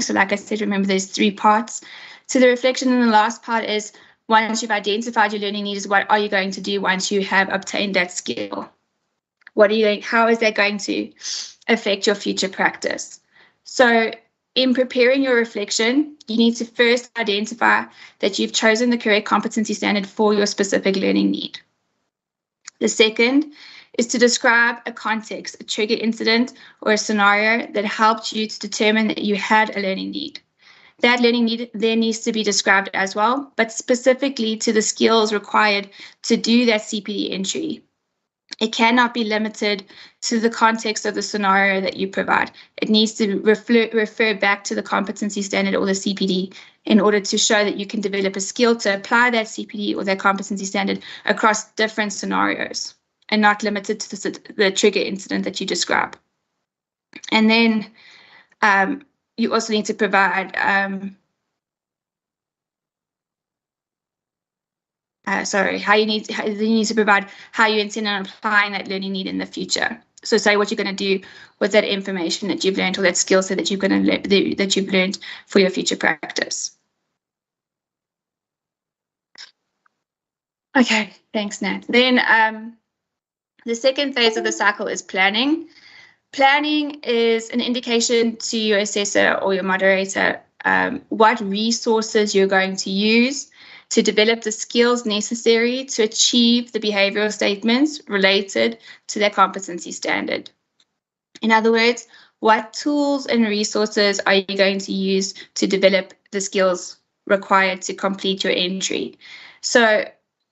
learning. So like I said, remember there's 3 parts to the reflection. And the last part is, once you've identified your learning needs, what are you going to do once you have obtained that skill? How is that going to affect your future practice? So in preparing your reflection, you need to first identify that you've chosen the correct competency standard for your specific learning need. The second is to describe a context, a trigger incident, or a scenario that helped you to determine that you had a learning need. That learning need then needs to be described as well, but specifically to the skills required to do that CPD entry. It cannot be limited to the context of the scenario that you provide. It needs to refer back to the competency standard or the CPD in order to show that you can develop a skill to apply that CPD or that competency standard across different scenarios and not limited to the trigger incident that you describe. And then you also need to provide you need to provide how you intend on applying that learning need in the future. So say what you're going to do with that information that you've learned or that skill set that you've learned for your future practice. Okay, thanks, Nat. Then the second phase of the cycle is planning. Planning is an indication to your assessor or your moderator what resources you're going to use to develop the skills necessary to achieve the behavioral statements related to their competency standard. In other words, what tools and resources are you going to use to develop the skills required to complete your entry? So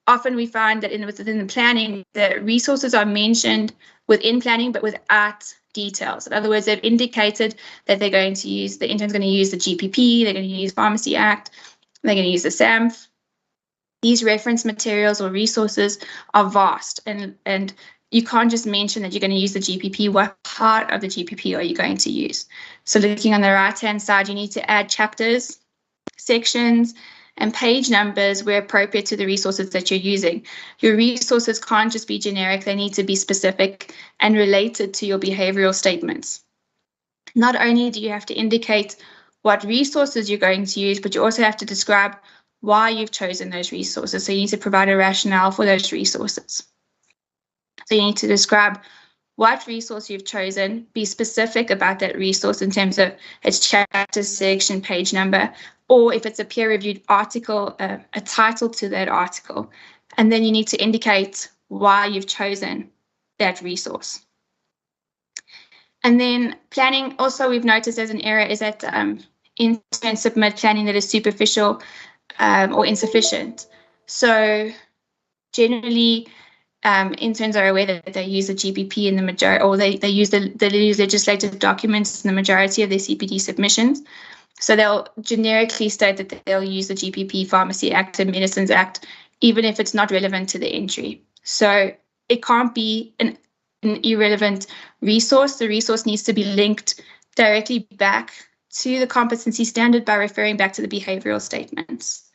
often we find that within the planning, the resources are mentioned within planning, but without details. In other words, they've indicated that the intern's going to use the GPP, they're going to use Pharmacy Act, they're going to use the SAMF. These reference materials or resources are vast, and you can't just mention that you're going to use the GPP. What part of the GPP are you going to use? So looking on the right-hand side, you need to add chapters, sections, and page numbers where appropriate to the resources that you're using. Your resources can't just be generic. They need to be specific and related to your behavioral statements. Not only do you have to indicate what resources you're going to use, but you also have to describe why you've chosen those resources. So you need to provide a rationale for those resources. So you need to describe what resource you've chosen, be specific about that resource in terms of its chapter, section, page number, or if it's a peer-reviewed article, a title to that article. And then you need to indicate why you've chosen that resource. And then planning, also we've noticed as an error is that interns submit planning that is superficial or insufficient. So generally, interns are aware that they use the GPP in the majority, or they use legislative documents in the majority of their CPD submissions. So they'll generically state that they'll use the GPP, Pharmacy Act, and Medicines Act, even if it's not relevant to the entry. So it can't be an irrelevant resource. The resource needs to be linked directly back to the competency standard by referring back to the behavioral statements.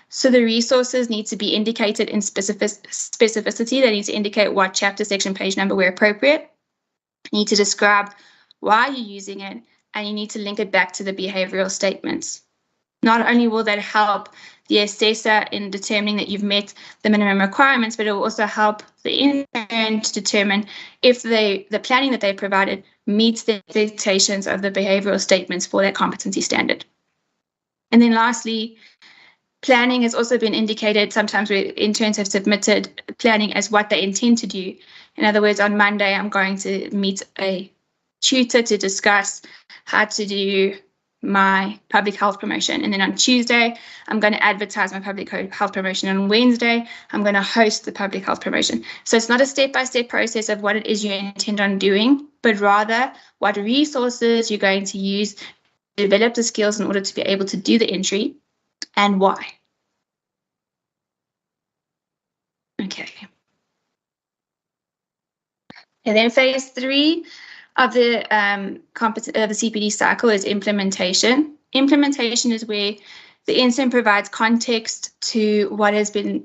So the resources need to be indicated in specificity. They need to indicate what chapter, section, page number where appropriate. You need to describe why you're using it, and you need to link it back to the behavioral statements. Not only will that help the assessor in determining that you've met the minimum requirements, but it will also help the intern to determine if the planning that they provided meets the expectations of the behavioral statements for that competency standard. And then lastly, planning has also been indicated sometimes where interns have submitted planning as what they intend to do. In other words, on Monday, I'm going to meet a tutor to discuss how to do my public health promotion. And then on Tuesday, I'm going to advertise my public health promotion. On Wednesday, I'm going to host the public health promotion. So it's not a step-by-step process of what it is you intend on doing, but rather what resources you're going to use to develop the skills in order to be able to do the entry and why. Okay. And then phase 3 of the CPD cycle is implementation. Implementation is where the intern provides context to what has been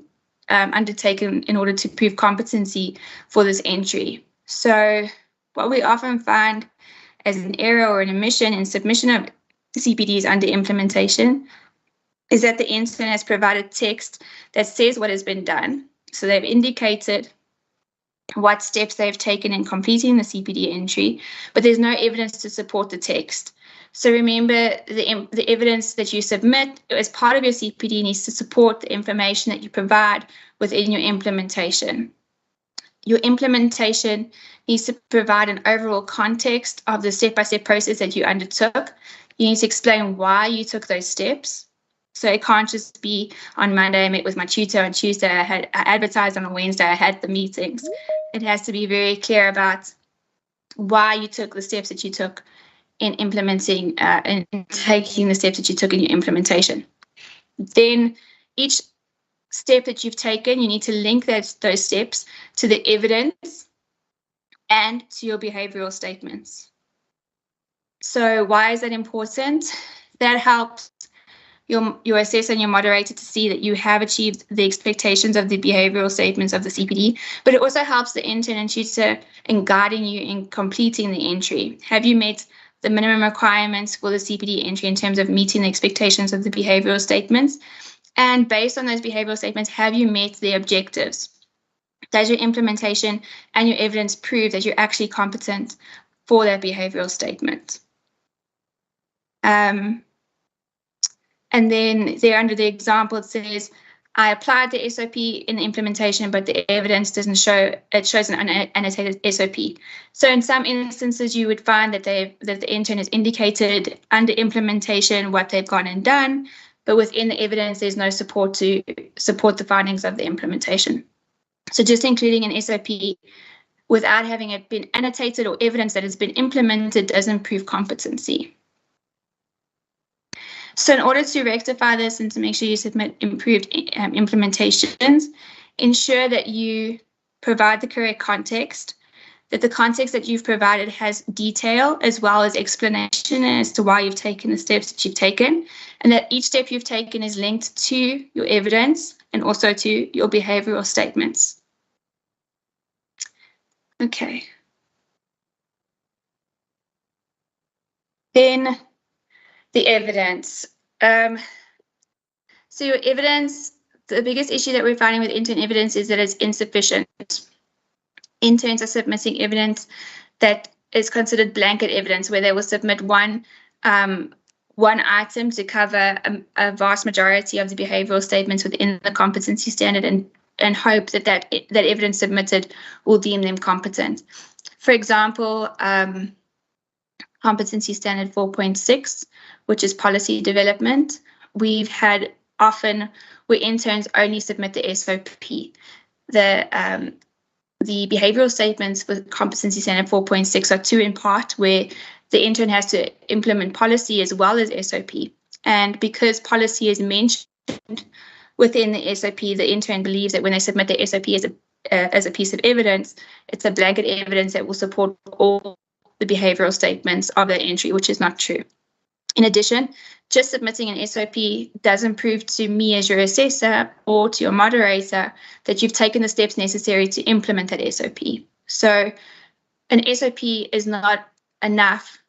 undertaken in order to prove competency for this entry. So what we often find as an error or an omission in submission of CPDs under implementation is that the intern has provided text that says what has been done. So they've indicated what steps they've taken in completing the CPD entry, but there's no evidence to support the text. So remember, the evidence that you submit as part of your CPD needs to support the information that you provide within your implementation. Your implementation needs to provide an overall context of the step-by-step process that you undertook. You need to explain why you took those steps. So it can't just be on Monday I met with my tutor, on Tuesday I advertised, on a Wednesday I had the meetings. It has to be very clear about why you took the steps that you took in implementing and taking the steps that you took in your implementation. Then each step that you've taken, you need to link those steps to the evidence and to your behavioral statements. So why is that important? That helps your assessor and your moderator to see that you have achieved the expectations of the behavioral statements of the CPD, but it also helps the intern and tutor in guiding you in completing the entry. Have you met the minimum requirements for the CPD entry in terms of meeting the expectations of the behavioral statements? And based on those behavioral statements, have you met the objectives? Does your implementation and your evidence prove that you're actually competent for that behavioral statement? And then there under the example, it says, I applied the SOP in the implementation, but the evidence doesn't show, it shows an annotated SOP. So in some instances, you would find that the intern has indicated under implementation what they've gone and done, but within the evidence, there's no support to support the findings of the implementation. So just including an SOP without having it been annotated or evidence that has been implemented doesn't prove competency. So in order to rectify this and to make sure you submit improved implementations, ensure that you provide the correct context, that the context that you've provided has detail as well as explanation as to why you've taken the steps that you've taken, and that each step you've taken is linked to your evidence and also to your behavioral statements. Okay. Then the evidence. So your evidence, the biggest issue that we're finding with intern evidence is that it's insufficient. Interns are submitting evidence that is considered blanket evidence, where they will submit one item to cover a vast majority of the behavioral statements within the competency standard and hope that evidence submitted will deem them competent. For example, competency standard 4.6, which is policy development. We've had often where interns only submit the SOP. The behavioral statements with competency standard 4.6 are two in part, where the intern has to implement policy as well as SOP. And because policy is mentioned within the SOP, the intern believes that when they submit the SOP as a piece of evidence, it's a blanket evidence that will support all the behavioral statements of that entry, which is not true. In addition, just submitting an SOP doesn't prove to me as your assessor or to your moderator that you've taken the steps necessary to implement that SOP. So an SOP is not enough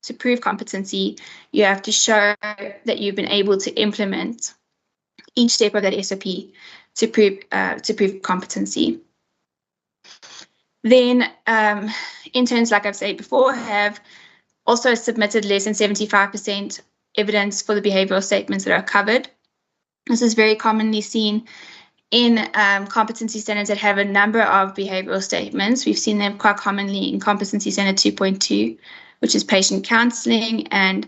to prove competency. You have to show that you've been able to implement each step of that SOP to prove competency. Then interns, like I've said before, have also submitted less than 75% evidence for the behavioral statements that are covered. This is very commonly seen in competency standards that have a number of behavioral statements. We've seen them quite commonly in competency standard 2.2, which is patient counselling, and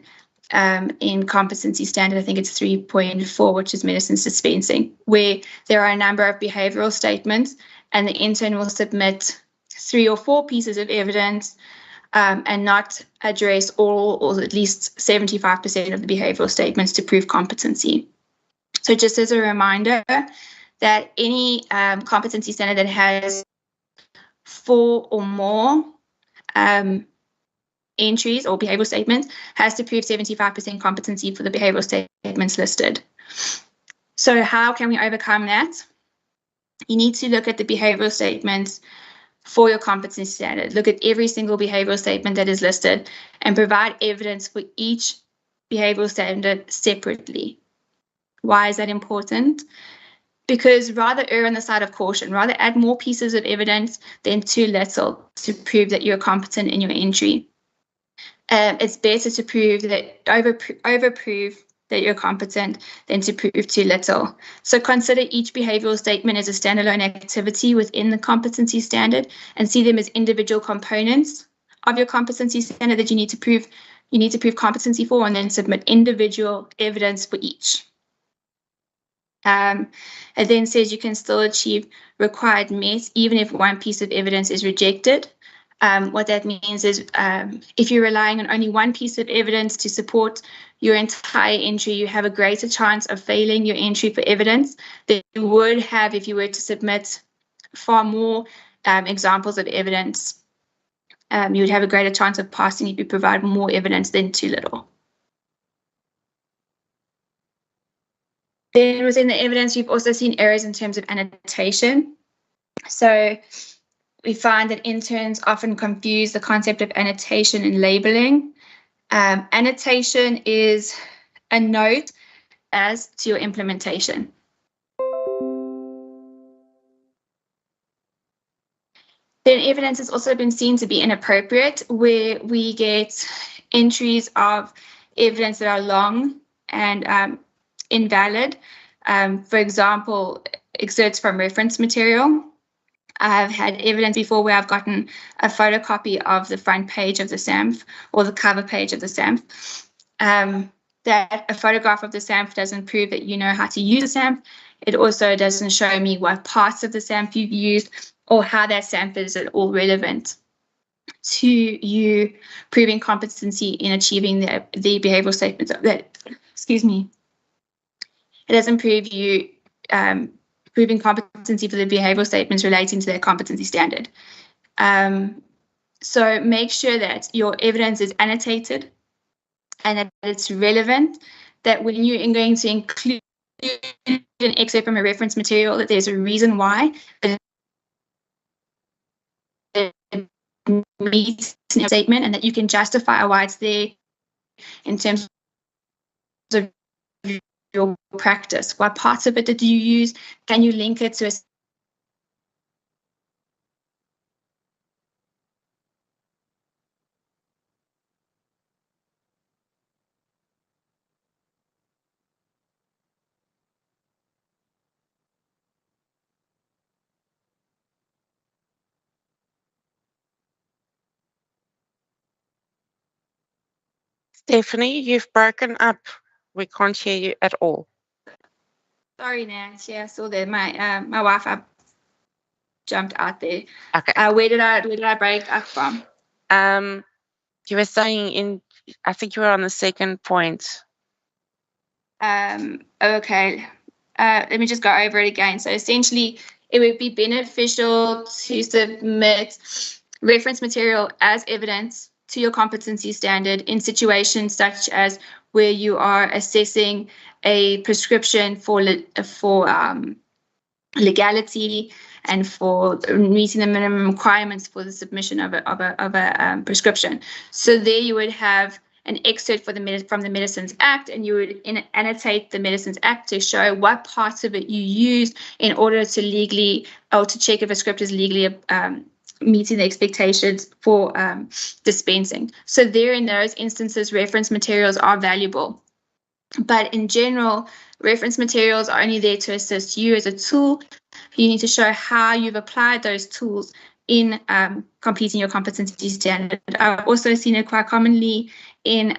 in competency standard, I think it's 3.4, which is medicine dispensing, where there are a number of behavioral statements and the intern will submit 3 or 4 pieces of evidence and not address all or at least 75% of the behavioral statements to prove competency. So just as a reminder that any competency standard that has 4 or more entries or behavioral statements has to prove 75% competency for the behavioral statements listed. So how can we overcome that? You need to look at the behavioral statements for your competency standard. Look at every single behavioral statement that is listed and provide evidence for each behavioral standard separately. Why is that important? Because rather err on the side of caution, rather add more pieces of evidence than too little to prove that you're competent in your entry. It's better to prove that overprove that you're competent than to prove too little. So consider each behavioral statement as a standalone activity within the competency standard and see them as individual components of your competency standard that you need to prove competency for, and then submit individual evidence for each. It then says you can still achieve required MET even if one piece of evidence is rejected. What that means is if you're relying on only one piece of evidence to support your entire entry, you have a greater chance of failing your entry for evidence than you would have if you were to submit far more examples of evidence. You would have a greater chance of passing if you provide more evidence than too little. Then within the evidence, we've also seen errors in terms of annotation. So we find that interns often confuse the concept of annotation and labeling. Annotation is a note as to your implementation. Then evidence has also been seen to be inappropriate, where we get entries of evidence that are long and invalid. For example, excerpts from reference material. I've had evidence before where I've gotten a photocopy of the front page of the SAMF or the cover page of the SAMF. That a photograph of the SAMF doesn't prove that you know how to use the SAMF. It also doesn't show me what parts of the SAMF you've used or how that SAMF is at all relevant to you proving competency in achieving the behavioral statements. Excuse me. It doesn't prove you proving competency for the behavioral statements relating to their competency standard. So make sure that your evidence is annotated and that it's relevant, that when you're going to include an excerpt from a reference material, that there's a reason why it meets a statement and that you can justify why it's there in terms of your practice. What parts of it did you use? Can you link it to a Stephanie, you've broken up. We can't hear you at all. Sorry, Nancy. Yeah, I saw that my Wi-Fi jumped out there. Okay. Where did I break up from? You were saying I think you were on the second point. Okay. Let me just go over it again. So essentially, it would be beneficial to submit reference material as evidence to your competency standard in situations such as where you are assessing a prescription for legality and for meeting the minimum requirements for the submission of a prescription. So there you would have an excerpt from the Medicines Act, and you would annotate the Medicines Act to show what parts of it you used in order to legally, or to check if a script is legally meeting the expectations for dispensing. So there, in those instances, reference materials are valuable. But in general, reference materials are only there to assist you as a tool. You need to show how you've applied those tools in completing your competency standard. I've also seen it quite commonly in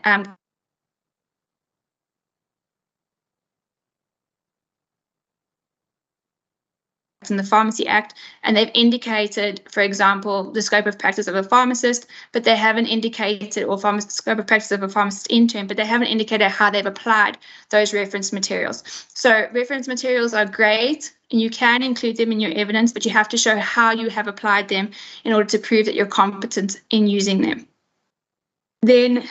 the Pharmacy Act, and they've indicated, for example, the scope of practice of a pharmacist, but they haven't indicated, or scope of practice of a pharmacist intern, but they haven't indicated how they've applied those reference materials. So reference materials are great, and you can include them in your evidence, but you have to show how you have applied them in order to prove that you're competent in using them. Then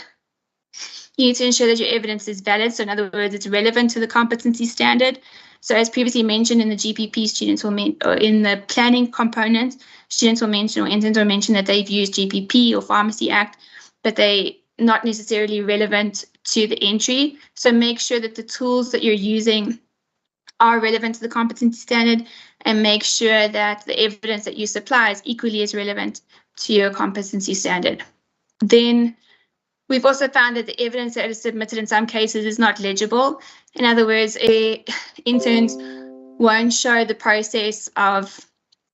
you need to ensure that your evidence is valid. So in other words, it's relevant to the competency standard. So as previously mentioned in the GPP, students will or in the planning component, students will mention, or interns will mention that they've used GPP or Pharmacy Act, but they not necessarily relevant to the entry. So make sure that the tools that you're using are relevant to the competency standard, and make sure that the evidence that you supply is equally as relevant to your competency standard. Then we've also found that the evidence that is submitted in some cases is not legible. In other words, interns won't show the process of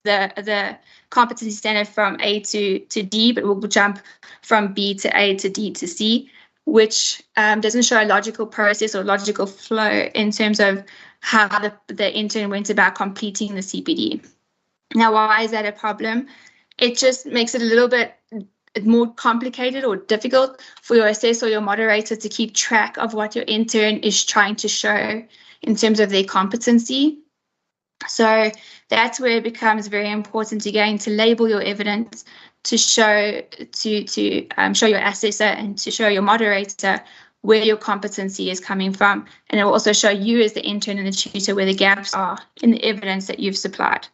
the competency standard from A to D, but will jump from B to A to D to C, which doesn't show a logical process or logical flow in terms of how the intern went about completing the CPD. Now, why is that a problem? It just makes it a little bit more complicated or difficult for your assessor or your moderator to keep track of what your intern is trying to show in terms of their competency. So that's where it becomes very important again to label your evidence, to show show your assessor and to show your moderator where your competency is coming from, and it will also show you as the intern and the tutor where the gaps are in the evidence that you've supplied.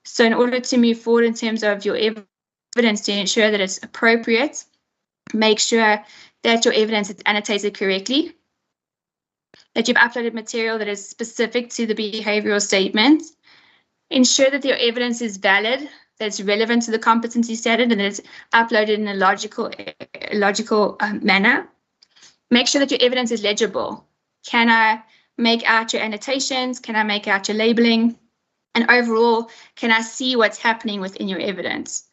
So in order to move forward in terms of your evidence to ensure that it's appropriate, make sure that your evidence is annotated correctly, that you've uploaded material that is specific to the behavioral statement, ensure that your evidence is valid, that's relevant to the competency standard, and that it's uploaded in a logical manner. Make sure that your evidence is legible. Can I make out your annotations? Can I make out your labeling? And overall, can I see what's happening within your evidence?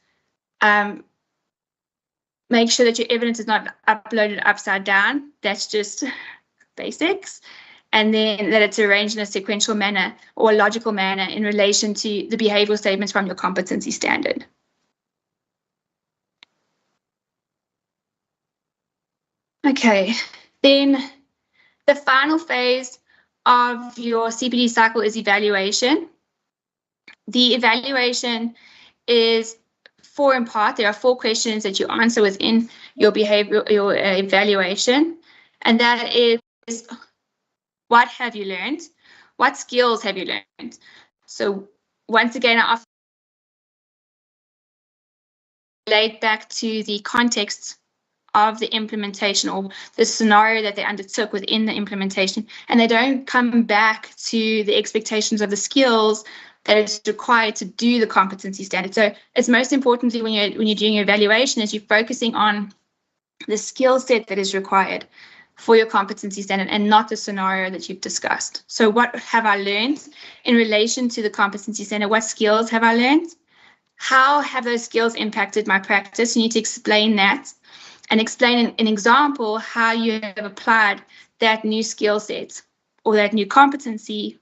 Make sure that your evidence is not uploaded upside down. That's just basics. And then that it's arranged in a sequential manner or a logical manner in relation to the behavioral statements from your competency standard. Okay, then the final phase of your CPD cycle is evaluation. The evaluation is four in part. There are 4 questions that you answer within your evaluation, and that is, what have you learned? What skills have you learned? So once again, I often relate back to the context of the implementation or the scenario that they undertook within the implementation, and they don't come back to the expectations of the skills that is required to do the competency standard. So it's most importantly when you're doing your evaluation is you're focusing on the skill set that is required for your competency standard and not the scenario that you've discussed. So what have I learned in relation to the competency standard? What skills have I learned? How have those skills impacted my practice? You need to explain that and explain an example how you have applied that new skill set or that new competency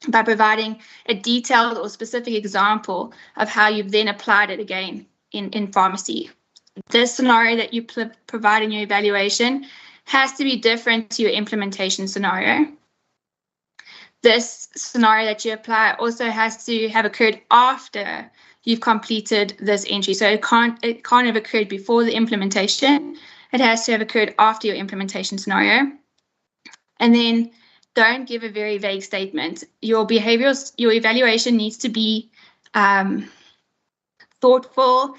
by providing a detailed or specific example of how you've then applied it again in pharmacy. This scenario that you provide in your evaluation has to be different to your implementation scenario. This scenario that you apply also has to have occurred after you've completed this entry. So it can't have occurred before the implementation. It has to have occurred after your implementation scenario. And then don't give a very vague statement. Your evaluation needs to be thoughtful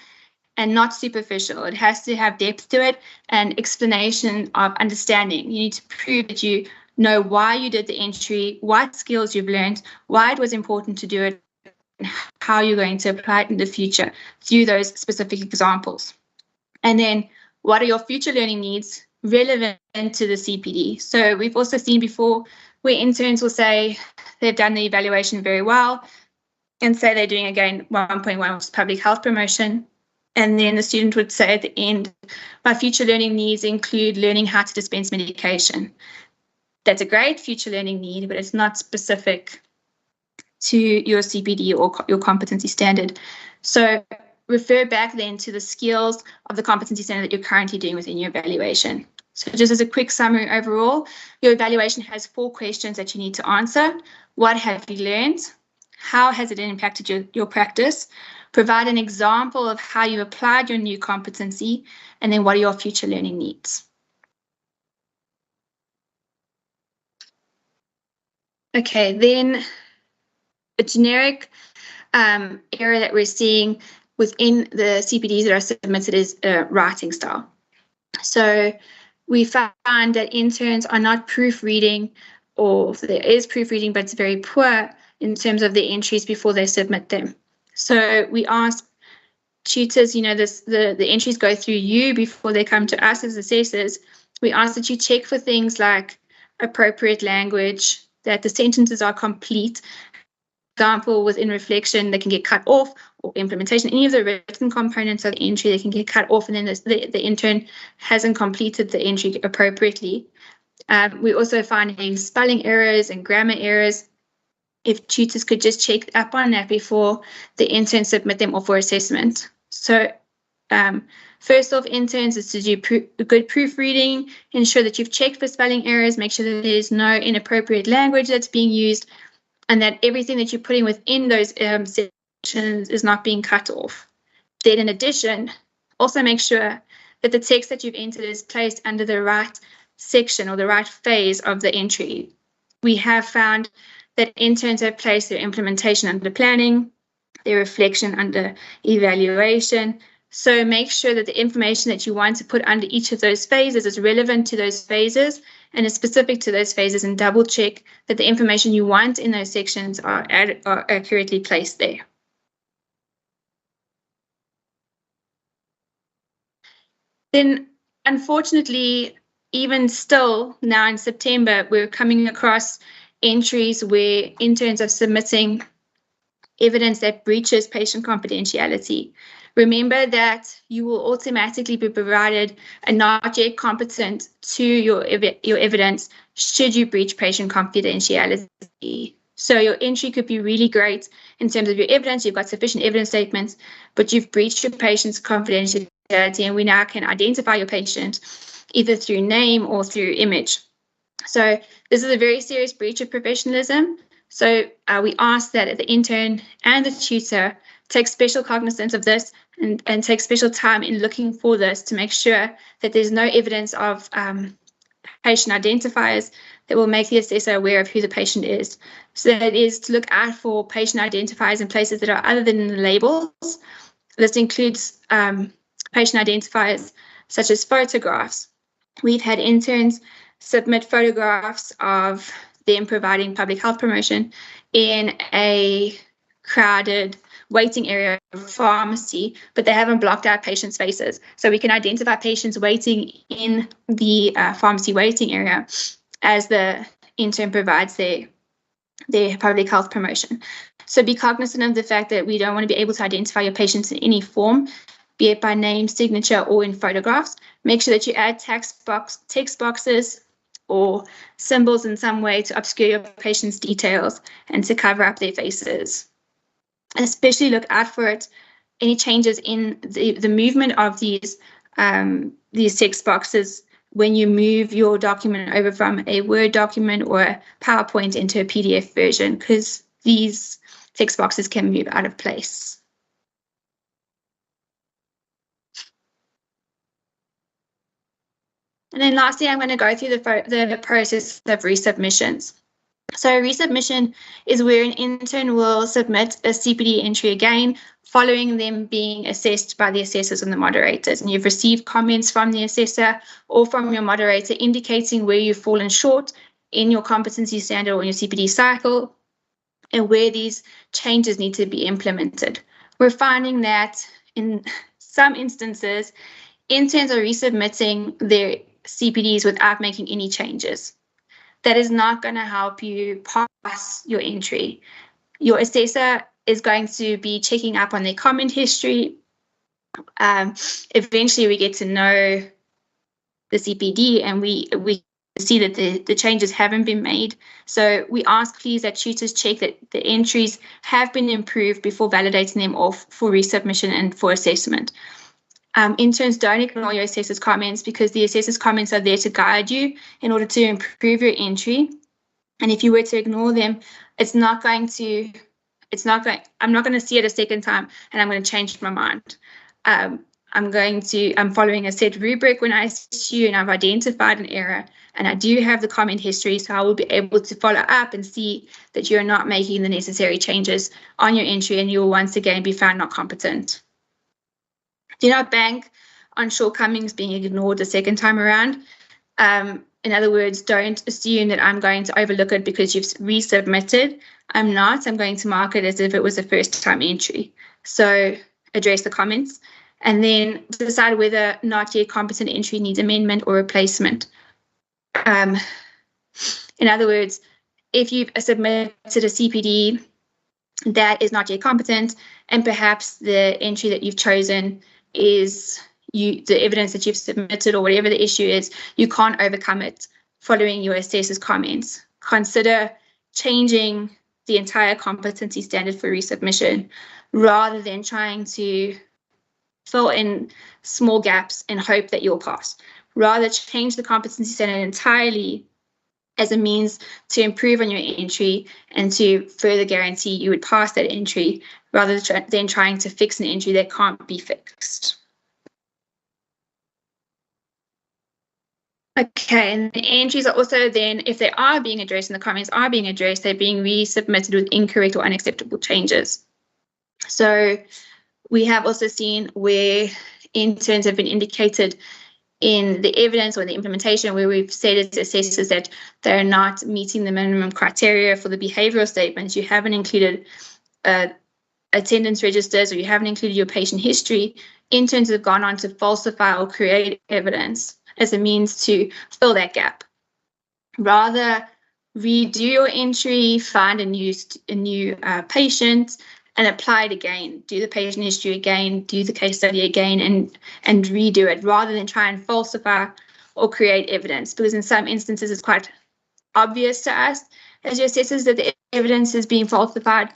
and not superficial. It has to have depth to it and explanation of understanding. You need to prove that you know why you did the entry, what skills you've learned, why it was important to do it, and how you're going to apply it in the future through those specific examples. And then what are your future learning needs relevant to the CPD? So we've also seen before where interns will say they've done the evaluation very well and say they're doing again 1.1, which is public health promotion. And then the student would say at the end, my future learning needs include learning how to dispense medication. That's a great future learning need, but it's not specific to your CPD or your competency standard. So refer back then to the skills of the competency standard that you're currently doing within your evaluation. So just as a quick summary overall, your evaluation has 4 questions that you need to answer. What have you learned? How has it impacted your practice? Provide an example of how you applied your new competency, and then what are your future learning needs? Okay, then a generic error that we're seeing within the CPDs that are submitted is writing style. So we found that interns are not proofreading, or there is proofreading, but it's very poor in terms of the entries before they submit them. So we ask tutors, the entries go through you before they come to us as assessors. We ask that you check for things like appropriate language, that the sentences are complete. For example, within reflection, they can get cut off, or implementation, any of the written components of the entry, they can get cut off, and then the intern hasn't completed the entry appropriately. We're also finding spelling errors and grammar errors. If tutors could just check up on that before the intern submit them off for assessment. So first off, interns is to do good proofreading, ensure that you've checked for spelling errors, make sure that there's no inappropriate language that's being used, and that everything that you're putting within those sections is not being cut off. Then in addition, also make sure that the text that you've entered is placed under the right section or the right phase of the entry. We have found that interns have placed their implementation under planning, their reflection under evaluation. So make sure that the information that you want to put under each of those phases is relevant to those phases and is specific to those phases, and double check that the information you want in those sections are accurately placed there. Then, unfortunately, even still now in September, we're coming across entries where interns are submitting evidence that breaches patient confidentiality. Remember that you will automatically be provided a not yet competent to your evidence should you breach patient confidentiality. So your entry could be really great in terms of your evidence. You've got sufficient evidence statements, but you've breached your patient's confidentiality, and we now can identify your patient either through name or through image. So this is a very serious breach of professionalism. So we ask that the intern and the tutor take special cognizance of this and take special time in looking for this to make sure that there's no evidence of patient identifiers that will make the assessor aware of who the patient is. So that is to look out for patient identifiers in places that are other than the labels. This includes patient identifiers such as photographs. We've had interns submit photographs of them providing public health promotion in a crowded waiting area of pharmacy, but they haven't blocked out patients' faces. So we can identify patients waiting in the pharmacy waiting area as the intern provides their public health promotion. So be cognizant of the fact that we don't want to be able to identify your patients in any form, be it by name, signature, or in photographs. Make sure that you add text boxes or symbols in some way to obscure your patient's details and to cover up their faces. Especially look out for any changes in the movement of these text boxes when you move your document over from a Word document or a PowerPoint into a PDF version, because these text boxes can move out of place. And then lastly, I'm going to go through the process of resubmissions. So resubmission is where an intern will submit a CPD entry again, following them being assessed by the assessors and the moderators. And you've received comments from the assessor or from your moderator indicating where you've fallen short in your competency standard or in your CPD cycle and where these changes need to be implemented. We're finding that in some instances, interns are resubmitting their CPDs without making any changes. That is not going to help you pass your entry. Your assessor is going to be checking up on their comment history. Eventually, we get to know the CPD and we see that the changes haven't been made. So we ask, please, that tutors check that the entries have been improved before validating them off for resubmission and for assessment. Interns, don't ignore your assessor's comments, because the assessor's comments are there to guide you in order to improve your entry. And if you were to ignore them, I'm not going to see it a second time and I'm going to change my mind. I'm following a set rubric when I assess you, and I've identified an error and I do have the comment history, so I will be able to follow up and see that you're not making the necessary changes on your entry, and you will once again be found not competent. Do not bank on shortcomings being ignored the second time around. In other words, don't assume that I'm going to overlook it because you've resubmitted. I'm not. I'm going to mark it as if it was a first-time entry. So address the comments and then decide whether not yet competent entry needs amendment or replacement. In other words, if you've submitted a CPD that is not yet competent, and perhaps the entry that you've chosen is the evidence that you've submitted or whatever the issue is, you can't overcome it following your assessor's comments. Consider changing the entire competency standard for resubmission rather than trying to fill in small gaps and hope that you'll pass. Rather, change the competency standard entirely as a means to improve on your entry and to further guarantee you would pass that entry rather than trying to fix an entry that can't be fixed. Okay, and the entries are also then, if they are being addressed and the comments are being addressed, they're being resubmitted with incorrect or unacceptable changes. So we have also seen where interns have been indicated in the evidence or the implementation where we've said as assessors that they're not meeting the minimum criteria for the behavioral statements. You haven't included attendance registers or you haven't included your patient history. Interns have gone on to falsify or create evidence as a means to fill that gap. Rather, redo your entry, find a new patient, and apply it again. Do the patient history again, do the case study again, and redo it rather than try and falsify or create evidence. Because in some instances, it's quite obvious to us as your assessors that the evidence is being falsified,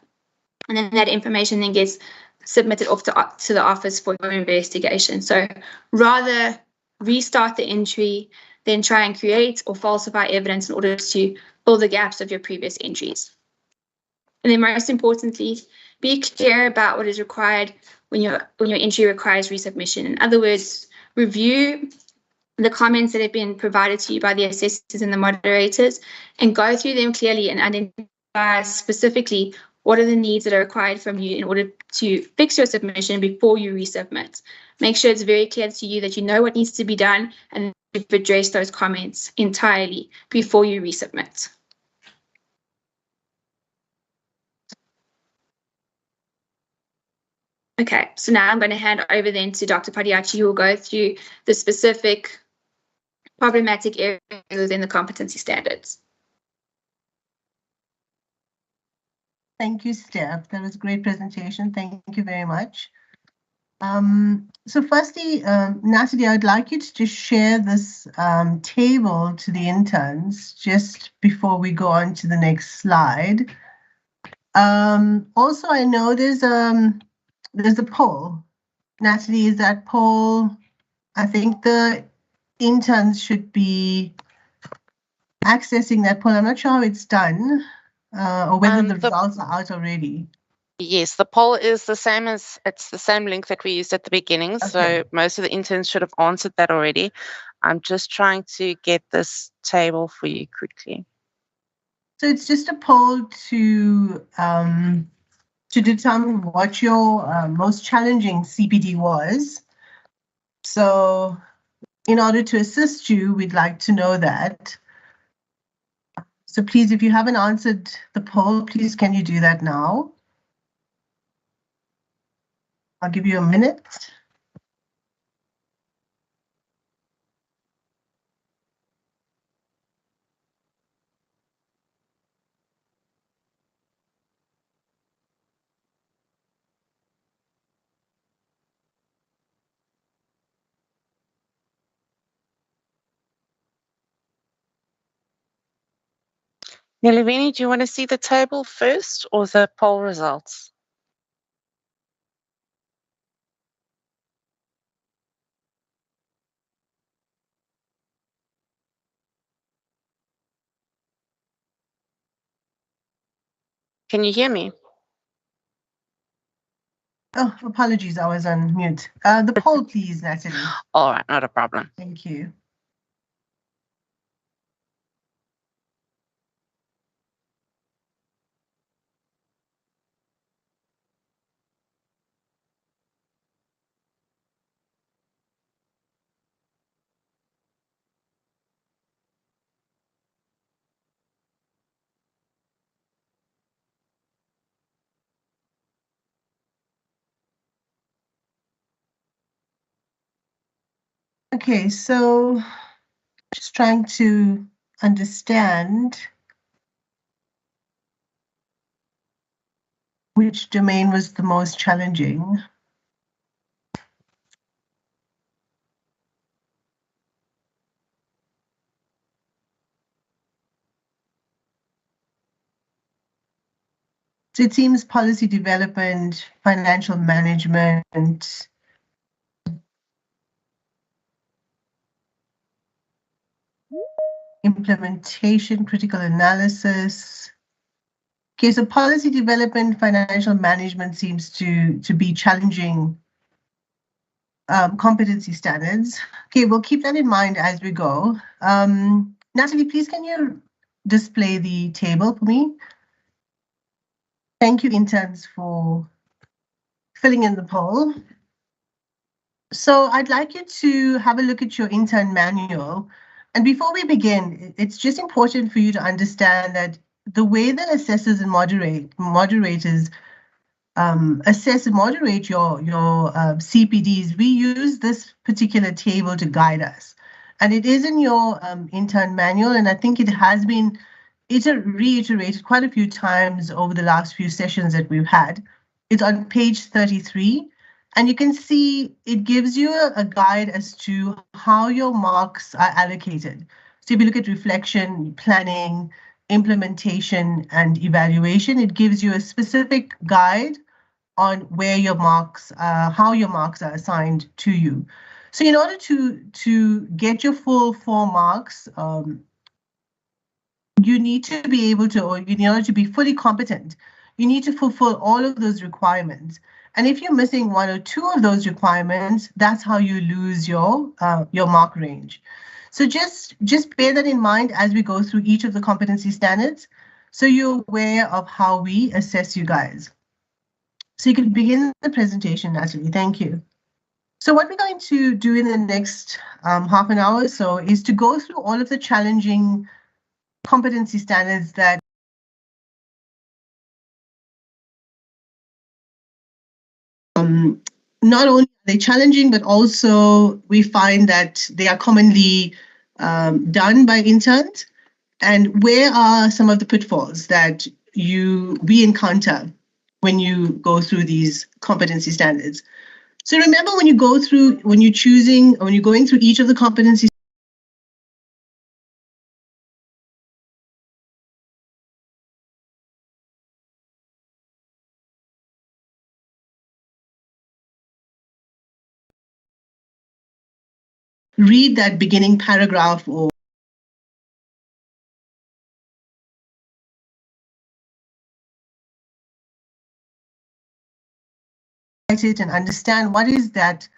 and then that information then gets submitted off to the office for your investigation. So rather restart the entry, then try and create or falsify evidence in order to fill the gaps of your previous entries. And then most importantly, be clear about what is required when your entry requires resubmission. In other words, review the comments that have been provided to you by the assessors and the moderators and go through them clearly and identify specifically what are the needs that are required from you in order to fix your submission before you resubmit. Make sure it's very clear to you that you know what needs to be done and you've addressed those comments entirely before you resubmit. Okay, so now I'm going to hand over then to Dr. Padiachi, who will go through the specific problematic areas within the competency standards. Thank you, Steph. That was a great presentation. Thank you very much. So firstly, Natalie, I'd like you to just share this table to the interns just before we go on to the next slide. Also, I know there's a poll. Natalie, is that poll? I think the interns should be accessing that poll. I'm not sure how it's done or whether the results are out already. Yes, the poll is the same it's the same link that we used at the beginning. Okay. So most of the interns should have answered that already. I'm just trying to get this table for you quickly. So it's just a poll to determine what your most challenging CPD was. So in order to assist you, we'd like to know that. So please, if you haven't answered the poll, please can you do that now? I'll give you a minute. Nelivini, do you want to see the table first or the poll results? Can you hear me? Oh, apologies, I was on mute. The poll, please, Natalie. All right, not a problem. Thank you. Okay, so just trying to understand which domain was the most challenging. So it seems policy development, financial management, implementation, critical analysis. Okay, so policy development, financial management seems to be challenging competency standards. Okay, we'll keep that in mind as we go. Natalie, please can you display the table for me? Thank you, interns, for filling in the poll. So I'd like you to have a look at your intern manual. And before we begin, it's just important for you to understand that the way that assessors and moderators assess and moderate your CPDs, we use this particular table to guide us. And it is in your intern manual, and I think it has been reiterated quite a few times over the last few sessions that we've had. It's on page 33. And you can see it gives you a guide as to how your marks are allocated. So if you look at reflection, planning, implementation, and evaluation, it gives you a specific guide on where your marks, how your marks are assigned to you. So in order to get your full 4 marks, you need to be able to, or in order to be fully competent, you need to fulfill all of those requirements. And if you're missing 1 or 2 of those requirements, that's how you lose your mark range. So just bear that in mind as we go through each of the competency standards, so you're aware of how we assess you guys. So you can begin the presentation, Natalie. Thank you. So what we're going to do in the next half an hour or so is to go through all of the challenging competency standards that not only are they challenging, but also we find that they are commonly done by interns. And where are some of the pitfalls that we encounter when you go through these competency standards? So remember, when you're going through each of the competency read that beginning paragraph or write it and understand what does that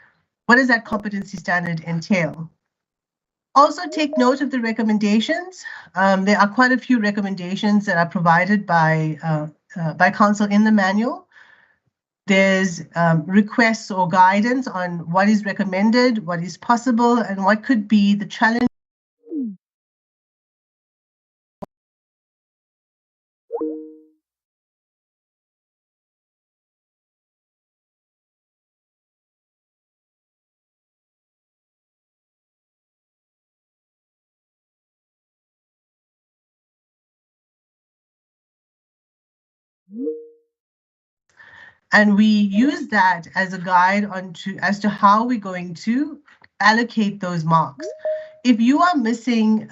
competency standard entail. Also take note of the recommendations. There are quite a few recommendations that are provided by council in the manual. There's requests or guidance on what is recommended, what is possible, and what could be the challenge. And we use that as a guide as to how we're going to allocate those marks. If you are missing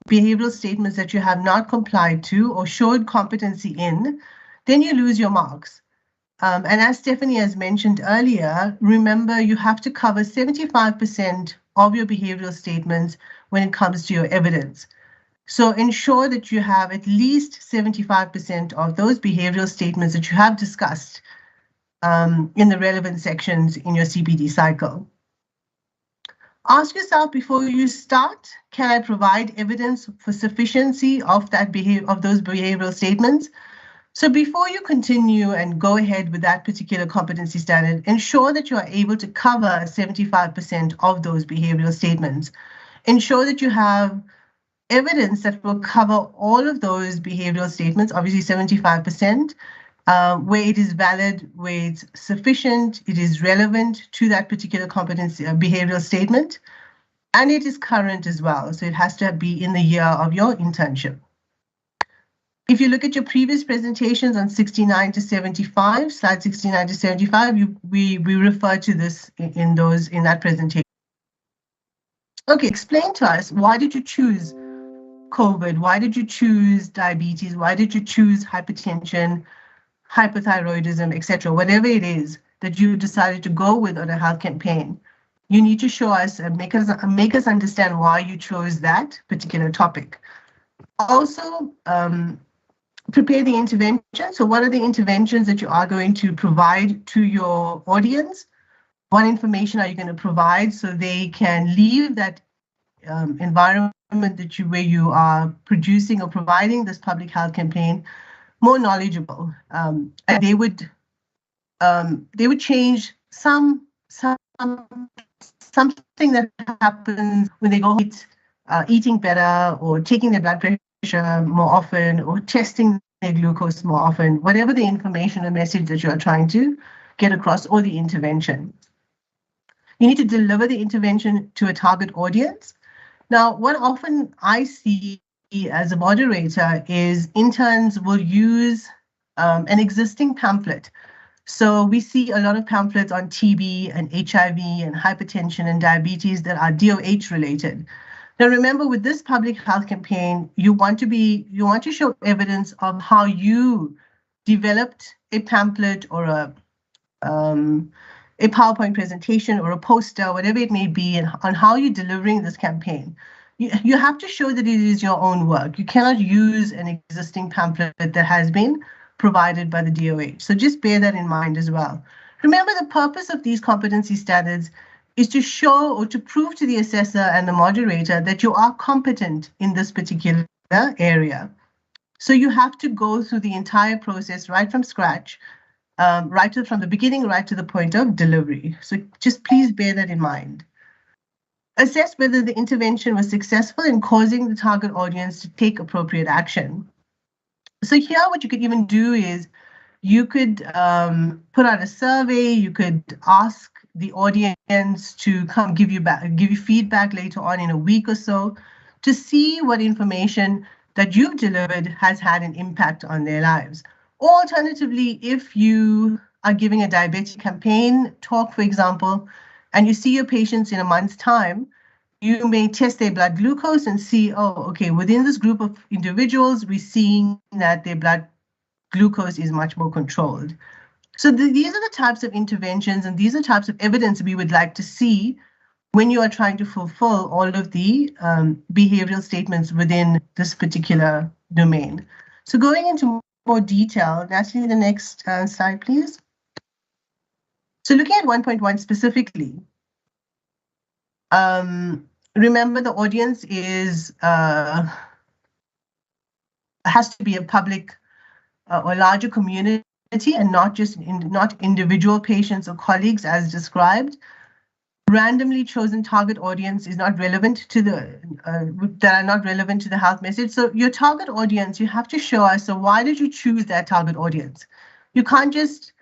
behavioral statements that you have not complied to or showed competency in, then you lose your marks. And as Stephanie has mentioned earlier, remember you have to cover 75% of your behavioral statements when it comes to your evidence. So ensure that you have at least 75% of those behavioral statements that you have discussed in the relevant sections in your CPD cycle. Ask yourself before you start, can I provide evidence for sufficiency of those behavioral statements? So before you continue and go ahead with that particular competency standard, ensure that you are able to cover 75% of those behavioral statements. Ensure that you have evidence that will cover all of those behavioral statements, obviously 75%, where it is valid, where it's sufficient, it is relevant to that particular competency behavioral statement. And it is current as well. So it has to be in the year of your internship. If you look at your previous presentations on 69 to 75, slide 69 to 75, we refer to this in that presentation. Okay, explain to us, why did you choose COVID? Why did you choose diabetes? Why did you choose hypertension, hypothyroidism, etc.? Whatever it is that you decided to go with on a health campaign, you need to show us and make us understand why you chose that particular topic. Also, prepare the intervention. So what are the interventions that you are going to provide to your audience? What information are you going to provide so they can leave that environment where you are producing or providing this public health campaign more knowledgeable, and they would change something that happens when they go eating better, or taking their blood pressure more often, or testing their glucose more often, whatever the information or message that you are trying to get across, or the intervention. You need to deliver the intervention to a target audience. Now, what often I see as a moderator is interns will use an existing pamphlet. So we see a lot of pamphlets on TB and HIV and hypertension and diabetes that are DOH related. Now, remember, with this public health campaign, you want to show evidence of how you developed a pamphlet or a PowerPoint presentation or a poster, whatever it may be, and on how you're delivering this campaign. You have to show that it is your own work. You cannot use an existing pamphlet that has been provided by the DOH. So just bear that in mind as well. Remember, the purpose of these competency standards is to show or to prove to the assessor and the moderator that you are competent in this particular area. So you have to go through the entire process right from scratch, from the beginning right to the point of delivery. So just please bear that in mind. Assess whether the intervention was successful in causing the target audience to take appropriate action. So here, what you could even do is you could put out a survey. You could ask the audience to come give you feedback later on in a week or so to see what information that you've delivered has had an impact on their lives. Or alternatively, if you are giving a diabetic campaign talk, for example, and you see your patients in a month's time, you may test their blood glucose and see, oh, okay, within this group of individuals, we're seeing that their blood glucose is much more controlled. So these are the types of interventions, and these are types of evidence we would like to see when you are trying to fulfill all of the behavioral statements within this particular domain. So going into more detail, Natalie, the next slide, please. So looking at 1.1 specifically, remember the audience has to be a public or larger community, and not individual patients or colleagues as described. Randomly chosen target audience is not relevant to that are not relevant to the health message. So your target audience, you have to show us, so why did you choose that target audience? You can't just,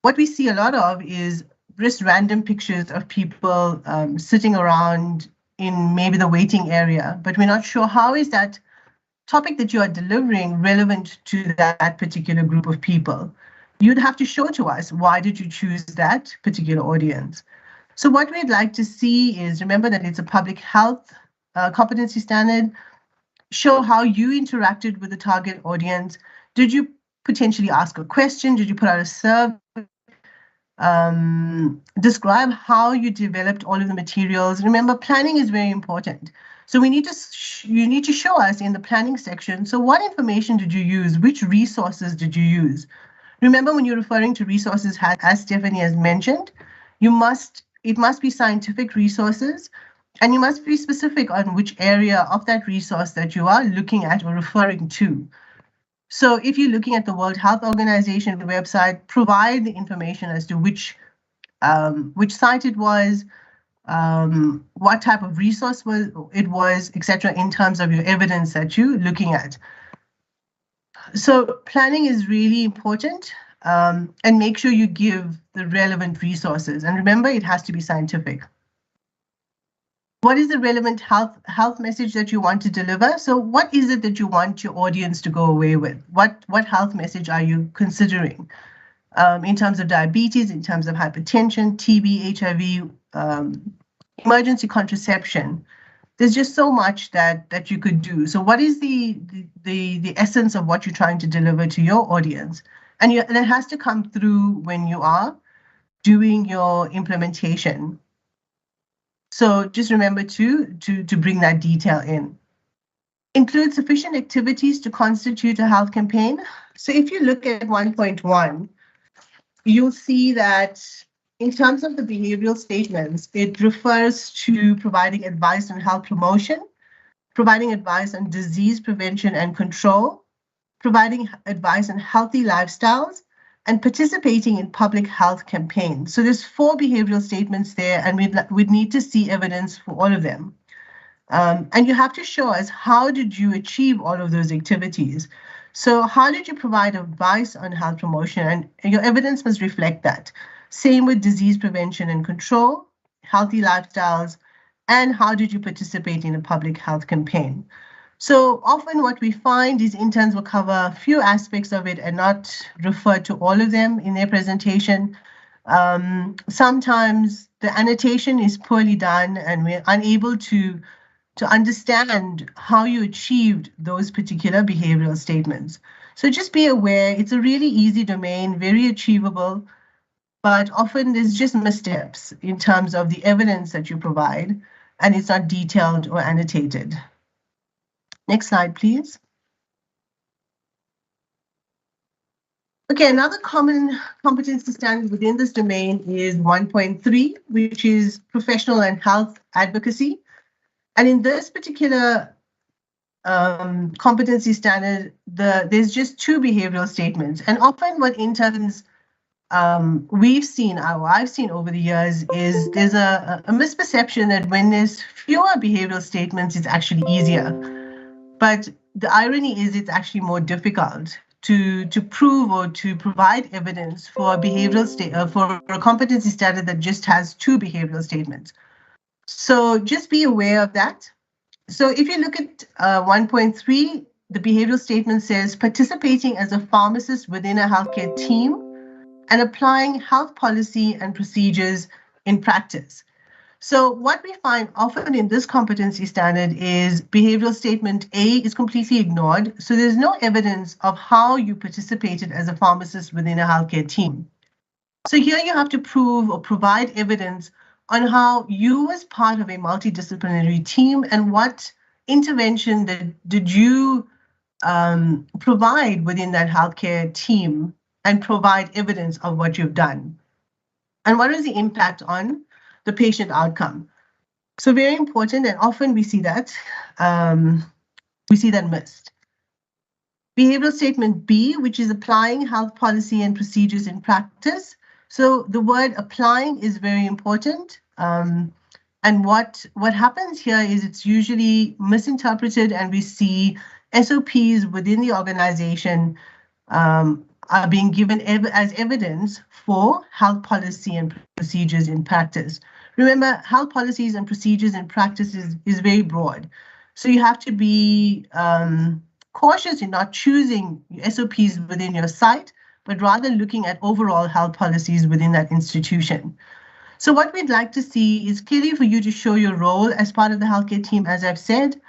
what we see a lot of is just random pictures of people sitting around in maybe the waiting area, but we're not sure how is that topic that you are delivering relevant to that particular group of people. You'd have to show to us, why did you choose that particular audience? So what we'd like to see is, remember that it's a public health competency standard. Show how you interacted with the target audience. Did you potentially ask a question? Did you put out a survey? Describe how you developed all of the materials. Remember, planning is very important. So we need to you need to show us in the planning section, so what information did you use? Which resources did you use? Remember, when you're referring to resources, as Stephanie has mentioned, it must be scientific resources, and you must be specific on which area of that resource that you are looking at or referring to. So if you're looking at the World Health Organization website, provide the information as to which site it was, what type of resource it was, etc., in terms of your evidence that you're looking at. So planning is really important, and make sure you give the relevant resources. And remember, it has to be scientific. What is the relevant health message that you want to deliver? So what is it that you want your audience to go away with? What health message are you considering in terms of diabetes, in terms of hypertension, TB, HIV, emergency contraception? There's just so much that you could do. So what is the essence of what you're trying to deliver to your audience? And that has to come through when you are doing your implementation. So just remember to bring that detail in. Include sufficient activities to constitute a health campaign. So if you look at 1.1, you'll see that in terms of the behavioral statements, it refers to providing advice on health promotion, providing advice on disease prevention and control, providing advice on healthy lifestyles, and participating in public health campaigns. So there's 4 behavioral statements there, and we'd need to see evidence for all of them. And you have to show us, how did you achieve all of those activities? So how did you provide advice on health promotion? And your evidence must reflect that. Same with disease prevention and control, healthy lifestyles, and how did you participate in a public health campaign? So often what we find is interns will cover a few aspects of it and not refer to all of them in their presentation. Sometimes the annotation is poorly done and we're unable to understand how you achieved those particular behavioral statements. So just be aware, it's a really easy domain, very achievable, but often there's just missteps in terms of the evidence that you provide, and it's not detailed or annotated. Next slide, please. Okay, another common competency standard within this domain is 1.3, which is professional and health advocacy. And in this particular competency standard, there's just 2 behavioral statements. And often what interns I've seen over the years is there's a misperception that when there's fewer behavioral statements, it's actually easier. But the irony is it's actually more difficult to prove or to provide evidence for a behavioral for a competency standard that just has 2 behavioral statements. So just be aware of that. So if you look at 1.3, the behavioral statement says participating as a pharmacist within a healthcare team and applying health policy and procedures in practice. So what we find often in this competency standard is behavioral statement A is completely ignored. So there's no evidence of how you participated as a pharmacist within a healthcare team. So here you have to prove or provide evidence on how you as part of a multidisciplinary team and what intervention did you provide within that healthcare team and provide evidence of what you've done. And what is the impact on the patient outcome? So very important, and often we see that missed. Behavioral statement B, which is applying health policy and procedures in practice. So the word applying is very important. And what happens here is it's usually misinterpreted, and we see SOPs within the organization are being given as evidence for health policy and procedures in practice. Remember, health policies and procedures in practice is very broad. So you have to be cautious in not choosing SOPs within your site, but rather looking at overall health policies within that institution. So what we'd like to see is clearly for you to show your role as part of the healthcare team, as I've said,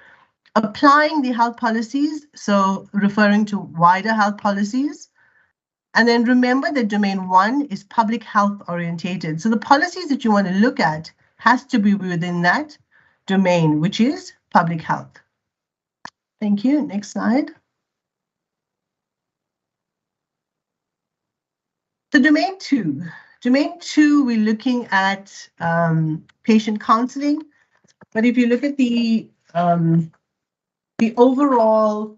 applying the health policies, so referring to wider health policies. And then remember that domain 1 is public health orientated. So the policies that you want to look at has to be within that domain, which is public health. Thank you. Next slide. So domain 2. Domain 2, we're looking at patient counseling. But if you look at the overall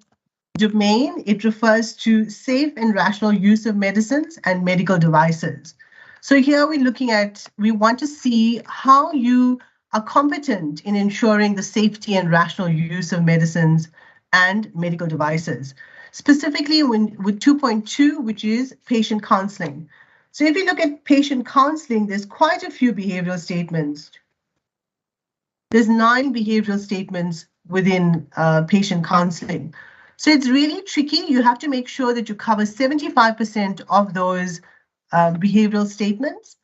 domain, it refers to safe and rational use of medicines and medical devices. So here we're looking at, we want to see how you are competent in ensuring the safety and rational use of medicines and medical devices, specifically with 2.2, which is patient counseling. So if you look at patient counseling, there's quite a few behavioral statements. There's 9 behavioral statements within patient counseling. So it's really tricky. You have to make sure that you cover 75% of those behavioral statements.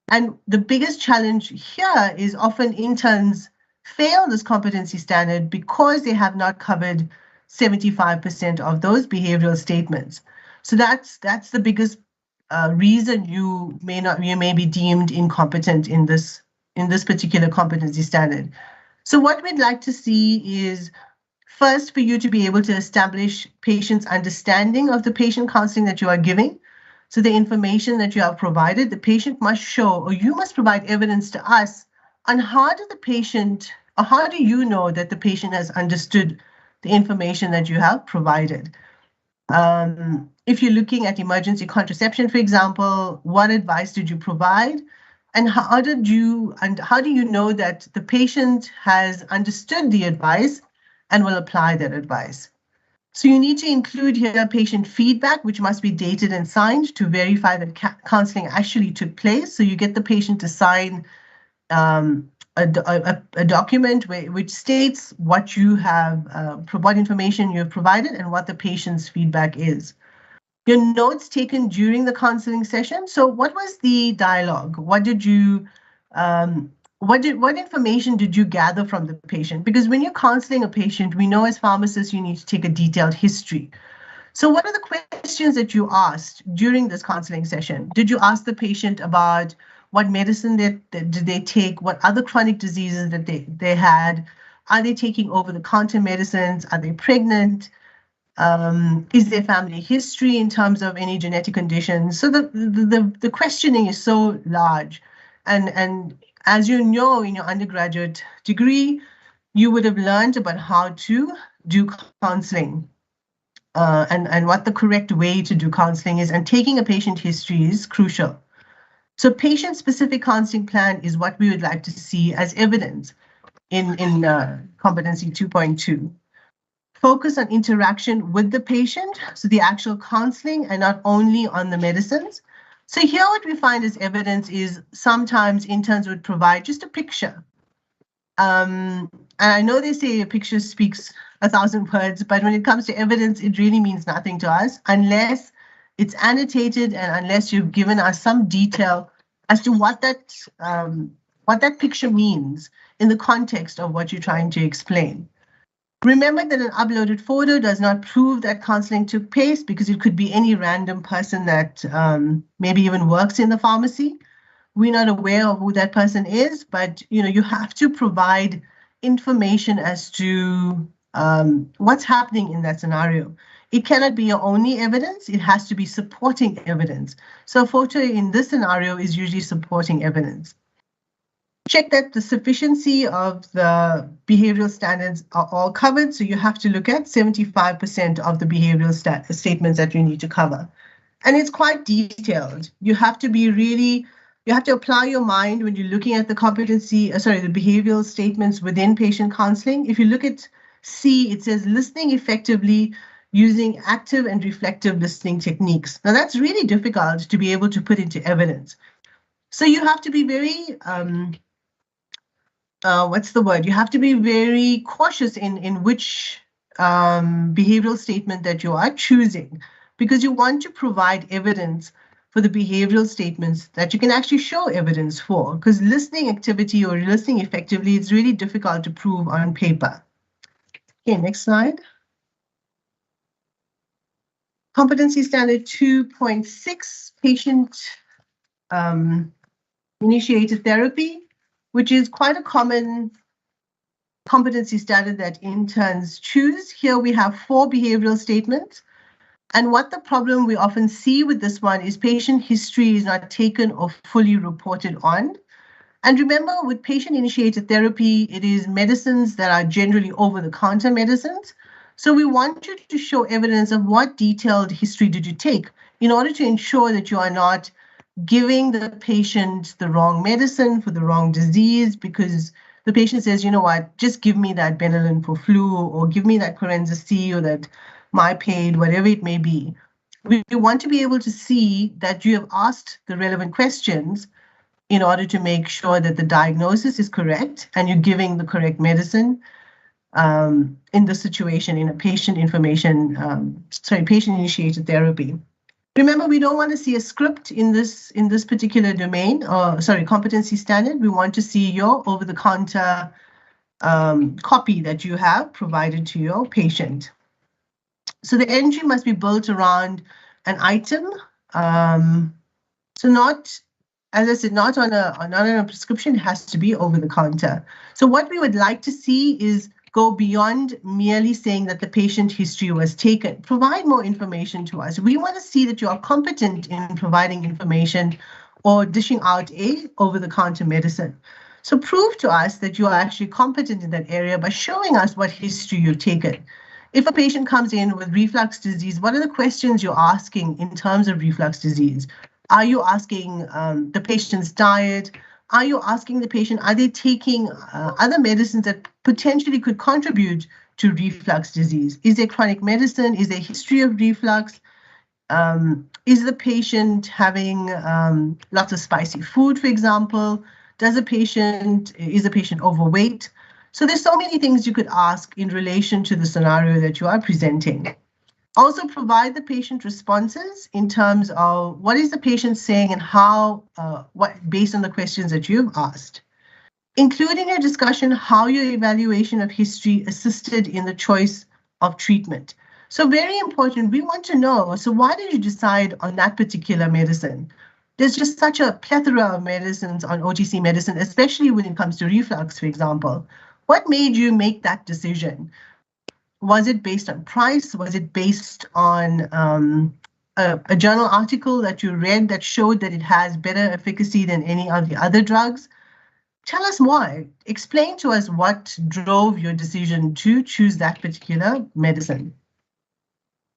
And the biggest challenge here is often interns fail this competency standard because they have not covered 75% of those behavioral statements. So that's the biggest reason you may be deemed incompetent in this particular competency standard. So what we'd like to see is first for you to be able to establish patients' understanding of the patient counseling that you are giving. So the information that you have provided, the patient must show, or you must provide evidence to us on how do you know that the patient has understood the information that you have provided? If you're looking at emergency contraception, for example, what advice did you provide? And how do you know that the patient has understood the advice and will apply that advice? So you need to include here patient feedback, which must be dated and signed to verify that counseling actually took place. So you get the patient to sign a document which states what you have, what information you have provided and what the patient's feedback is. Your notes taken during the counseling session. So what was the dialogue? What information did you gather from the patient? Because when you're counseling a patient, we know as pharmacists, you need to take a detailed history. So what are the questions that you asked during this counseling session? Did you ask the patient about what medicine did they take? What other chronic diseases that they had? Are they taking over-the-counter medicines? Are they pregnant? Is there family history in terms of any genetic conditions? So the questioning is so large. And as you know, in your undergraduate degree, you would have learned about how to do counseling and what the correct way to do counseling is. And taking a patient history is crucial. So patient-specific counseling plan is what we would like to see as evidence in competency 2.2. Focus on interaction with the patient, so the actual counseling and not only on the medicines. So here what we find as evidence is sometimes interns would provide just a picture. And I know they say a picture speaks 1,000 words, but when it comes to evidence, it really means nothing to us unless it's annotated and unless you've given us some detail as to what that picture means in the context of what you're trying to explain. Remember that an uploaded photo does not prove that counseling took place because it could be any random person that maybe even works in the pharmacy. We're not aware of who that person is, but you have to provide information as to what's happening in that scenario. It cannot be your only evidence. It has to be supporting evidence. So a photo in this scenario is usually supporting evidence. Check that the sufficiency of the behavioral standards are all covered. So you have to look at 75% of the behavioral statements that you need to cover. And it's quite detailed. You have to apply your mind when you're looking at the the behavioral statements within patient counseling. If you look at C, it says listening effectively using active and reflective listening techniques. Now that's really difficult to be able to put into evidence. So you have to be very, You have to be very cautious in which behavioral statement that you are choosing, because you want to provide evidence for the behavioral statements that you can actually show evidence for, because listening activity or listening effectively is really difficult to prove on paper. Okay, next slide. Competency standard 2.6, patient initiated therapy, which is quite a common competency standard that interns choose. Here we have 4 behavioral statements. And what the problem we often see with this one is patient history is not taken or fully reported on. And remember, with patient-initiated therapy, it is medicines that are generally over-the-counter medicines. So we want you to show evidence of what detailed history did you take in order to ensure that you are not giving the patient the wrong medicine for the wrong disease, because the patient says, you know what, just give me that Benylin for flu, or give me that Corenza C, or that MyPaid, whatever it may be. We want to be able to see that you have asked the relevant questions in order to make sure that the diagnosis is correct and you're giving the correct medicine in the situation in a patient-initiated therapy. Remember, we don't want to see a script in this particular domain, competency standard. We want to see your over-the-counter copy that you have provided to your patient. So the entry must be built around an item. So not, as I said, not on a prescription, it has to be over the counter. So what we would like to see is go beyond merely saying that the patient history was taken. Provide more information to us. We want to see that you are competent in providing information or dishing out a over-the-counter medicine. So prove to us that you are actually competent in that area by showing us what history you've taken. If a patient comes in with reflux disease, what are the questions you're asking in terms of reflux disease? Are you asking the patient's diet? Are you asking the patient, are they taking other medicines that potentially could contribute to reflux disease? Is there chronic medicine? Is there a history of reflux? Is the patient having lots of spicy food, for example? Is the patient overweight? So there's so many things you could ask in relation to the scenario that you are presenting. Also provide the patient responses in terms of what is the patient saying and how, based on the questions that you've asked. Include in your discussion how your evaluation of history assisted in the choice of treatment. So very important, we want to know, so why did you decide on that particular medicine? There's just such a plethora of medicines on OTC medicine, especially when it comes to reflux, for example. What made you make that decision? Was it based on price? Was it based on a journal article that you read that showed that it has better efficacy than any of the other drugs? Tell us why. Explain to us what drove your decision to choose that particular medicine.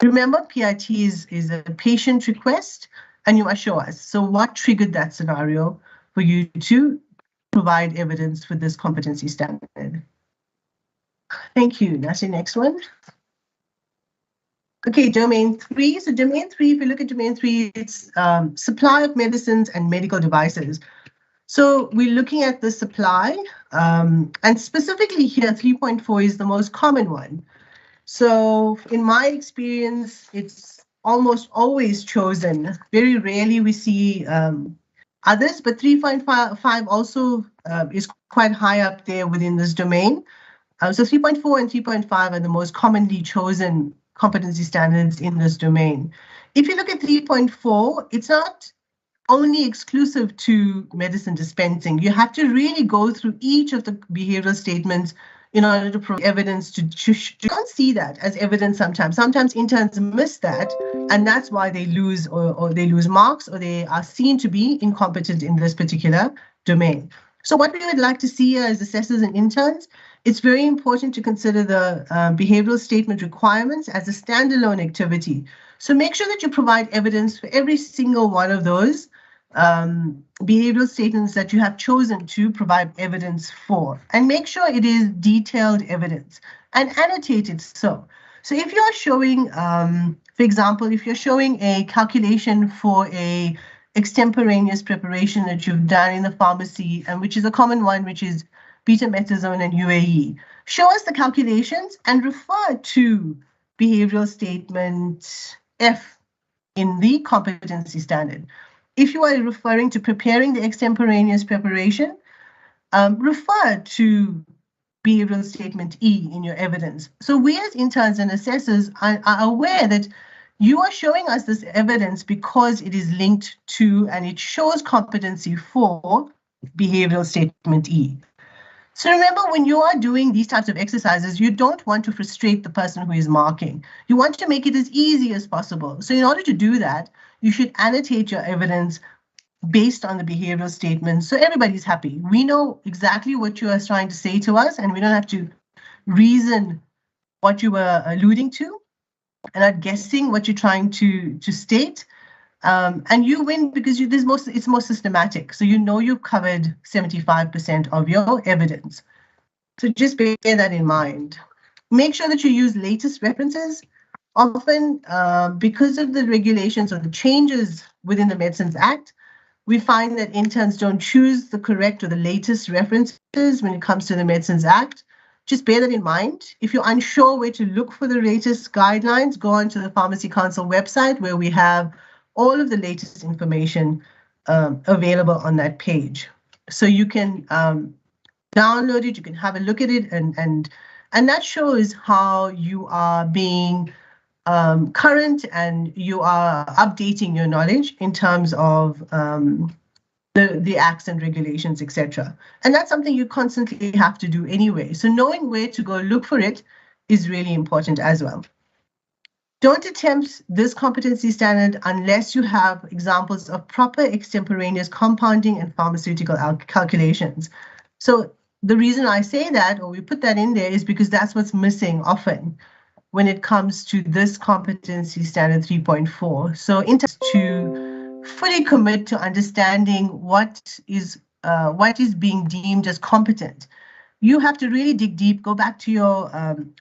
Remember, PIT is a patient request, and you must show us. So what triggered that scenario for you to provide evidence for this competency standard? Thank you. That's the next one. Okay, domain 3. So domain 3, if you look at domain 3, it's supply of medicines and medical devices. So we're looking at the supply, and specifically here, 3.4 is the most common one. So in my experience, it's almost always chosen. Very rarely we see others, but 3.5 also is quite high up there within this domain. So 3.4 and 3.5 are the most commonly chosen competency standards in this domain. If you look at 3.4, it's not only exclusive to medicine dispensing. You have to really go through each of the behavioral statements in order to provide evidence to you can't see that as evidence sometimes. Sometimes interns miss that, and that's why they lose or they lose marks, or they are seen to be incompetent in this particular domain. So what we would like to see as assessors and interns, it's very important to consider the behavioral statement requirements as a standalone activity. So make sure that you provide evidence for every single one of those behavioral statements that you have chosen to provide evidence for, and make sure it is detailed evidence and annotated. So if you're showing, for example, if you're showing a calculation for a extemporaneous preparation that you've done in the pharmacy, and which is a common one, which is betamethasone and UAE, show us the calculations and refer to behavioral statement F in the competency standard. If you are referring to preparing the extemporaneous preparation, refer to behavioral statement E in your evidence. So we as interns and assessors are aware that you are showing us this evidence because it is linked to and it shows competency for behavioral statement E. So remember, when you are doing these types of exercises, you don't want to frustrate the person who is marking. You want to make it as easy as possible. So in order to do that, you should annotate your evidence based on the behavioral statement so everybody's happy. We know exactly what you are trying to say to us, and we don't have to reason what you were alluding to and are guessing what you're trying to state. And you win because it's more systematic. So you know you've covered 75% of your evidence. So just bear that in mind. Make sure that you use latest references. Often, because of the regulations or the changes within the Medicines Act, We find that interns don't choose the correct or the latest references when it comes to the Medicines Act. Just bear that in mind. If you're unsure where to look for the latest guidelines, go onto the Pharmacy Council website where we have all of the latest information available on that page. So you can download it, you can have a look at it, and that shows how you are being current and you are updating your knowledge in terms of the acts and regulations, etc. And that's something you constantly have to do anyway. So knowing where to go look for it is really important as well. Don't attempt this competency standard unless you have examples of proper extemporaneous compounding and pharmaceutical calculations. So the reason I say that, or we put that in there, is because that's what's missing often when it comes to this competency standard 3.4. So interns to fully commit to understanding what is being deemed as competent, you have to really dig deep, go back to your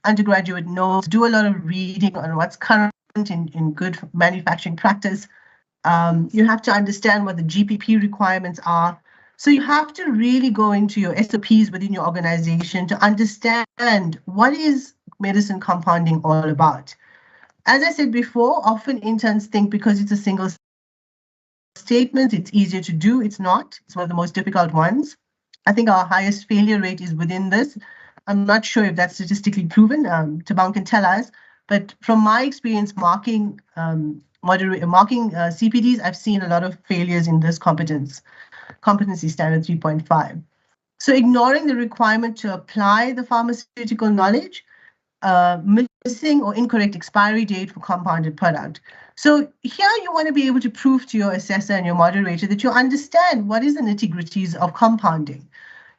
undergraduate notes, do a lot of reading on what's current in good manufacturing practice. You have to understand what the GPP requirements are. So you have to really go into your SOPs within your organization to understand what is medicine compounding all about. As I said before, often interns think because it's a single statement, it's easier to do. It's not. It's one of the most difficult ones. I think our highest failure rate is within this. I'm not sure if that's statistically proven. Tabang can tell us. But from my experience marking CPDs, I've seen a lot of failures in this competency standard 3.5. So ignoring the requirement to apply the pharmaceutical knowledge, missing or incorrect expiry date for compounded product. So here you want to be able to prove to your assessor and your moderator that you understand what is the nitty-gritties of compounding.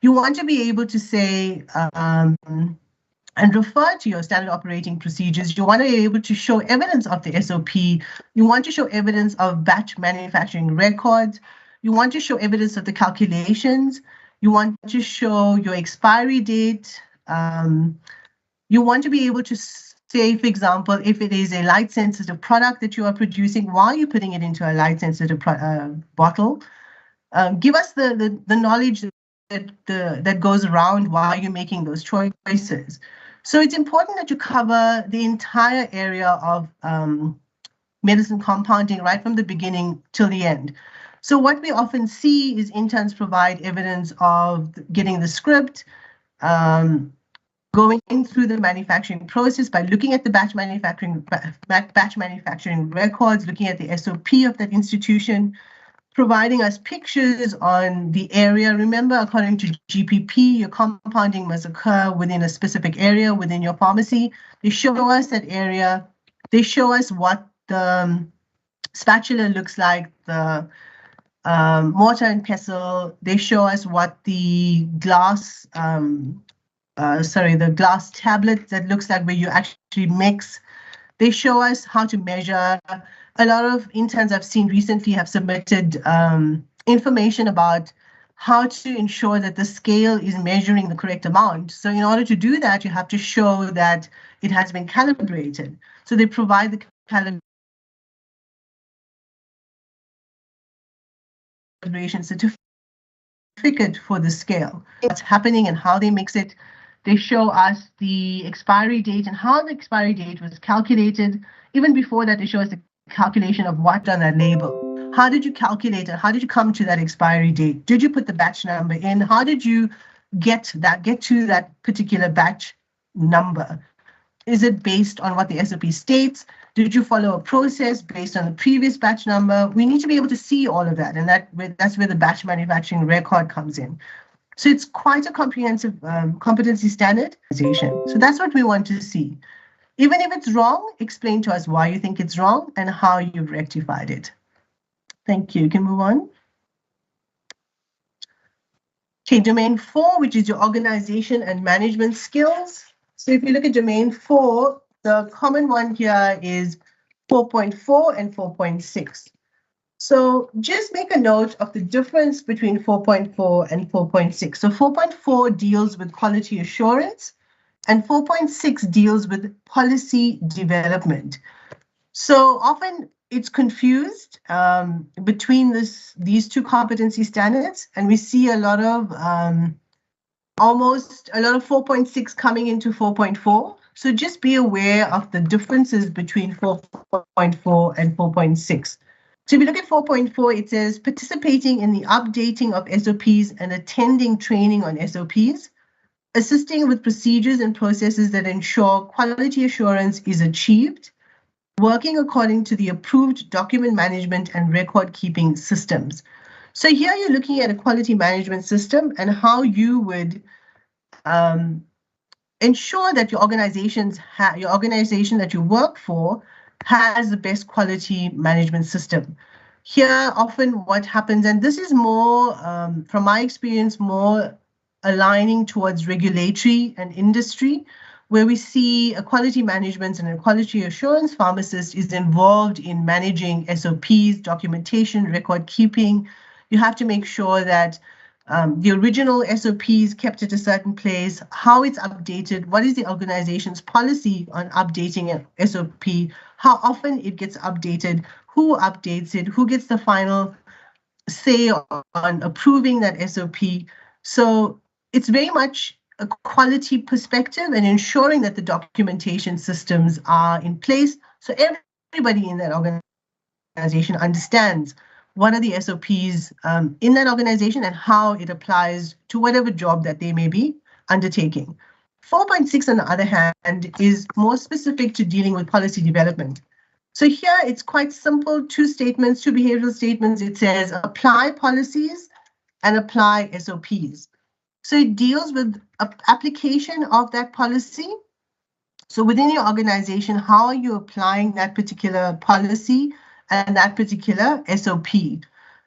You want to be able to say and refer to your standard operating procedures. You want to be able to show evidence of the SOP. You want to show evidence of batch manufacturing records. You want to show evidence of the calculations. You want to show your expiry date. You want to be able to say, for example, if it is a light-sensitive product that you are producing, why are you putting it into a light-sensitive bottle? Give us the knowledge that goes around why you're making those choices. So it's important that you cover the entire area of medicine compounding right from the beginning till the end. So what we often see is interns provide evidence of getting the script, going through the manufacturing process by looking at the batch manufacturing records, looking at the SOP of that institution, providing us pictures on the area. Remember, according to GPP, your compounding must occur within a specific area within your pharmacy. They show us that area. They show us what the spatula looks like, the mortar and pestle. They show us what the glass, the glass tablet that looks like where you actually mix. They show us how to measure. A lot of interns I've seen recently have submitted information about how to ensure that the scale is measuring the correct amount. So in order to do that, you have to show that it has been calibrated. So they provide the calibration certificate for the scale. What's happening and how they mix it. They show us the expiry date and how the expiry date was calculated. Even before that, they show us the calculation of what on that label. How did you calculate it? How did you come to that expiry date? Did you put the batch number in? How did you get to that particular batch number? Is it based on what the SOP states? Did you follow a process based on the previous batch number? We need to be able to see all of that, and that's where the batch manufacturing record comes in. So it's quite a comprehensive competency standardization. So that's what we want to see. Even if it's wrong, explain to us why you think it's wrong and how you've rectified it. Thank you. You can move on. Okay, domain 4, which is your organization and management skills. So if you look at domain 4, the common one here is 4.4 and 4.6. So just make a note of the difference between 4.4 and 4.6. So 4.4 deals with quality assurance and 4.6 deals with policy development. So often it's confused between these two competency standards, and we see a lot of almost a lot of 4.6 coming into 4.4. So just be aware of the differences between 4.4 and 4.6. So if you look at 4.4, it says participating in the updating of SOPs and attending training on SOPs, assisting with procedures and processes that ensure quality assurance is achieved, working according to the approved document management and record keeping systems. So here you're looking at a quality management system and how you would ensure that your organization that you work for has the best quality management system. Here, often what happens, and this is more, from my experience, more aligning towards regulatory and industry, where we see a quality management and a quality assurance pharmacist is involved in managing SOPs, documentation, record keeping. You have to make sure that the original SOP is kept at a certain place, how it's updated, what is the organization's policy on updating an SOP, how often it gets updated, who updates it, who gets the final say on approving that SOP. So it's very much a quality perspective and ensuring that the documentation systems are in place so everybody in that organization understands what are the SOPs in that organization and how it applies to whatever job that they may be undertaking. 4.6, on the other hand, is more specific to dealing with policy development. So here it's quite simple, two statements, two behavioral statements. It says apply policies and apply SOPs. So it deals with application of that policy. So within your organization, how are you applying that particular policy and that particular SOP?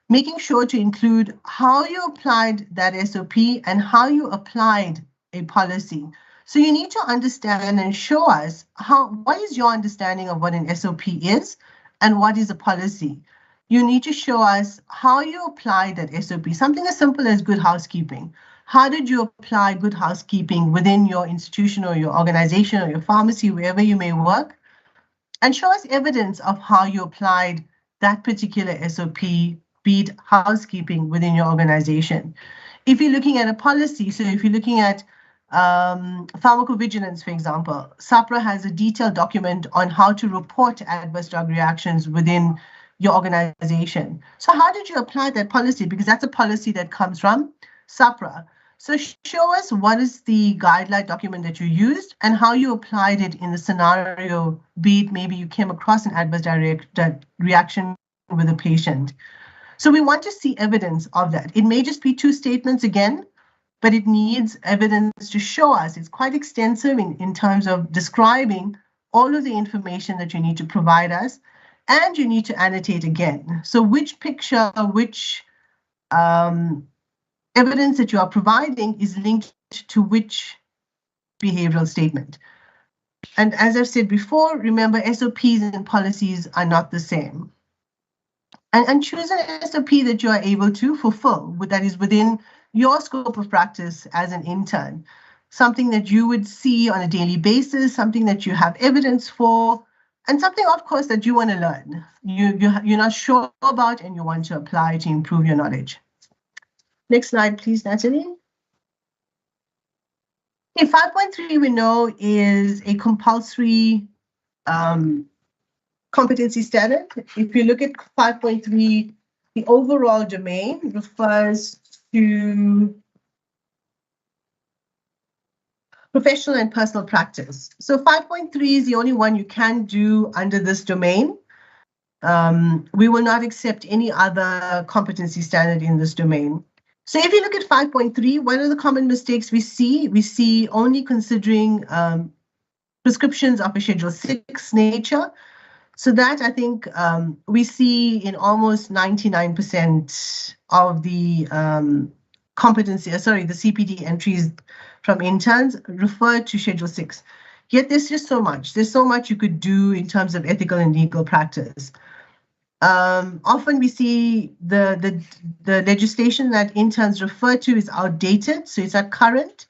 Making sure to include how you applied that SOP and how you applied a policy. So you need to understand and show us what is your understanding of what an SOP is and what is a policy. You need to show us how you applied that SOP, something as simple as good housekeeping. How did you apply good housekeeping within your institution or your organization or your pharmacy, wherever you may work? And show us evidence of how you applied that particular SOP, be it housekeeping within your organization. If you're looking at a policy, so if you're looking at pharmacovigilance, for example, SAPRA has a detailed document on how to report adverse drug reactions within your organization. So how did you apply that policy? Because that's a policy that comes from SAPRA. So show us what is the guideline document that you used and how you applied it in the scenario, be it maybe you came across an adverse reaction with a patient. So we want to see evidence of that. It may just be two statements again, but it needs evidence to show us. It's quite extensive in terms of describing all of the information that you need to provide us, and you need to annotate again. So which picture, which evidence that you are providing is linked to which behavioral statement. And as I've said before, remember, SOPs and policies are not the same. And choose an SOP that you are able to fulfill, that is within your scope of practice as an intern, something that you would see on a daily basis, something that you have evidence for, and something, of course, that you want to learn. You're not sure about and you want to apply to improve your knowledge. Next slide, please, Natalie. Okay, 5.3 we know is a compulsory competency standard. If you look at 5.3, the overall domain refers to professional and personal practice. So 5.3 is the only one you can do under this domain. We will not accept any other competency standard in this domain. So if you look at 5.3, one of the common mistakes we see only considering prescriptions of a Schedule 6 nature. So that I think we see in almost 99% of the the CPD entries from interns refer to Schedule 6. Yet there's just so much. There's so much you could do in terms of ethical and legal practice. Often we see the legislation that interns refer to is outdated, so it's not current.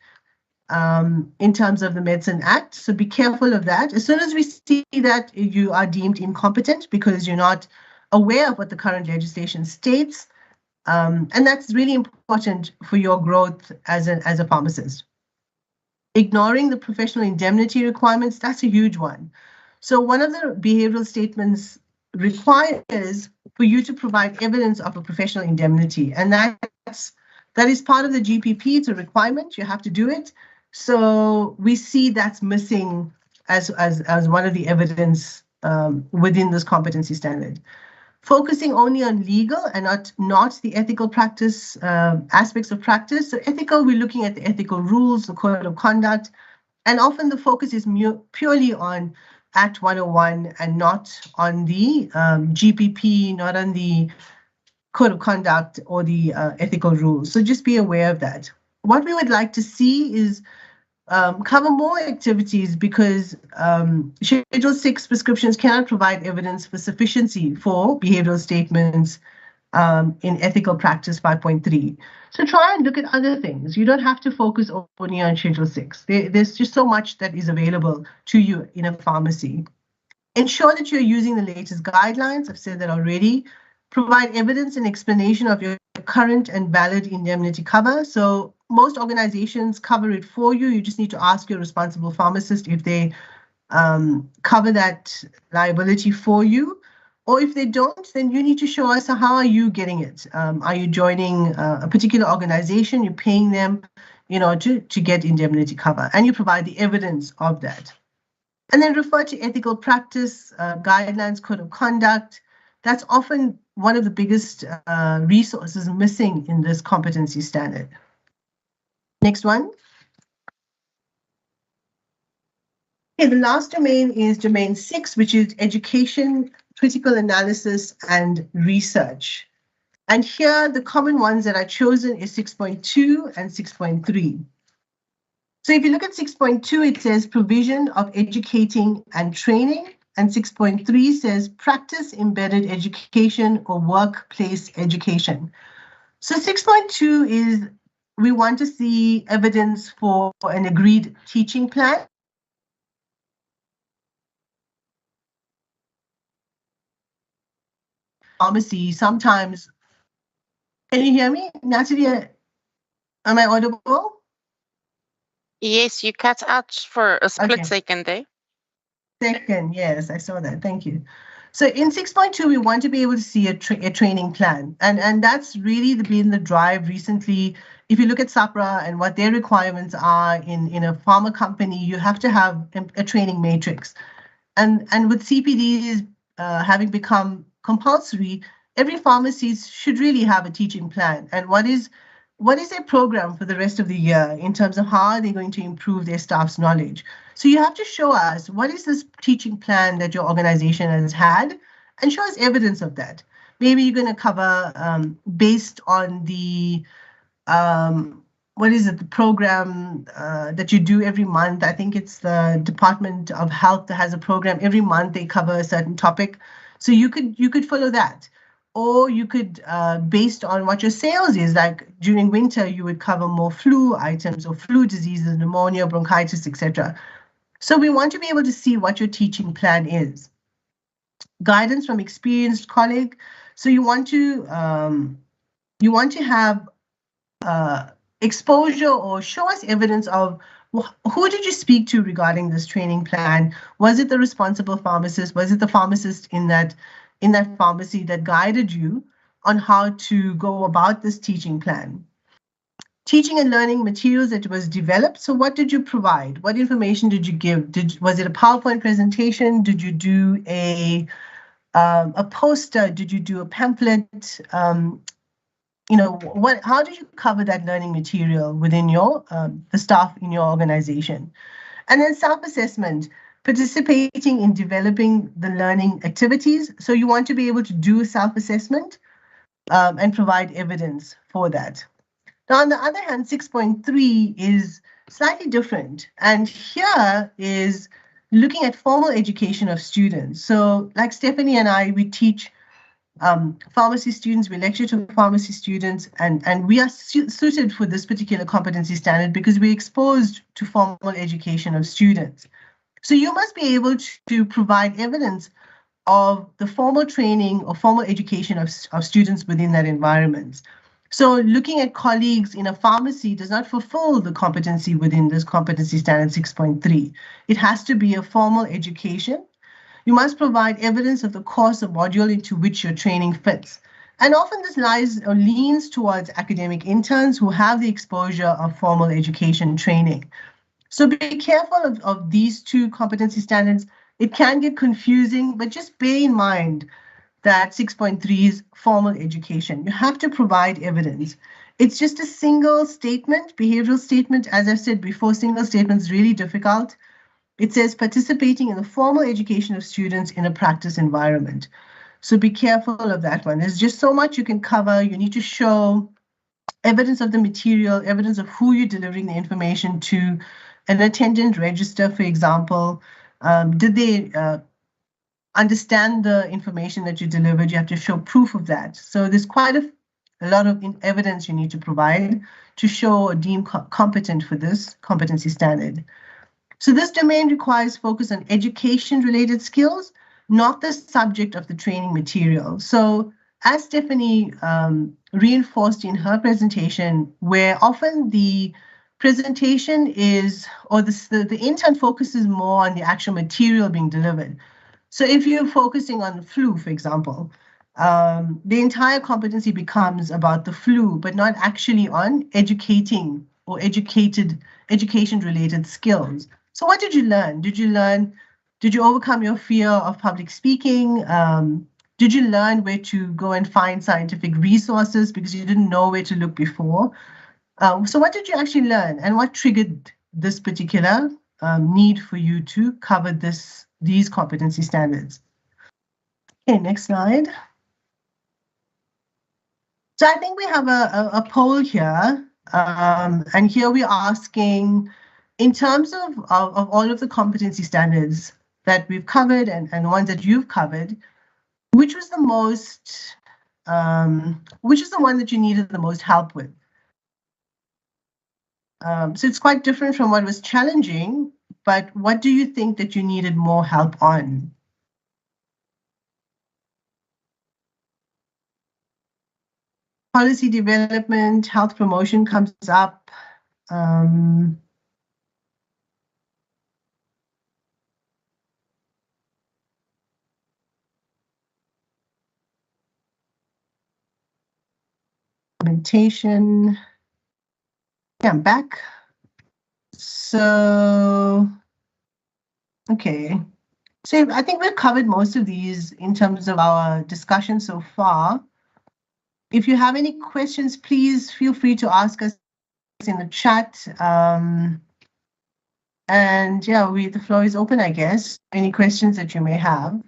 in terms of the Medicine Act. So be careful of that. As soon as we see that you are deemed incompetent because you're not aware of what the current legislation states, and that's really important for your growth as a pharmacist. Ignoring the professional indemnity requirements, that's a huge one. So one of the behavioral statements requires for you to provide evidence of a professional indemnity, and that is part of the GPP. It's a requirement. You have to do it. So we see that's missing as one of the evidence within this competency standard. Focusing only on legal and not the ethical practice aspects of practice. So ethical, we're looking at the ethical rules, the code of conduct, and often the focus is purely on Act 101 and not on the GPP, not on the code of conduct or the ethical rules. So just be aware of that. What we would like to see is cover more activities, because Schedule 6 prescriptions cannot provide evidence for sufficiency for behavioral statements in ethical practice 5.3. So try and look at other things. You don't have to focus only on Schedule 6. There's just so much that is available to you in a pharmacy. Ensure that you're using the latest guidelines. I've said that already. Provide evidence and explanation of your current and valid indemnity cover. So most organizations cover it for you. You just need to ask your responsible pharmacist if they cover that liability for you. Or if they don't, then you need to show us how are you getting it. Are you joining a particular organization? You're paying them, to get indemnity cover, and you provide the evidence of that. And then refer to ethical practice, guidelines, code of conduct. That's often one of the biggest resources missing in this competency standard. Next one. Okay, the last domain is domain 6, which is education, critical analysis, and research. And here, the common ones that are chosen is 6.2 and 6.3. So if you look at 6.2, it says provision of educating and training, and 6.3 says practice embedded education or workplace education. So 6.2 is we want to see evidence for an agreed teaching plan. Pharmacy, sometimes, can you hear me? Natalie, am I audible? Yes, you cut out for a split second there. Second, yes, I saw that. Thank you. So in 6.2, we want to be able to see a training plan. And that's really been the drive recently. If you look at SAPRA and what their requirements are in a pharma company, you have to have a training matrix. And with CPDs having become compulsory, every pharmacist should really have a teaching plan. And what is their program for the rest of the year in terms of how are they going to improve their staff's knowledge? So you have to show us what is this teaching plan that your organization has had, and show us evidence of that. Maybe you're going to cover based on the the program that you do every month. I think it's the Department of Health that has a program every month. They cover a certain topic, so you could follow that. Or you could, based on what your sales is, like during winter, you would cover more flu items or flu diseases, pneumonia, bronchitis, etc. So we want to be able to see what your teaching plan is. Guidance from experienced colleague. So you want to have exposure or show us evidence of who did you speak to regarding this training plan? Was it the responsible pharmacist? Was it the pharmacist in that pharmacy that guided you on how to go about this teaching plan? Teaching and learning materials that was developed. So what did you provide? What information did you give? Was it a PowerPoint presentation? Did you do a poster? Did you do a pamphlet? How did you cover that learning material within your the staff in your organization? And then self-assessment. Participating in developing the learning activities. So you want to be able to do self-assessment and provide evidence for that. Now, on the other hand, 6.3 is slightly different. And here is looking at formal education of students. So like Stephanie and I, we teach pharmacy students, we lecture to pharmacy students, and we are suited for this particular competency standard because we're exposed to formal education of students. So you must be able to provide evidence of the formal training or formal education of students within that environment. So looking at colleagues in a pharmacy does not fulfill the competency within this competency standard 6.3. It has to be a formal education. You must provide evidence of the course or module into which your training fits. And often this lies or leans towards academic interns who have the exposure of formal education training. So be careful of these two competency standards. It can get confusing, but just bear in mind that 6.3 is formal education. You have to provide evidence. It's just a single statement, behavioral statement. As I've said before, single statement is really difficult. It says participating in the formal education of students in a practice environment. So be careful of that one. There's just so much you can cover. You need to show evidence of the material, evidence of who you're delivering the information to, an attendant register, for example. Did they understand the information that you delivered? You have to show proof of that. So there's quite a lot of evidence you need to provide to show or deem competent for this competency standard. So this domain requires focus on education-related skills, not the subject of the training material. So as Stephanie reinforced in her presentation, where often the presentation is, or the intern focuses more on the actual material being delivered. So if you're focusing on the flu, for example, the entire competency becomes about the flu, but not actually on educating or education-related skills. So what did you learn? Did you overcome your fear of public speaking? Did you learn where to go and find scientific resources because you didn't know where to look before? So what did you actually learn, and what triggered this particular need for you to cover these competency standards? Okay, next slide. So I think we have a poll here, and here we're asking, in terms of all of the competency standards that we've covered and the ones that you've covered, which was the one that you needed the most help with? So it's quite different from what was challenging, but what do you think that you needed more help on? Policy development, health promotion comes up. Implementation. Yeah, I'm back. So, okay. So I think we've covered most of these in terms of our discussion so far. If you have any questions, please feel free to ask us in the chat. And yeah, the floor is open, I guess. Any questions that you may have.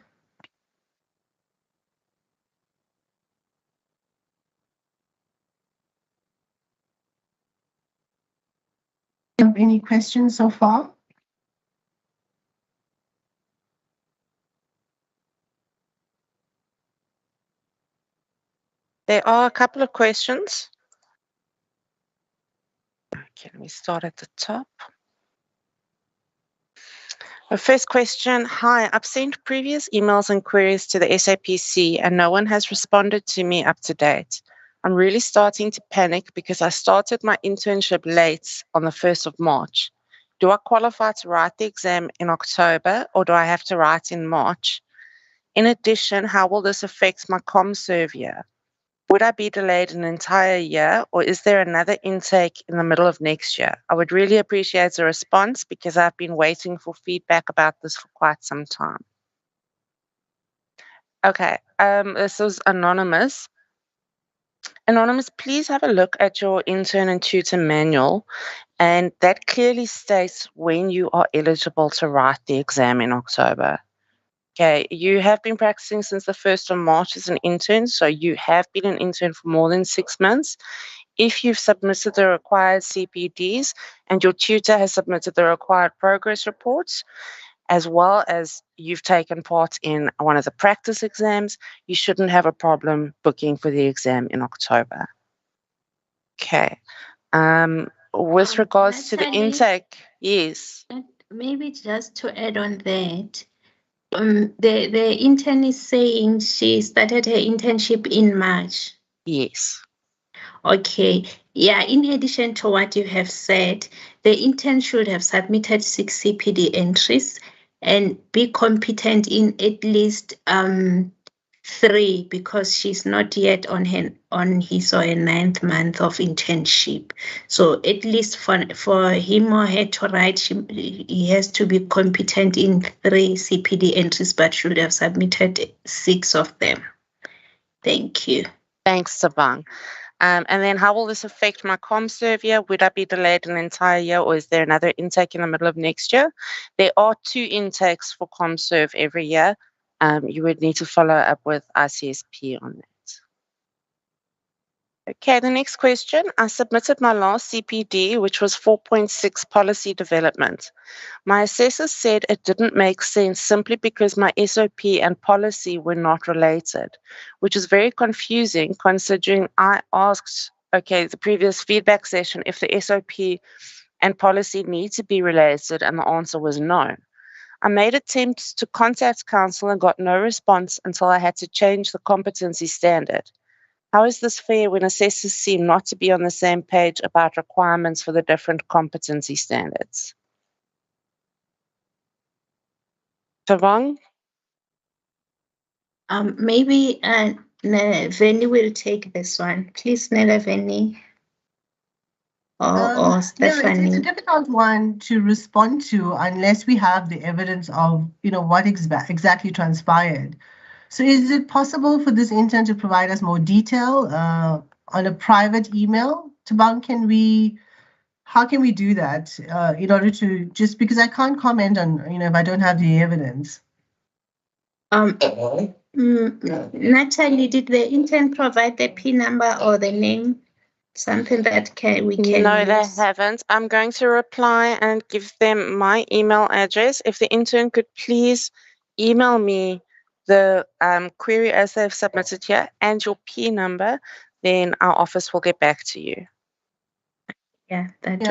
Do you have any questions so far? There are a couple of questions. Okay, let me start at the top. The first question, hi, I've sent previous emails and queries to the SAPC and no one has responded to me up to date. I'm really starting to panic because I started my internship late on the 1st of March. Do I qualify to write the exam in October or do I have to write in March? In addition, how will this affect my ComServe year? Would I be delayed an entire year or is there another intake in the middle of next year? I would really appreciate a response because I've been waiting for feedback about this for quite some time. Okay, this was Anonymous. Anonymous, please have a look at your intern and tutor manual, and that clearly states when you are eligible to write the exam in October. Okay, you have been practicing since the 1st of March as an intern, so you have been an intern for more than 6 months. If you've submitted the required CPDs and your tutor has submitted the required progress reports, as well as you've taken part in one of the practice exams, you shouldn't have a problem booking for the exam in October. Okay. With regards to the intake, yes. Maybe just to add on that, the intern is saying she started her internship in March. Yes. Okay. Yeah, in addition to what you have said, the intern should have submitted 6 CPD entries and be competent in at least 3, because she's not yet on his or her 9th month of internship. So at least for him or her to write, he has to be competent in 3 CPD entries, but should have submitted 6 of them. Thank you. Thanks, Sabang. And then how will this affect my ComServe year? Would I be delayed an entire year, or is there another intake in the middle of next year? There are 2 intakes for ComServe every year. You would need to follow up with ICSP on that. Okay, the next question. I submitted my last CPD, which was 4.6 policy development. My assessor said it didn't make sense simply because my SOP and policy were not related, which is very confusing considering I asked, the previous feedback session, if the SOP and policy need to be related, and the answer was no. I made attempts to contact council and got no response until I had to change the competency standard. How is this fair when assessors seem not to be on the same page about requirements for the different competency standards? Tavang? Maybe Veni will take this one. Please, Nela Veni. Or Stephanie. It's a difficult one to respond to unless we have the evidence of, what exactly transpired. So is it possible for this intern to provide us more detail on a private email? Tabang, how can we do that in order to, just because I can't comment on, if I don't have the evidence? Natalie, did the intern provide the P number or the name? Something that we can No, use? they haven't. I'm going to reply and give them my email address. If the intern could please email me the query as they've submitted here and your P number, then our office will get back to you. Yeah,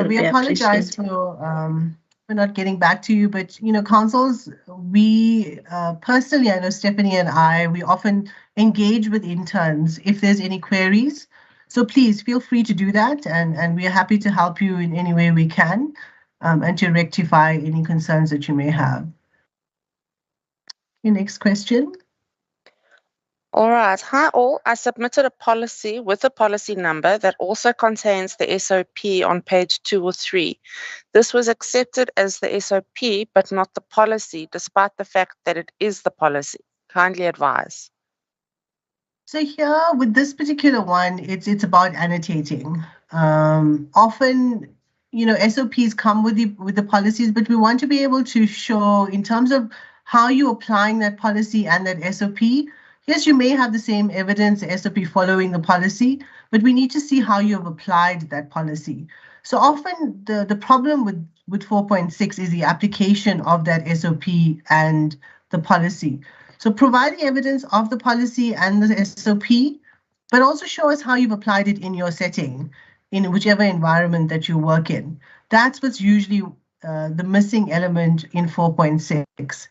we apologize for not getting back to you, but councils, we personally, I know Stephanie and I, we often engage with interns if there's any queries. So please feel free to do that, and we are happy to help you in any way we can, and to rectify any concerns that you may have. Your next question. All right. Hi all. I submitted a policy with a policy number that also contains the SOP on page 2 or 3. This was accepted as the SOP, but not the policy, despite the fact that it is the policy. Kindly advise. So here with this particular one, it's about annotating. Often, SOPs come with the policies, but we want to be able to show in terms of how you're applying that policy and that SOP. Yes, you may have the same evidence SOP following the policy, but we need to see how you have applied that policy. So often the problem with 4.6 is the application of that SOP and the policy. So provide the evidence of the policy and the SOP, but also show us how you've applied it in your setting, in whichever environment that you work in. That's what's usually the missing element in 4.6,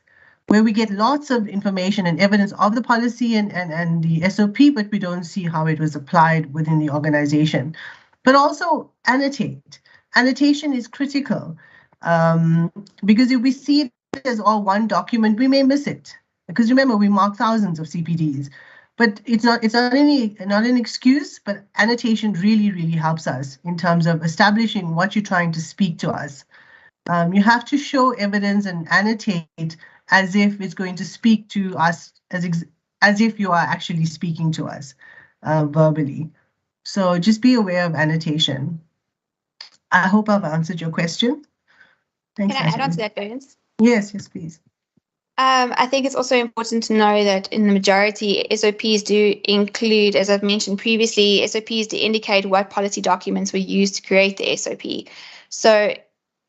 where we get lots of information and evidence of the policy and the SOP, but we don't see how it was applied within the organization. But also annotate. Annotation is critical because if we see it as all one document, we may miss it. Because remember, we mark thousands of CPDs, but it's not an excuse, but annotation really, really helps us in terms of establishing what you're trying to speak to us. You have to show evidence and annotate as if it's going to speak to us, as if you are actually speaking to us verbally. So just be aware of annotation. I hope I've answered your question. Thanks. Can I add on to that, Burns? Yes, please. I think it's also important to know that in the majority, SOPs do include, as I've mentioned previously, SOPs to indicate what policy documents were used to create the SOP. So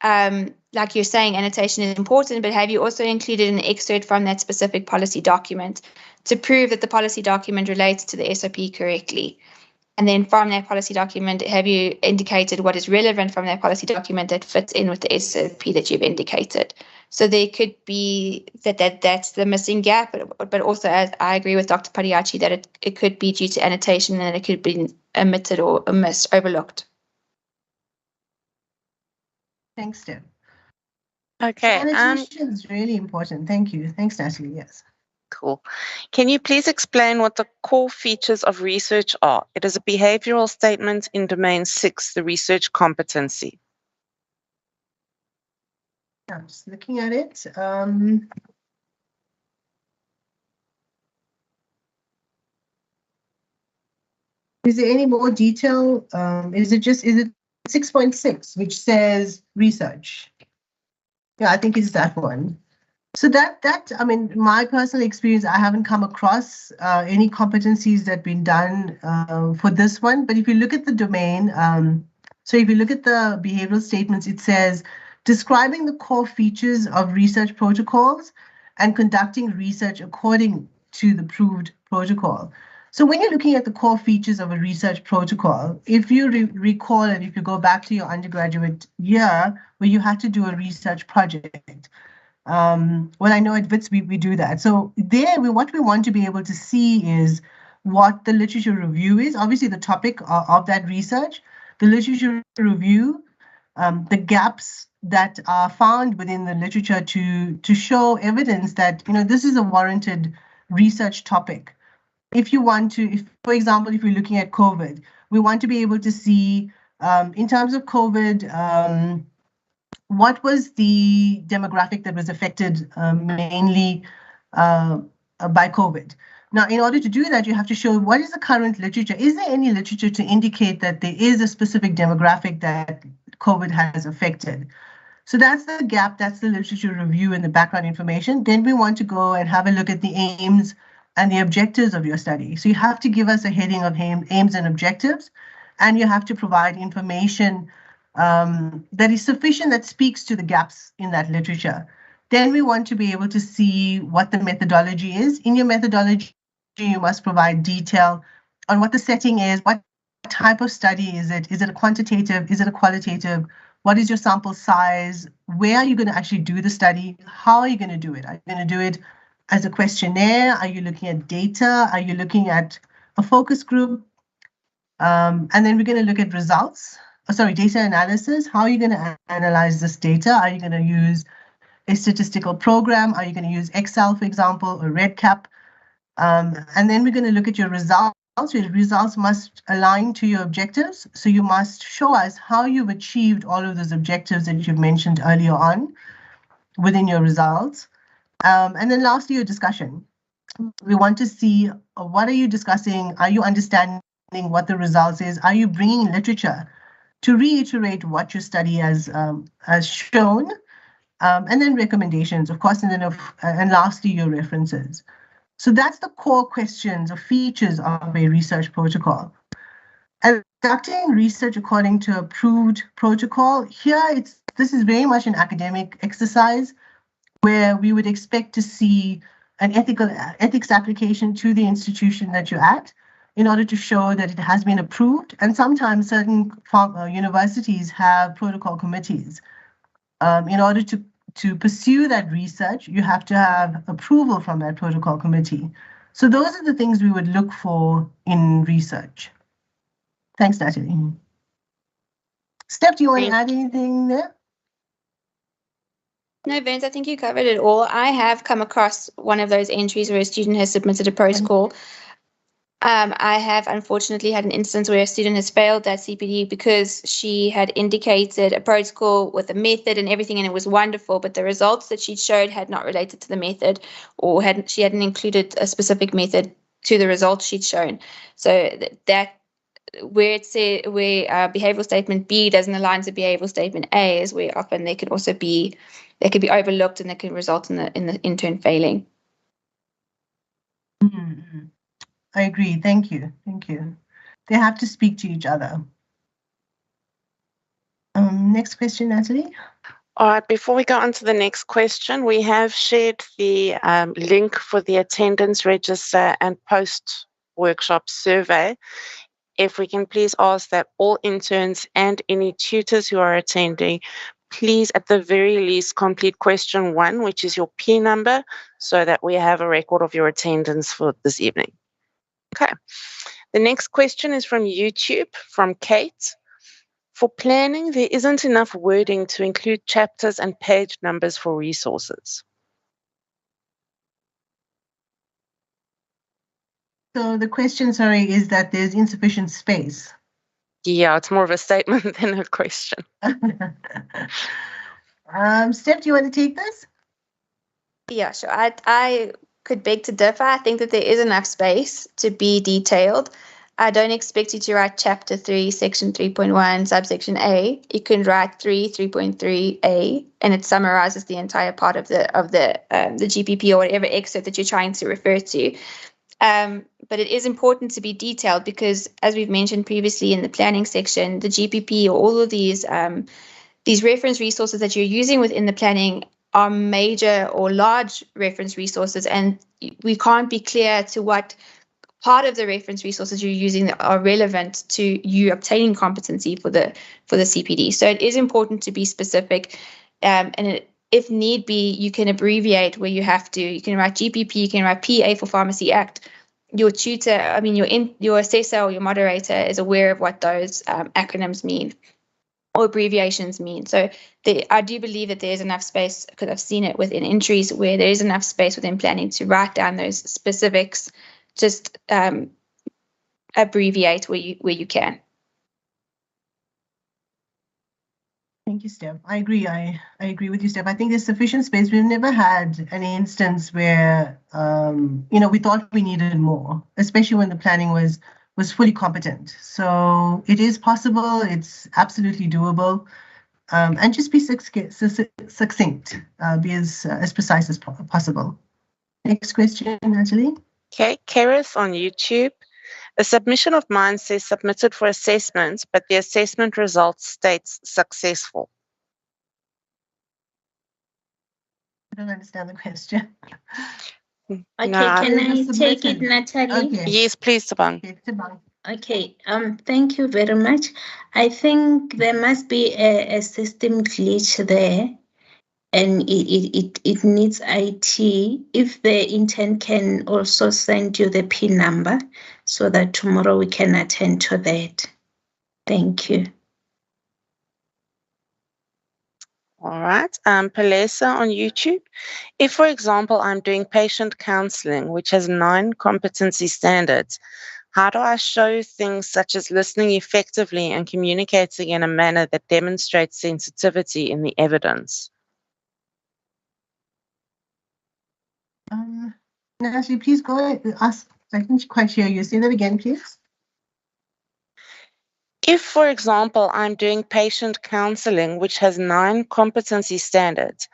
like you're saying, annotation is important, but have you also included an excerpt from that specific policy document to prove that the policy document relates to the SOP correctly? And then from that policy document, have you indicated what is relevant from that policy document that fits in with the SOP that you've indicated? So there could be that's the missing gap, but also, as I agree with Dr. Padiachi, that it could be due to annotation and it could be omitted or missed, overlooked. Thanks, Steph. Okay. Annotation is really important. Thank you. Thanks, Natalie. Yes. Cool. Can you please explain what the core features of research are? It is a behavioral statement in domain 6, the research competency. I'm just looking at it. Is there any more detail? Is it 6.6, which says research? Yeah, I think it's that one. So I mean, my personal experience, I haven't come across any competencies that have been done for this one. But if you look at the domain, so if you look at the behavioral statements, it says describing the core features of research protocols and conducting research according to the proved protocol. So when you're looking at the core features of a research protocol, if you recall and if you go back to your undergraduate year where you had to do a research project, well, I know at WITS we do that. So there, what we want to be able to see is what the literature review is, obviously the topic of that research, the literature review, the gaps that are found within the literature to show evidence that, you know, this is a warranted research topic. If you want to, for example, if we're looking at COVID, we want to be able to see, in terms of COVID, what was the demographic that was affected mainly by COVID? Now, in order to do that, you have to show what is the current literature. Is there any literature to indicate that there is a specific demographic that COVID has affected? So that's the gap, that's the literature review and the background information. Then we want to go and have a look at the aims and the objectives of your study. So you have to give us a heading of aims and objectives, and you have to provide information that is sufficient, that speaks to the gaps in that literature. Then we want to be able to see what the methodology is. In your methodology, you must provide detail on what the setting is, what type of study is it? Is it a quantitative? Is it a qualitative? What is your sample size? Where are you going to actually do the study? How are you going to do it? Are you going to do it as a questionnaire? Are you looking at data? Are you looking at a focus group? And then we're going to look at results. Data analysis. How are you going to analyze this data? Are you going to use a statistical program? Are you going to use Excel, for example, or REDCap? And then we're going to look at your results. Your results must align to your objectives. So you must show us how you've achieved all of those objectives that you've mentioned earlier on within your results. And then lastly, your discussion. We want to see what are you discussing? Are you understanding what the results is? Are you bringing literature to reiterate what your study has shown? And then recommendations, of course, and lastly, your references. So that's the core questions or features of a research protocol. And conducting research according to approved protocol, this is very much an academic exercise where we would expect to see an ethics application to the institution that you're at in order to show that it has been approved. And sometimes certain universities have protocol committees. In order to pursue that research, you have to have approval from that protocol committee. So those are the things we would look for in research. Thanks, Natalie. Steph, do you want to add anything there? No, Vince, I think you covered it all. I have come across one of those entries where a student has submitted a protocol. I have unfortunately had an instance where a student has failed that CPD because she had indicated a protocol with a method and everything, and it was wonderful, but the results that she showed had not related to the method, or she hadn't included a specific method to the results she'd shown. So that where it says behavioral statement B doesn't align to behavioral statement A is where often they could be overlooked and they can result in the intern failing. Mm-hmm. I agree. Thank you. Thank you. They have to speak to each other. Next question, Natalie. All right, before we go on to the next question, we have shared the link for the attendance register and post-workshop survey. If we can please ask that all interns and any tutors who are attending, please at the very least complete question 1, which is your P number, so that we have a record of your attendance for this evening. Okay, the next question is from YouTube, from Kate. For planning, there isn't enough wording to include chapters and page numbers for resources. So the question, sorry, is that there's insufficient space. Yeah, it's more of a statement than a question. Steph, do you want to take this? Yeah, sure. I could beg to differ. I think that there is enough space to be detailed. I don't expect you to write chapter 3, section 3.1, subsection A. You can write 3.3A, and it summarizes the entire part of the GPP or whatever excerpt that you're trying to refer to. But it is important to be detailed because, as we've mentioned previously in the planning section, the GPP or all of these reference resources that you're using within the planning are major or large reference resources, and we can't be clear to what part of the reference resources you're using that are relevant to you obtaining competency for the CPD. So it is important to be specific, if need be, you can abbreviate where you have to. You can write GPP, you can write PA for Pharmacy Act. Your tutor, your assessor or your moderator is aware of what those acronyms mean or abbreviations mean. So I do believe that there is enough space, because I've seen it within entries where there is enough space within planning to write down those specifics. Just abbreviate where you can. Thank you, Steph. I agree. I agree with you, Steph. I think there's sufficient space. We've never had an instance where we thought we needed more, especially when the planning was fully competent. So it is possible. It's absolutely doable, and just be succinct. Be as precise as possible. Next question, Natalie. Okay, Kerith on YouTube. A submission of mine says submitted for assessment, but the assessment result states successful. I don't understand the question. Okay, No. can I take it, Natalie? Okay. Yes, please, Tabang. Okay, Tabang. Okay, thank you very much. I think there must be a system glitch there, and it needs IT. If the intern can also send you the PIN number so that tomorrow we can attend to that. Thank you. All right, Palesa on YouTube. If, for example, I'm doing patient counseling, which has 9 competency standards, how do I show things such as listening effectively and communicating in a manner that demonstrates sensitivity in the evidence? Natalie, please go ahead. I didn't quite hear you. Say that again, please. If, for example, I'm doing patient counseling, which has 9 competency standards,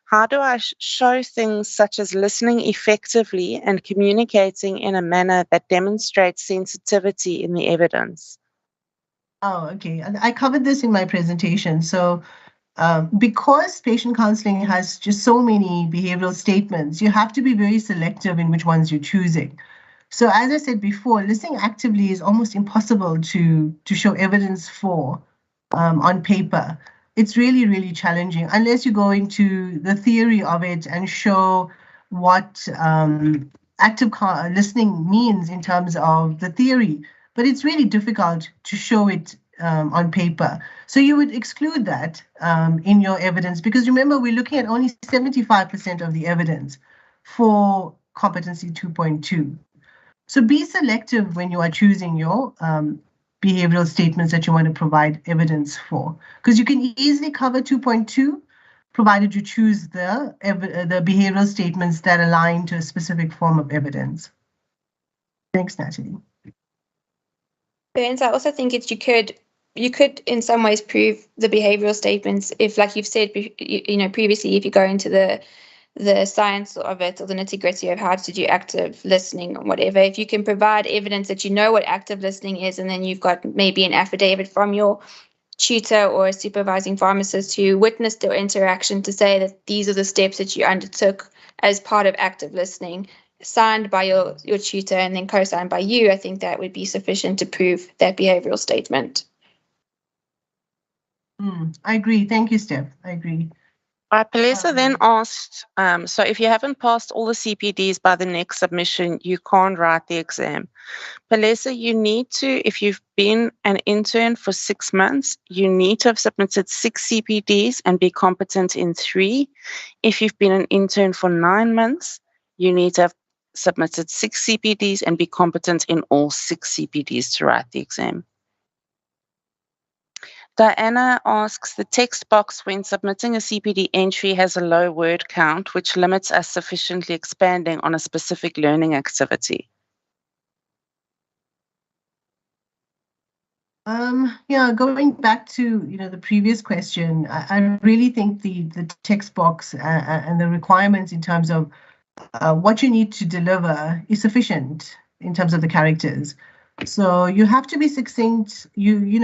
how do I show things such as listening effectively and communicating in a manner that demonstrates sensitivity in the evidence? Oh, okay. I covered this in my presentation. So because patient counseling has just so many behavioral statements, you have to be very selective in which ones you're choosing. So as I said before, listening actively is almost impossible to show evidence for on paper. It's really, really challenging unless you go into the theory of it and show what active listening means in terms of the theory. But it's really difficult to show it on paper. So you would exclude that in your evidence, because remember, we're looking at only 75% of the evidence for competency 2.2. So be selective when you are choosing your behavioral statements that you want to provide evidence for, because you can easily cover 2.2, provided you choose the behavioral statements that align to a specific form of evidence. Thanks, Natalie. Burns, I also think you could in some ways prove the behavioral statements if, like you've said, previously, if you go into the science of it or the nitty-gritty of how to do active listening or whatever, if you can provide evidence that you know what active listening is, and then you've got maybe an affidavit from your tutor or a supervising pharmacist who witnessed your interaction to say that these are the steps that you undertook as part of active listening, signed by your tutor and then co-signed by you, I think that would be sufficient to prove that behavioral statement. I agree. Thank you, Steph. I agree. Palesa then asked, so if you haven't passed all the CPDs by the next submission, you can't write the exam. Palesa, you need to, if you've been an intern for 6 months, you need to have submitted 6 CPDs and be competent in 3. If you've been an intern for 9 months, you need to have submitted 6 CPDs and be competent in all 6 CPDs to write the exam. Diana asks, the text box when submitting a CPD entry has a low word count, which limits us sufficiently expanding on a specific learning activity. Yeah, going back to the previous question, I really think the text box and the requirements in terms of what you need to deliver is sufficient in terms of the characters. So you have to be succinct. You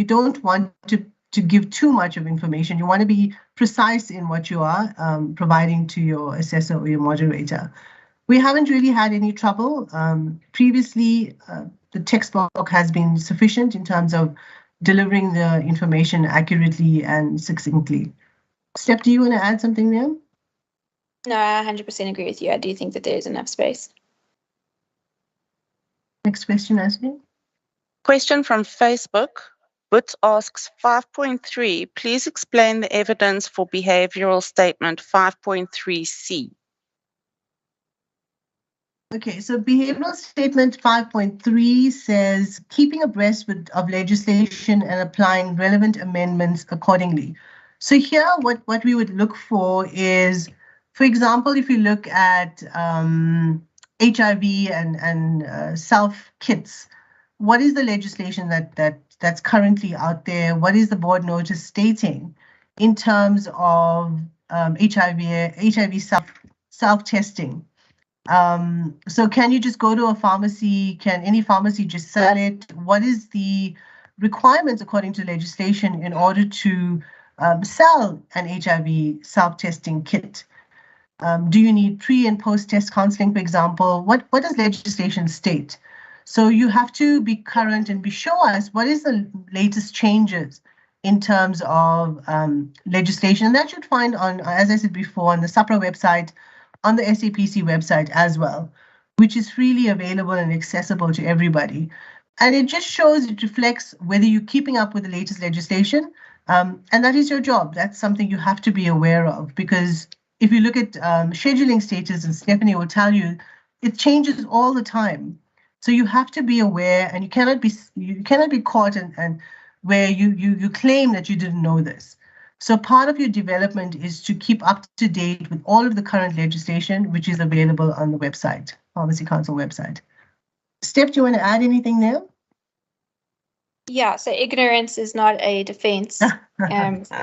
don't want to give too much of information. You want to be precise in what you are providing to your assessor or your moderator. We haven't really had any trouble. Previously, the text box has been sufficient in terms of delivering the information accurately and succinctly. Steph, do you want to add something there? No, I 100% agree with you. I do think that there is enough space. Next question, Ashley. Question from Facebook. But asks 5.3, please explain the evidence for behavioral statement 5.3c. Okay, so behavioral statement 5.3 says keeping abreast of legislation and applying relevant amendments accordingly. So here, what we would look for is, for example, if you look at HIV and self kits, what is the legislation that's currently out there? What is the board notice stating in terms of HIV self-testing? So can you just go to a pharmacy? Can any pharmacy just sell it? What is the requirements according to legislation in order to sell an HIV self-testing kit? Do you need pre and post-test counseling, for example? What does legislation state? So you have to be current and show us what is the latest changes in terms of legislation. And that should find on, as I said before, on the SAPRA website, on the SAPC website as well, which is freely available and accessible to everybody. And it just shows, it reflects whether you're keeping up with the latest legislation. And that is your job. That's something you have to be aware of, because if you look at scheduling status, and Stephanie will tell you, it changes all the time. So you have to be aware, and you cannot be caught and where you claim that you didn't know this. So part of your development is to keep up to date with all of the current legislation, which is available on the website, Pharmacy Council website. Steph, do you want to add anything there? Yeah, so ignorance is not a defense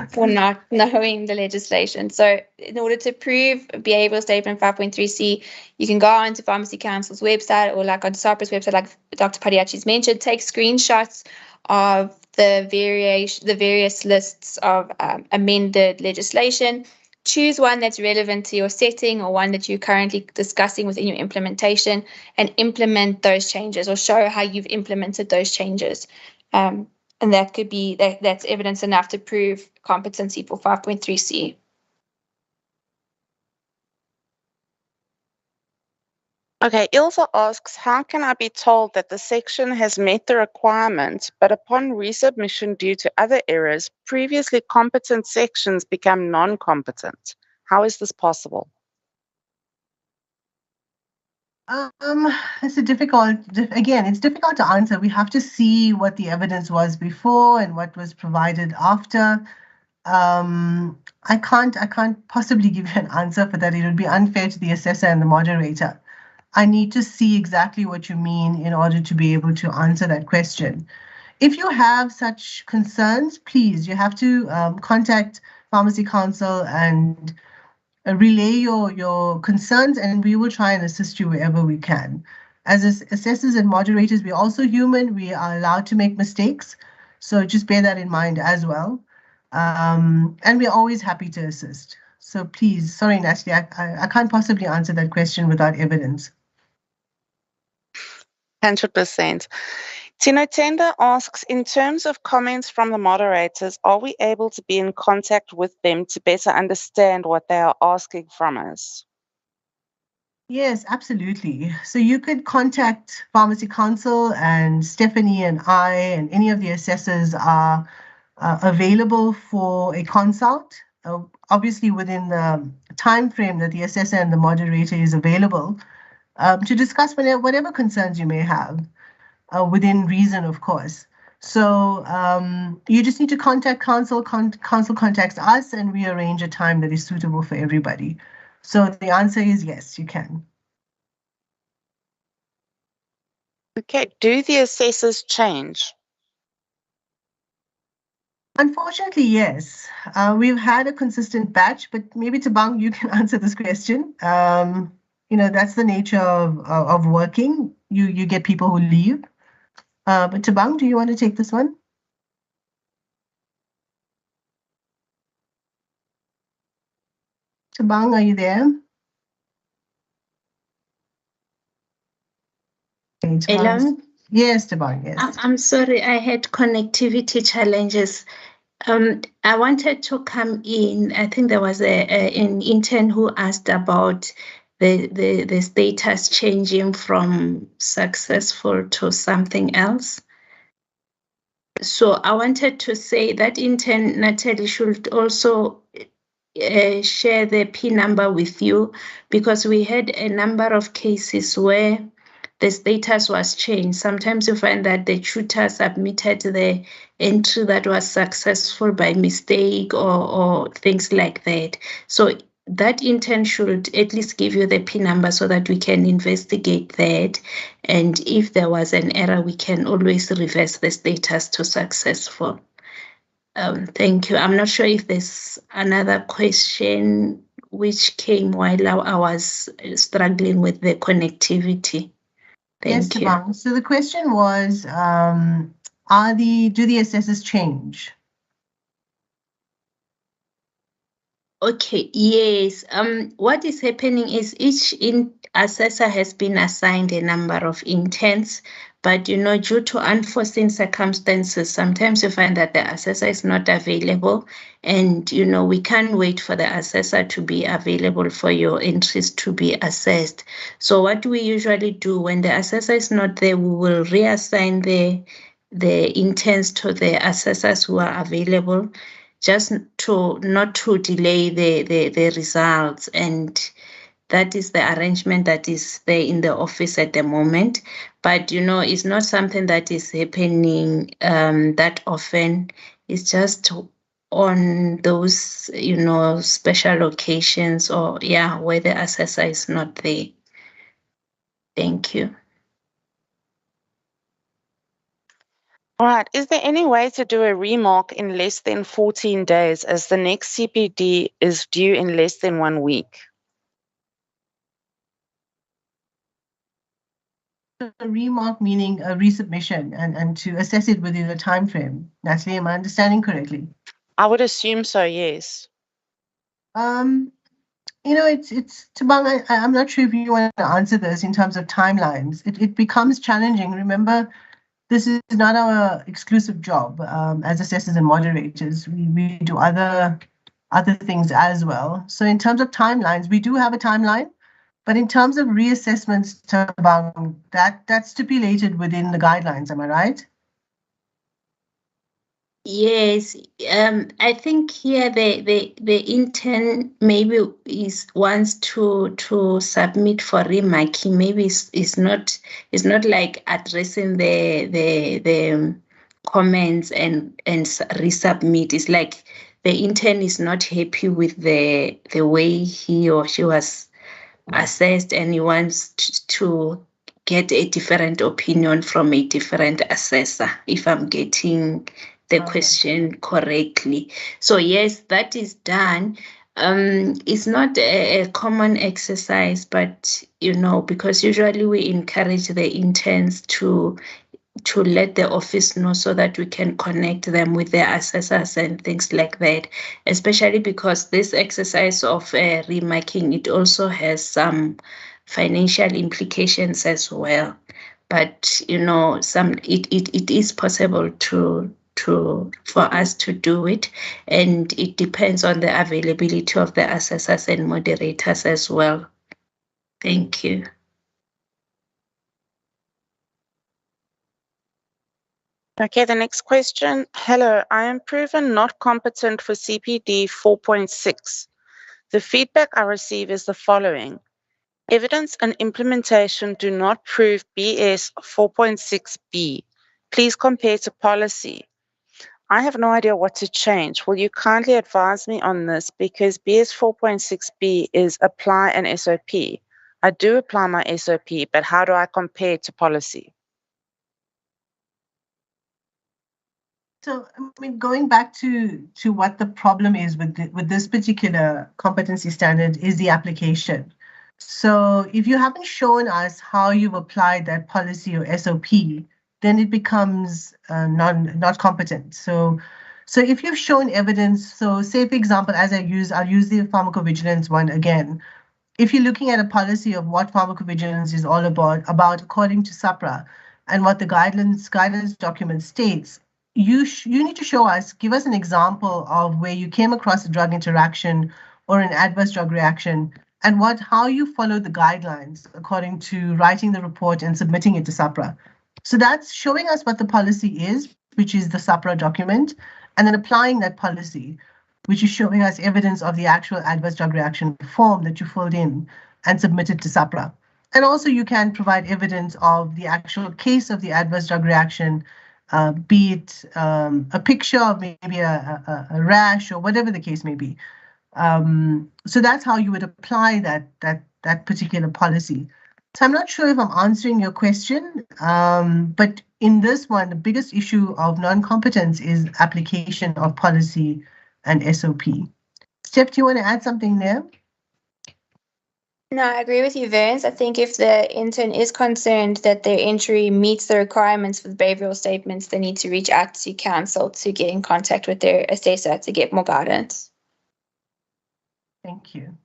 for not knowing the legislation. So in order to prove behavioral statement 5.3c, you can go onto Pharmacy Council's website, or like on SAPRA's website, like Dr. Padiachi's mentioned, take screenshots of the various lists of amended legislation. Choose one that's relevant to your setting or one that you're currently discussing within your implementation, and implement those changes, or show how you've implemented those changes. And that could be that's evidence enough to prove competency for 5.3c. Okay, Ilse asks, how can I be told that the section has met the requirement, but upon resubmission due to other errors, previously competent sections become non-competent? How is this possible? It's difficult to answer. We have to see what the evidence was before and what was provided after. I can't possibly give you an answer for that. It would be unfair to the assessor and the moderator. I need to see exactly what you mean in order to be able to answer that question. If you have such concerns, please, you have to contact Pharmacy Council and relay your concerns, and we will try and assist you wherever we can. As assessors and moderators, we're also human. We are allowed to make mistakes. So just bear that in mind as well. And we're always happy to assist. So please, sorry, Natalie, I can't possibly answer that question without evidence. 100%. Tino Tender asks, in terms of comments from the moderators, are we able to be in contact with them to better understand what they are asking from us? Yes, absolutely. So you could contact Pharmacy Council, and Stephanie and I and any of the assessors are available for a consult, obviously within the time frame that the assessor and the moderator is available, to discuss whatever concerns you may have, within reason, of course. So you just need to contact council, council contacts us, and we arrange a time that is suitable for everybody. So the answer is yes, you can. Okay, do the assessors change? Unfortunately, yes. We've had a consistent batch, but maybe Tabang, you can answer this question. You know, that's the nature of working. You get people who leave. But Tabang, do you want to take this one? Tabang, are you there? Okay, Hello? Yes, Tabang, yes. I'm sorry, I had connectivity challenges. I wanted to come in. I think there was an intern who asked about the status changing from successful to something else. So I wanted to say that intern, Natalie, should also share the P number with you, because we had a number of cases where the status was changed. Sometimes you find that the tutor submitted the entry that was successful by mistake or things like that. So that intern should at least give you the P number so that we can investigate that. And if there was an error, we can always reverse the status to successful. Thank you. I'm not sure if there's another question which came while I was struggling with the connectivity. Thank you. Tabang. So the question was, do the assessors change? Okay, yes. What is happening is each assessor has been assigned a number of interns, but due to unforeseen circumstances, sometimes you find that the assessor is not available, and we can't wait for the assessor to be available for your entries to be assessed. So what we usually do when the assessor is not there, we will reassign the interns to the assessors who are available, just not to delay the results. And that is the arrangement that is there in the office at the moment. But it's not something that is happening that often. It's just on those special occasions, or where the assessor is not there. Thank you. All right. Is there any way to do a remark in less than 14 days, as the next CPD is due in less than 1 week? A remark meaning a resubmission, and to assess it within a time frame. Natalie, am I understanding correctly? I would assume so, yes. It's Tabang, I'm not sure if you want to answer this in terms of timelines. It becomes challenging. Remember, this is not our exclusive job as assessors and moderators. We do other things as well. So in terms of timelines, we do have a timeline, but in terms of reassessments, that's stipulated within the guidelines. Am I right? Yes, I think here the intern maybe wants to submit for remarking. Maybe it's not like addressing the comments and resubmit. It's like the intern is not happy with the way he or she was assessed, and he wants to get a different opinion from a different assessor, if I'm getting the question correctly. So yes, that is done. It's not a common exercise, but because usually we encourage the interns to to let the office know so that we can connect them with their assessors and things like that, especially because this exercise of remarking, it also has some financial implications as well. But, you know, it is possible for us to do it, and it depends on the availability of the assessors and moderators as well. Thank you. Okay, the next question. Hello, I am proven not competent for CPD 4.6. The feedback I receive is the following. Evidence and implementation do not prove BS 4.6b. Please compare to policy. I have no idea what to change. Will you kindly advise me on this, because BS 4.6b is apply an SOP. I do apply my SOP, but how do I compare to policy? So, I mean, going back to what the problem is with this particular competency standard is the application. So if you haven't shown us how you've applied that policy or SOP, then it becomes not competent. So if you've shown evidence, so say, for example, I'll use the pharmacovigilance one again. If you're looking at a policy of what pharmacovigilance is all about according to SAPRA and what the guidance document states, you need to show us, give us an example of where you came across a drug interaction or an adverse drug reaction, and how you follow the guidelines according to writing the report and submitting it to SAPRA. So that's showing us what the policy is, which is the SAPRA document, and then applying that policy, which is showing us evidence of the actual adverse drug reaction form that you filled in and submitted to SAPRA. And also you can provide evidence of the actual case of the adverse drug reaction, be it a picture of maybe a rash or whatever the case may be. So that's how you would apply that particular policy. So I'm not sure if I'm answering your question, but in this one, the biggest issue of non-competence is application of policy and SOP. Steph, do you want to add something there? No, I agree with you, Vance. I think if the intern is concerned that their entry meets the requirements for the behavioral statements, they need to reach out to council to get in contact with their assessor to get more guidance. Thank you.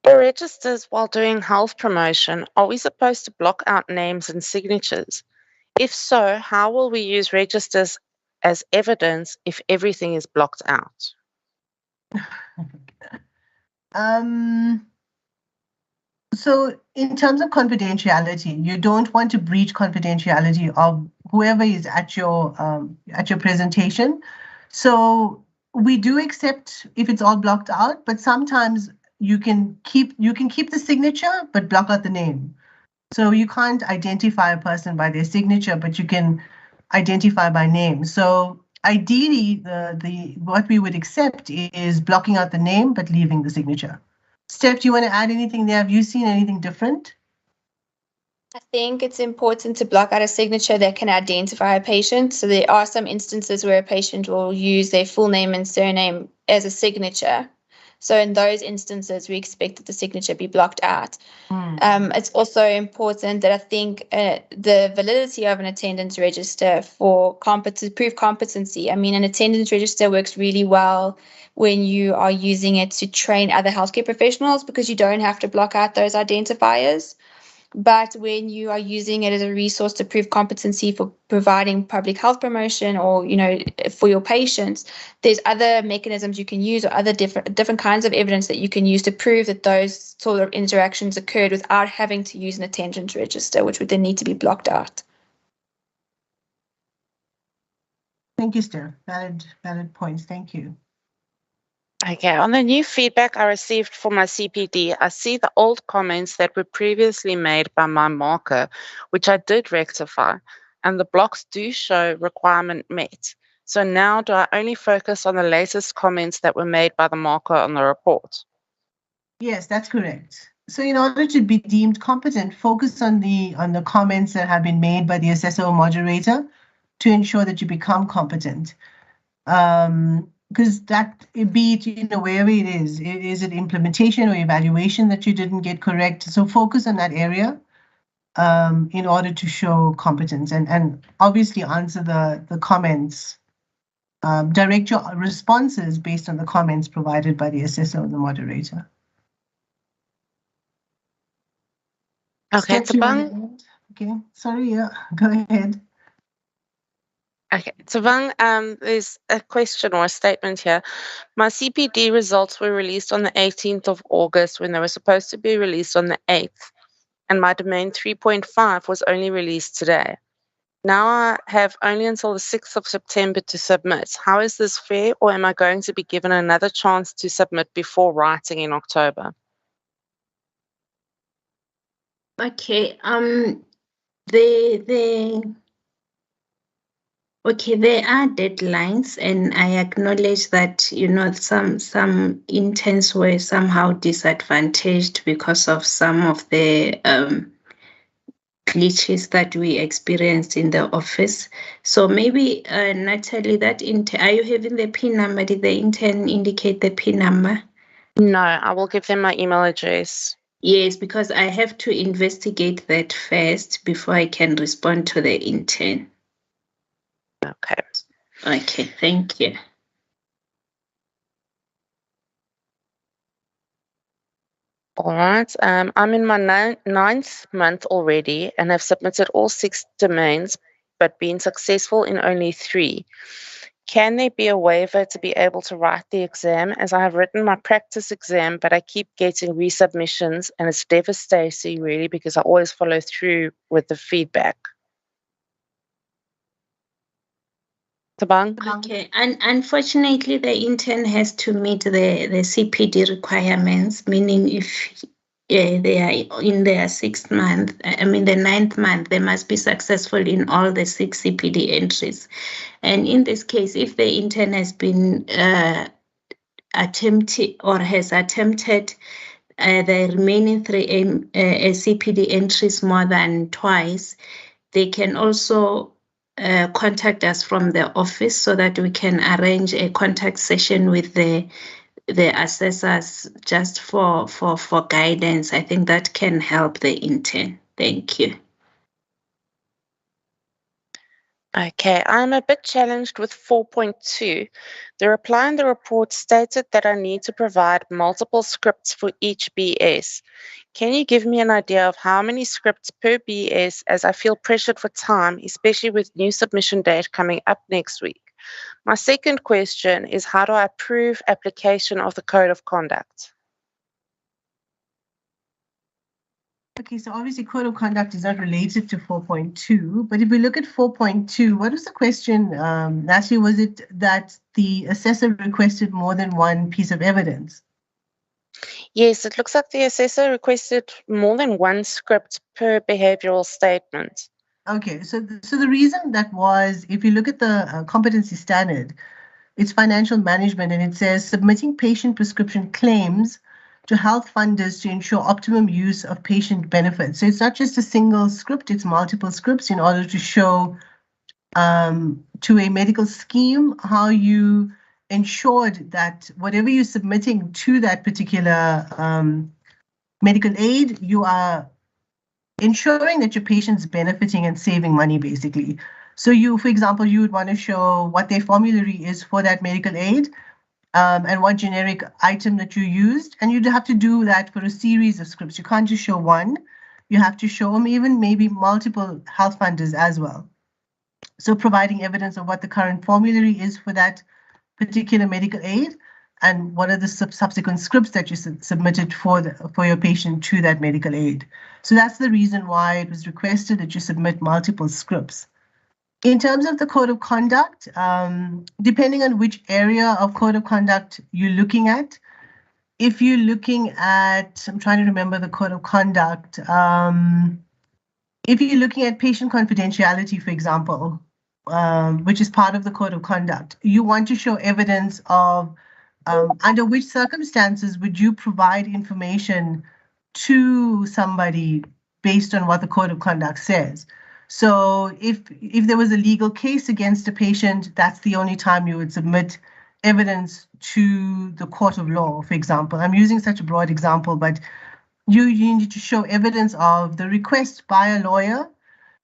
For registers while doing health promotion, are we supposed to block out names and signatures? If so, how will we use registers as evidence if everything is blocked out? So in terms of confidentiality, you don't want to breach confidentiality of whoever is at your presentation. So we do accept if it's all blocked out, but sometimes you can keep the signature but block out the name. So you can't identify a person by their signature, but you can identify by name. So ideally, what we would accept is blocking out the name but leaving the signature. Steph, do you want to add anything there? Have you seen anything different? I think it's important to block out a signature that can identify a patient. So there are some instances where a patient will use their full name and surname as a signature. So in those instances, we expect that the signature be blocked out. It's also important that I think the validity of an attendance register for prove competency. I mean, an attendance register works really well when you are using it to train other healthcare professionals because you don't have to block out those identifiers. But when you are using it as a resource to prove competency for providing public health promotion or, for your patients, there's other mechanisms you can use or other different kinds of evidence that you can use to prove that those sort of interactions occurred without having to use an attendance register, which would then need to be blocked out. Thank you, Steph. Valid points. Thank you. Okay, on the new feedback I received for my CPD, I see the old comments that were previously made by my marker, which I did rectify, and the blocks do show requirement met. So now do I only focus on the latest comments that were made by the marker on the report? Yes, that's correct. So in order to be deemed competent, focus on the comments that have been made by the assessor or moderator to ensure that you become competent. Because that, be it, wherever it is it implementation or evaluation that you didn't get correct? So focus on that area. in order to show competence, and obviously answer the comments. Direct your responses based on the comments provided by the assessor or the moderator. Okay, Tabang. Okay, sorry, yeah, go ahead. Okay, Tabang, there's a question or a statement here. My CPD results were released on the 18th of August when they were supposed to be released on the 8th, and my domain 3.5 was only released today. Now I have only until the 6th of September to submit. How is this fair, or am I going to be given another chance to submit before writing in October? Okay, okay, there are deadlines, and I acknowledge that, you know, some interns were somehow disadvantaged because of some of the glitches that we experienced in the office. So maybe, Natalie, that are you having the PIN number? Did the intern indicate the PIN number? No, I will give them my email address. Yes, because I have to investigate that first before I can respond to the intern. Okay. Okay, thank you. All right. I'm in my ninth month already and have submitted all 6 domains, but been successful in only 3. Can there be a waiver to be able to write the exam, as I have written my practice exam, but I keep getting resubmissions, and it's devastating really because I always follow through with the feedback. Tabang? Okay, and unfortunately, the intern has to meet the CPD requirements, meaning if they are in their 6th month, the 9th month, they must be successful in all the 6 CPD entries. And in this case, if the intern has been attempted or has attempted the remaining 3 CPD entries more than twice, they can also contact us from the office so that we can arrange a contact session with the assessors just for guidance. I think that can help the intern. Thank you. Okay, I'm a bit challenged with 4.2. The reply in the report stated that I need to provide multiple scripts for each BS. Can you give me an idea of how many scripts per BS, as I feel pressured for time, especially with new submission date coming up next week? My second question is, how do I prove application of the Code of Conduct? Okay, so obviously Code of Conduct is not related to 4.2, but if we look at 4.2, what was the question, Natalie? Was it that the assessor requested more than one piece of evidence? Yes, it looks like the assessor requested more than one script per behavioral statement. Okay, so the reason that was, if you look at the competency standard, it's financial management, and it says submitting patient prescription claims to health funders to ensure optimum use of patient benefits. So it's not just a single script, it's multiple scripts in order to show to a medical scheme how you ensured that whatever you're submitting to that particular medical aid, you are ensuring that your patient's benefiting and saving money, basically. So you, for example, you would want to show what their formulary is for that medical aid, and what generic item that you used. And you'd have to do that for a series of scripts. You can't just show one. You have to show them even maybe multiple health funders as well. So providing evidence of what the current formulary is for that particular medical aid, and what are the subsequent scripts that you submitted for your patient to that medical aid. So that's the reason why it was requested that you submit multiple scripts. In terms of the Code of Conduct, depending on which area of Code of Conduct you're looking at, if you're looking at, I'm trying to remember the Code of Conduct, if you're looking at patient confidentiality, for example, which is part of the Code of Conduct, you want to show evidence of under which circumstances would you provide information to somebody based on what the Code of Conduct says. So if there was a legal case against a patient, that's the only time you would submit evidence to the court of law, for example. I'm using such a broad example, but you need to show evidence of the request by a lawyer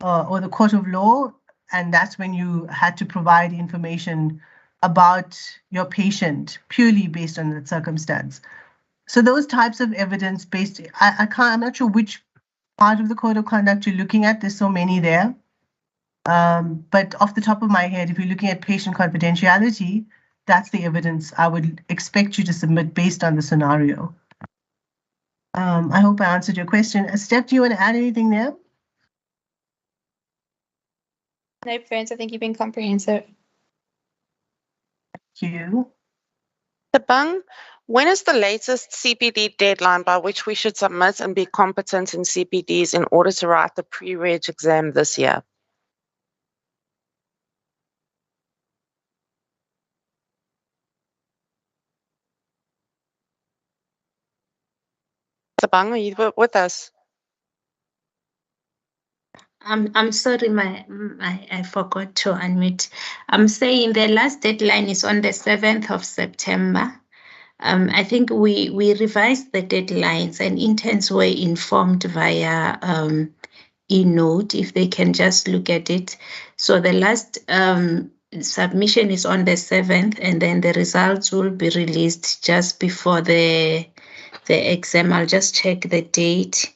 or the court of law, and that's when you had to provide information about your patient purely based on that circumstance. So those types of evidence based, I'm not sure which part of the code of conduct you're looking at. There's so many there. But off the top of my head, if you're looking at patient confidentiality, that's the evidence I would expect you to submit based on the scenario. I hope I answered your question. Steph, do you want to add anything there? No, friends, I think you've been comprehensive. Thank you. Tabang, when is the latest CPD deadline by which we should submit and be competent in CPDs in order to write the pre-reg exam this year? Tabang, are you with us? I'm sorry, I forgot to unmute. I'm saying the last deadline is on the 7th of September. I think we revised the deadlines and interns were informed via e-note if they can just look at it. So the last submission is on the 7th, and then the results will be released just before the exam. I'll just check the date.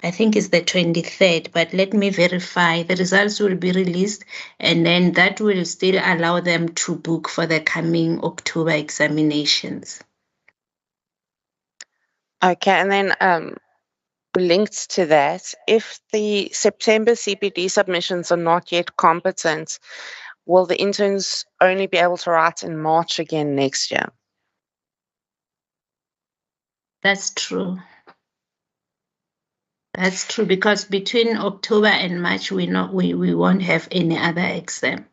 I think it's the 23rd, but let me verify. The results will be released, and then that will still allow them to book for the coming October examinations. Okay, and then linked to that, if the September CPD submissions are not yet competent, will the interns only be able to write in March again next year? That's true. That's true, because between October and March, we won't have any other exam.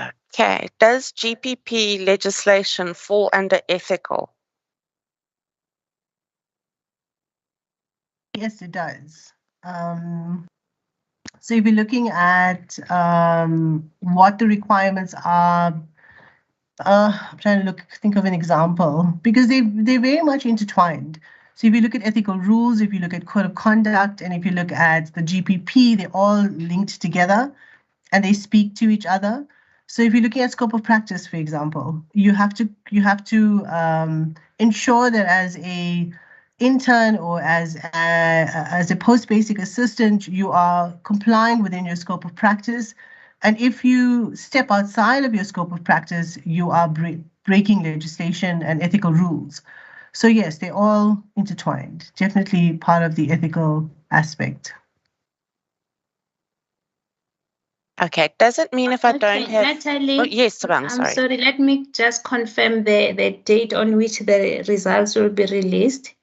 Okay, does GPP legislation fall under ethical? Yes, it does. So if you're looking at what the requirements are, I'm trying to think of an example, because they're very much intertwined. So if you look at ethical rules, if you look at code of conduct, and if you look at the GPP, they're all linked together and they speak to each other. So if you're looking at scope of practice, for example, you have to ensure that as a intern or as a post-basic assistant, you are complying within your scope of practice. And if you step outside of your scope of practice, you are breaking legislation and ethical rules. So yes, they're all intertwined, definitely part of the ethical aspect. Okay, does it mean if I don't have... Natalie, oh, yes, Tabang, sorry. I'm sorry, let me just confirm the date on which the results will be released.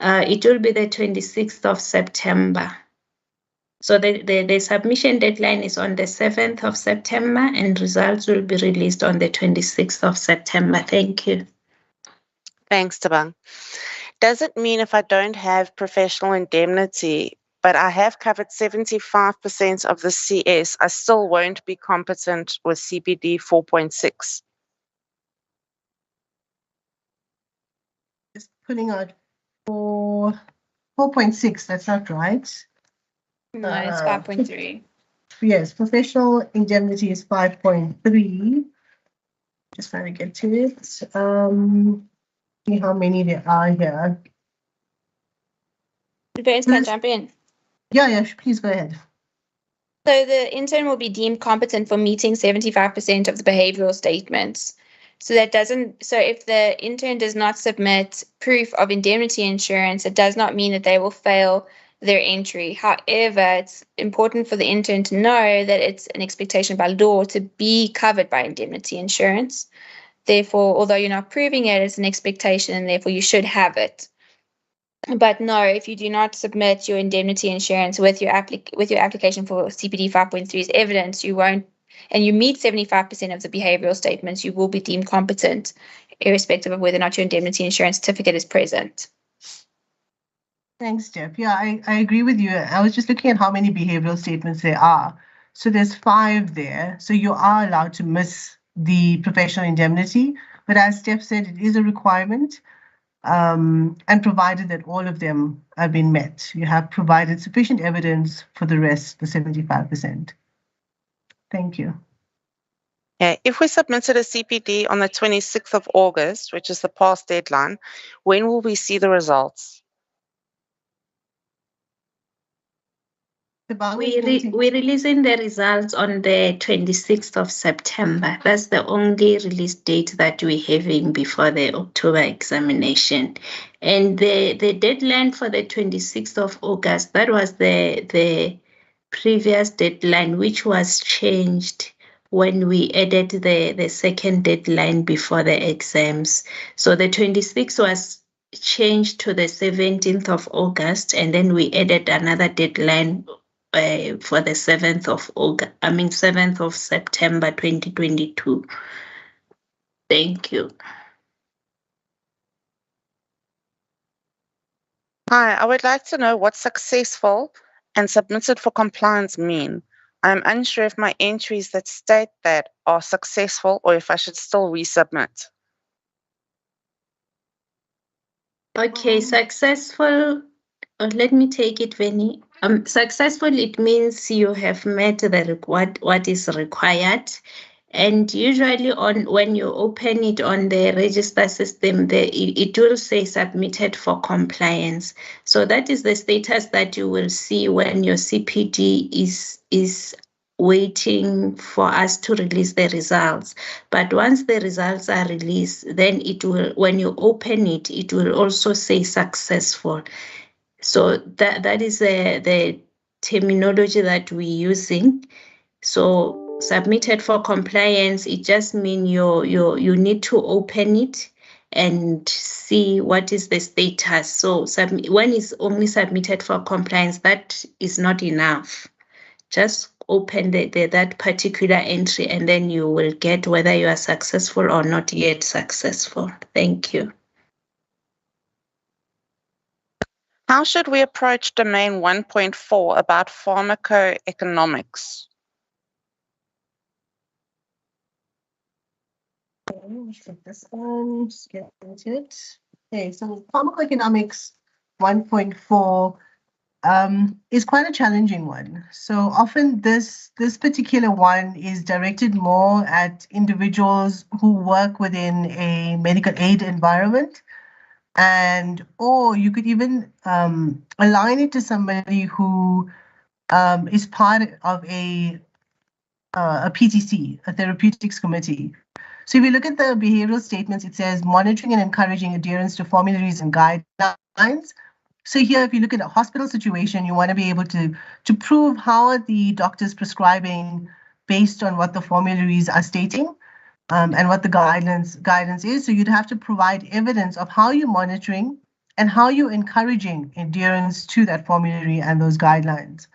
It will be the 26th of September. So the submission deadline is on the 7th of September and results will be released on the 26th of September. Thank you. Thanks, Tabang. Does it mean if I don't have professional indemnity, but I have covered 75% of the CS, I still won't be competent with CPD 4.6? Just putting out 4.6, that's not right. No, it's 5.3. Yes, professional indemnity is 5.3. Just trying to get to it. See how many there are here. Parents can jump in. Yeah, please go ahead. So the intern will be deemed competent for meeting 75% of the behavioral statements. So if the intern does not submit proof of indemnity insurance, it does not mean that they will fail their entry. However, it's important for the intern to know that it's an expectation by law to be covered by indemnity insurance. Therefore, although you're not proving it, it's an expectation, and therefore you should have it. But no, if you do not submit your indemnity insurance with your application for CPD 5.3's evidence, you won't, and you meet 75% of the behavioral statements, you will be deemed competent, irrespective of whether or not your indemnity insurance certificate is present. Thanks, Steph. Yeah, I agree with you. I was just looking at how many behavioral statements there are. So there's 5 there. So you are allowed to miss the professional indemnity. But as Steph said, it is a requirement. and provided that all of them have been met. You have provided sufficient evidence for the rest, the 75%. Thank you. Yeah, if we submitted a CPD on the 26th of August, which is the past deadline, when will we see the results? We're releasing the results on the 26th of September. That's the only release date that we're having before the October examination. And the deadline for the 26th of August, that was the previous deadline, which was changed when we added the second deadline before the exams. So the 26th was changed to the 17th of August, and then we added another deadline for the 7th of September 2022. Thank you. Hi, I would like to know what successful and submitted for compliance mean. I'm unsure if my entries that state that are successful or if I should still resubmit. Okay, successful. Let me take it, Veni. Successful, it means you have met what is required. And usually when you open it on the register system, it will say submitted for compliance. So that is the status that you will see when your CPD is waiting for us to release the results. But once the results are released, then it will, when you open it, it will also say successful. So that is the terminology that we're using. So submitted for compliance, it just means you need to open it and see what is the status. So when it's only submitted for compliance, that is not enough. Just open that particular entry and then you will get whether you are successful or not yet successful. Thank you. How should we approach domain 1.4 about pharmacoeconomics? Let's take this one, just get into it. Okay, so pharmacoeconomics 1.4 is quite a challenging one. So often this particular one is directed more at individuals who work within a medical aid environment, and or you could even align it to somebody who is part of a PTC, a therapeutics committee. So if you look at the behavioral statements, it says monitoring and encouraging adherence to formularies and guidelines. So here, if you look at a hospital situation, you want to be able to prove how are the doctors prescribing based on what the formularies are stating and what the guidance is. So you'd have to provide evidence of how you're monitoring and how you're encouraging adherence to that formulary and those guidelines.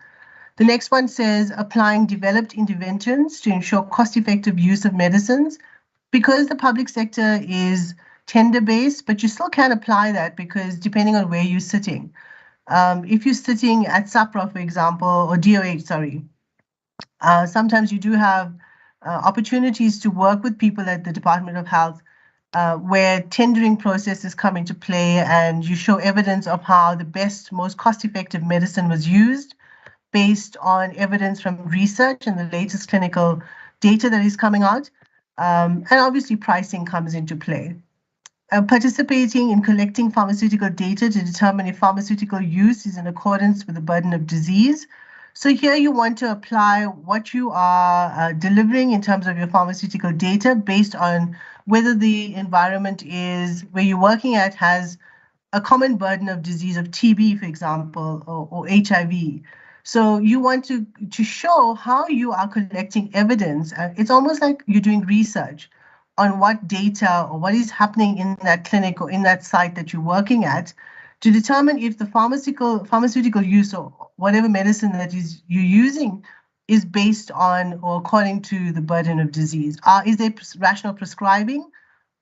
The next one says applying developed interventions to ensure cost-effective use of medicines. Because the public sector is tender-based, but you still can apply that because depending on where you're sitting. If you're sitting at SAPRA, for example, or DOH, sorry, sometimes you do have opportunities to work with people at the Department of Health where tendering processes come into play and you show evidence of how the best, most cost-effective medicine was used based on evidence from research and the latest clinical data that is coming out. And obviously pricing comes into play. Participating in collecting pharmaceutical data to determine if pharmaceutical use is in accordance with the burden of disease. So here you want to apply what you are delivering in terms of your pharmaceutical data based on whether the environment is where you're working at has a common burden of disease of TB, for example, or HIV. So you want to show how you are collecting evidence. It's almost like you're doing research on what data or what is happening in that clinic or in that site that you're working at to determine if the pharmaceutical use or whatever medicine that you're using is based on or according to the burden of disease. Is there rational prescribing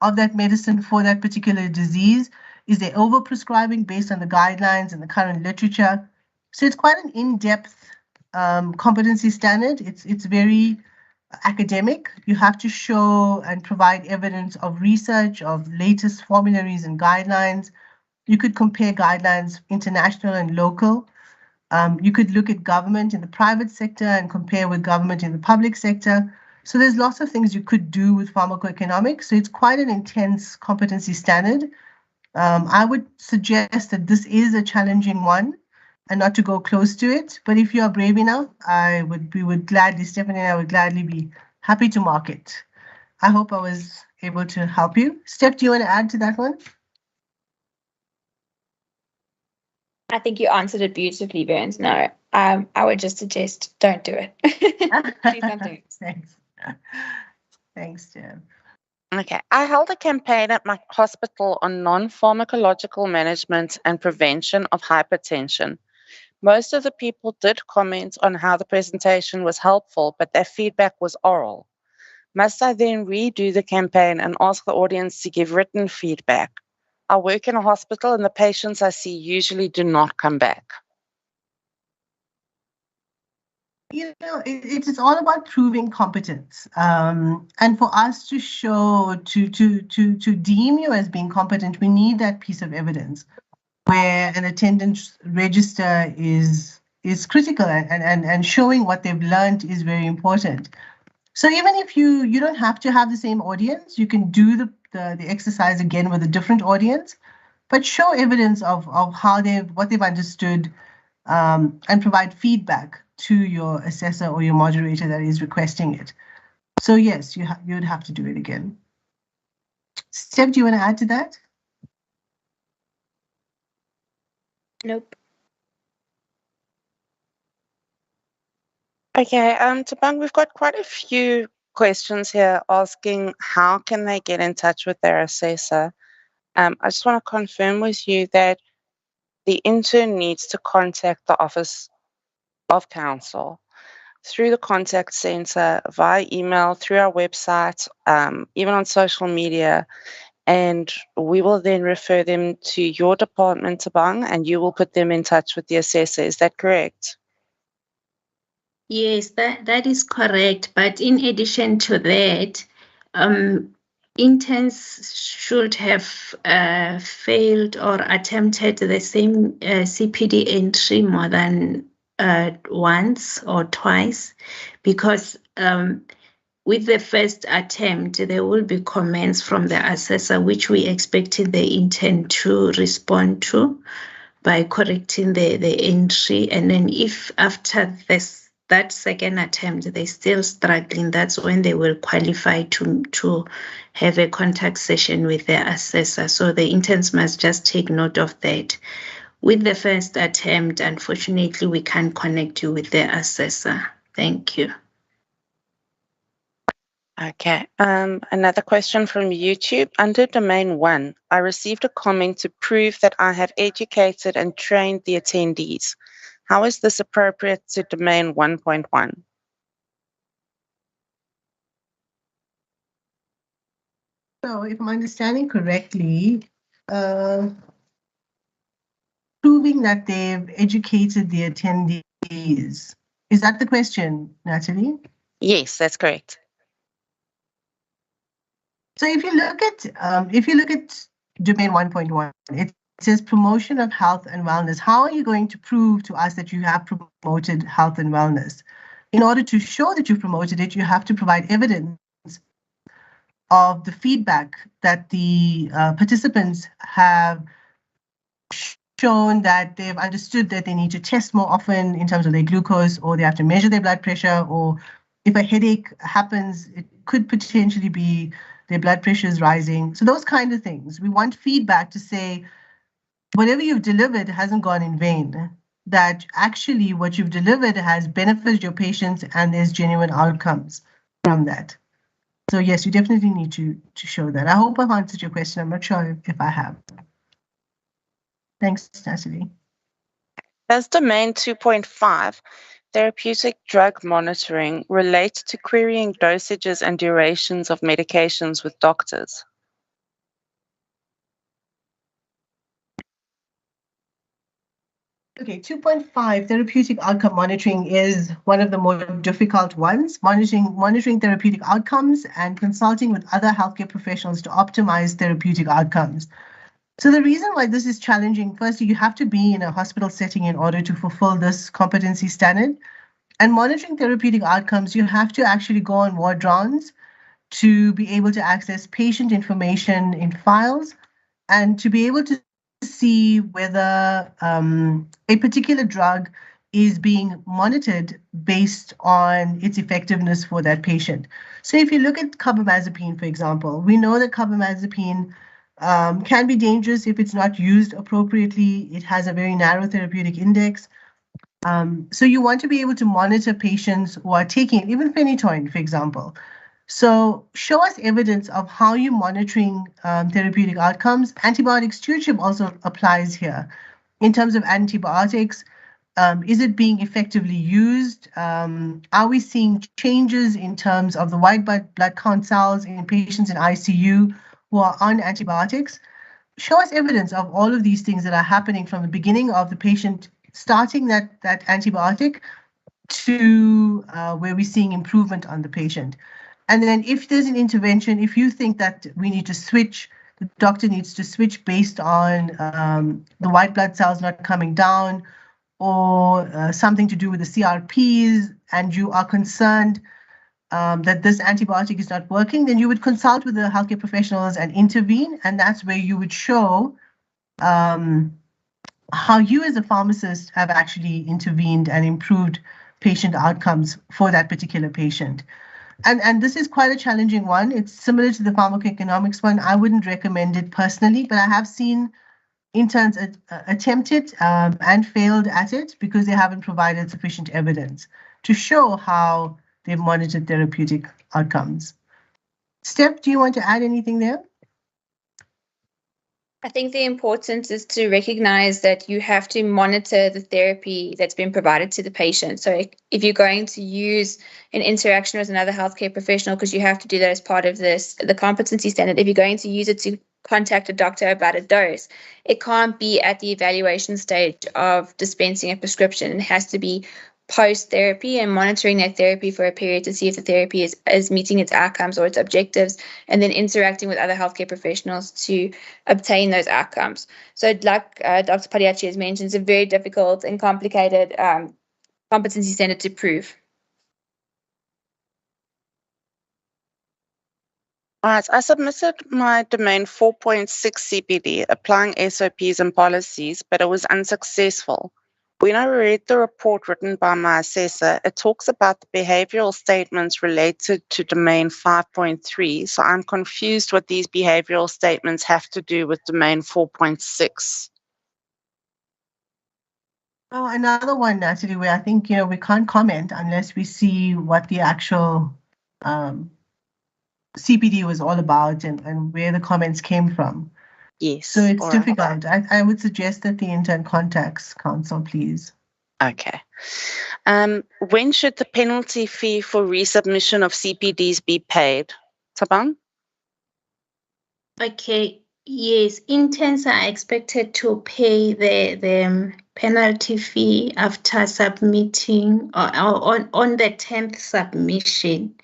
of that medicine for that particular disease? Is there overprescribing based on the guidelines and the current literature? So it's quite an in-depth competency standard. It's very academic. You have to show and provide evidence of research, of latest formularies and guidelines. You could compare guidelines, international and local. You could look at government in the private sector and compare with government in the public sector. So there's lots of things you could do with pharmacoeconomics. So it's quite an intense competency standard. I would suggest that this is a challenging one and not to go close to it. But if you are brave enough, we would gladly, Stephanie and I would gladly be happy to mark it. I hope I was able to help you. Steph, do you want to add to that one? I think you answered it beautifully, Burns. No, I would just suggest don't do it. Please don't do it. Thanks. Thanks, Steph. Okay, I held a campaign at my hospital on non-pharmacological management and prevention of hypertension. Most of the people did comment on how the presentation was helpful, but their feedback was oral. Must I then redo the campaign and ask the audience to give written feedback? I work in a hospital and the patients I see usually do not come back. You know, it is all about proving competence, and for us to show to deem you as being competent, we need that piece of evidence where an attendance register is critical, and showing what they've learned is very important. So even if you don't have to have the same audience, you can do the exercise again with a different audience, but show evidence of how what they've understood, and provide feedback to your assessor or your moderator that is requesting it. So yes, you'd have to do it again. Steph, do you want to add to that? Nope. Okay, Tabang, we've got quite a few questions here asking how can they get in touch with their assessor. I just want to confirm with you that the intern needs to contact the Office of Counsel through the contact center, via email, through our website, even on social media, and we will then refer them to your department, Tabang, and you will put them in touch with the assessor. Is that correct? Yes, that is correct. But in addition to that, interns should have failed or attempted the same CPD entry more than once or twice, because with the first attempt, there will be comments from the assessor, which we expected the intern to respond to by correcting the entry. And then if after that second attempt they're still struggling, that's when they will qualify to have a contact session with their assessor. So the interns must just take note of that. With the first attempt, unfortunately, we can't connect you with the assessor. Thank you. Okay. Another question from YouTube. Under Domain 1, I received a comment to prove that I have educated and trained the attendees. How is this appropriate to Domain 1.1? So if I'm understanding correctly, proving that they've educated the attendees. Is that the question, Natalie? Yes, that's correct. So if you look at Domain 1.1, it says promotion of health and wellness. How are you going to prove to us that you have promoted health and wellness? In order to show that you've promoted it, you have to provide evidence of the feedback that the participants have shown, that they've understood that they need to test more often in terms of their glucose, or they have to measure their blood pressure, or if a headache happens, it could potentially be their blood pressure is rising. So those kind of things. We want feedback to say, whatever you've delivered hasn't gone in vain, that actually what you've delivered has benefited your patients and there's genuine outcomes from that. So yes, you definitely need to show that. I hope I've answered your question. I'm not sure if I have. Thanks, Natalie. Does Domain 2.5, therapeutic drug monitoring, relate to querying dosages and durations of medications with doctors? Okay, 2.5, therapeutic outcome monitoring is one of the more difficult ones. Monitoring therapeutic outcomes and consulting with other healthcare professionals to optimize therapeutic outcomes. So the reason why this is challenging, firstly, you have to be in a hospital setting in order to fulfill this competency standard. And monitoring therapeutic outcomes, you have to actually go on ward rounds to be able to access patient information in files and to be able to see whether a particular drug is being monitored based on its effectiveness for that patient. So if you look at carbamazepine, for example, we know that carbamazepine can be dangerous if it's not used appropriately. It has a very narrow therapeutic index. So you want to be able to monitor patients who are taking, even phenytoin, for example. So show us evidence of how you're monitoring therapeutic outcomes. Antibiotic stewardship also applies here. In terms of antibiotics, is it being effectively used? Are we seeing changes in terms of the white blood count cells in patients in ICU who are on antibiotics? Show us evidence of all of these things that are happening from the beginning of the patient starting that antibiotic to where we're seeing improvement on the patient. And then if there's an intervention, if you think that we need to switch, the doctor needs to switch based on the white blood cells not coming down or something to do with the CRPs, and you are concerned that this antibiotic is not working, then you would consult with the healthcare professionals and intervene. And that's where you would show how you as a pharmacist have actually intervened and improved patient outcomes for that particular patient. And this is quite a challenging one. It's similar to the pharmacoeconomics one. I wouldn't recommend it personally, but I have seen interns attempt it and failed at it because they haven't provided sufficient evidence to show how they've monitored therapeutic outcomes. Steph, do you want to add anything there? I think the importance is to recognize that you have to monitor the therapy that's been provided to the patient. So if you're going to use an interaction with another healthcare professional, because you have to do that as part of the competency standard, if you're going to use it to contact a doctor about a dose, it can't be at the evaluation stage of dispensing a prescription. It has to be post-therapy and monitoring that therapy for a period to see if the therapy is meeting its outcomes or its objectives, and then interacting with other healthcare professionals to obtain those outcomes. So like Dr. Padiachi has mentioned, it's a very difficult and complicated competency standard to prove. All right, I submitted my domain 4.6 CPD, applying SOPs and policies, but it was unsuccessful. When I read the report written by my assessor, it talks about the behavioral statements related to domain 5.3, so I'm confused what these behavioral statements have to do with domain 4.6. Oh, another one, Natalie, where I think, we can't comment unless we see what the actual CPD was all about and where the comments came from. Yes. So it's difficult. I would suggest that the intern contacts counsel, please. Okay. When should the penalty fee for resubmission of CPDs be paid? Tabang? Okay. Yes, interns are expected to pay the penalty fee after submitting or on the 10th submission.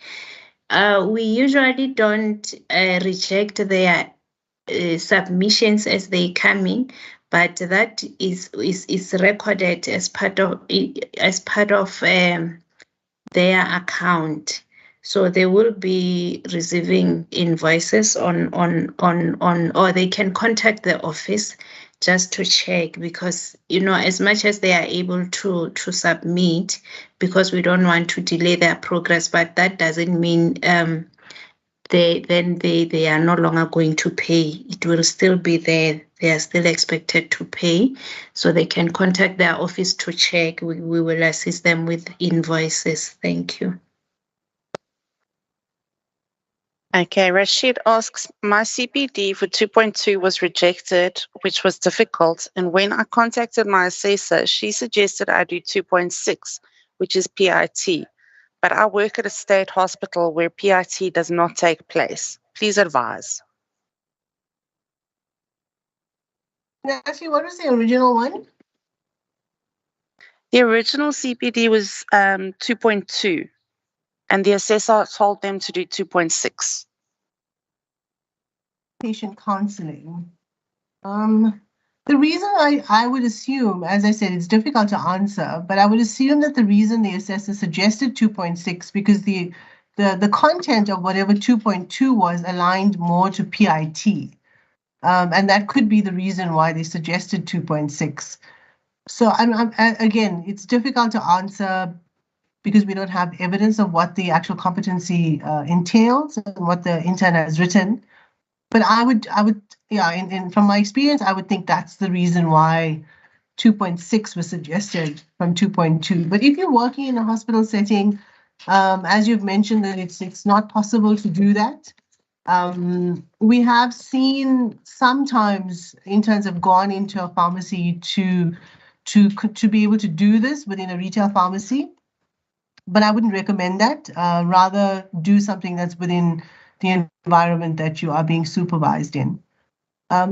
We usually don't reject their submissions as they come in, but that is recorded as part of their account. So they will be receiving invoices on or they can contact the office just to check, because as much as they are able to submit, because we don't want to delay their progress, but that doesn't mean they are no longer going to pay. It will still be there. They are still expected to pay, so they can contact their office to check. We will assist them with invoices. Thank you. Okay, Rashid asks, my CPD for 2.2 was rejected, which was difficult. And when I contacted my assessor, she suggested I do 2.6, which is PIT. But I work at a state hospital where PIT does not take place. Please advise. Actually, what was the original one? The original CPD was 2.2, and the assessor told them to do 2.6. Patient counseling. The reason I would assume, as I said, it's difficult to answer, but I would assume that the reason the assessor suggested 2.6 because the content of whatever 2.2 was aligned more to PIT. And that could be the reason why they suggested 2.6. So again, it's difficult to answer because we don't have evidence of what the actual competency entails and what the intern has written. But I would, yeah, from my experience, I would think that's the reason why 2.6 was suggested from 2.2. But if you're working in a hospital setting, as you've mentioned, that it's not possible to do that. We have seen sometimes interns have gone into a pharmacy to be able to do this within a retail pharmacy, but I wouldn't recommend that. Rather do something that's within the environment that you are being supervised in.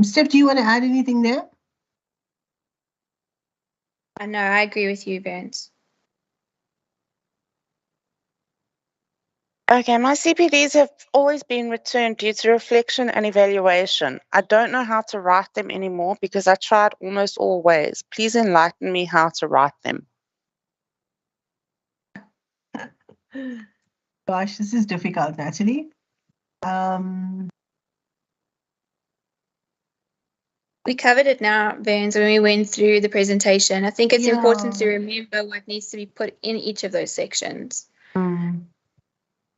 Steph, do you want to add anything there? No, I agree with you, Vance. Okay, my CPDs have always been returned due to reflection and evaluation. I don't know how to write them anymore because I tried almost all ways. Please enlighten me how to write them. Gosh, this is difficult, Natalie. We covered it now, Vance, when we went through the presentation. I think it's important to remember what needs to be put in each of those sections.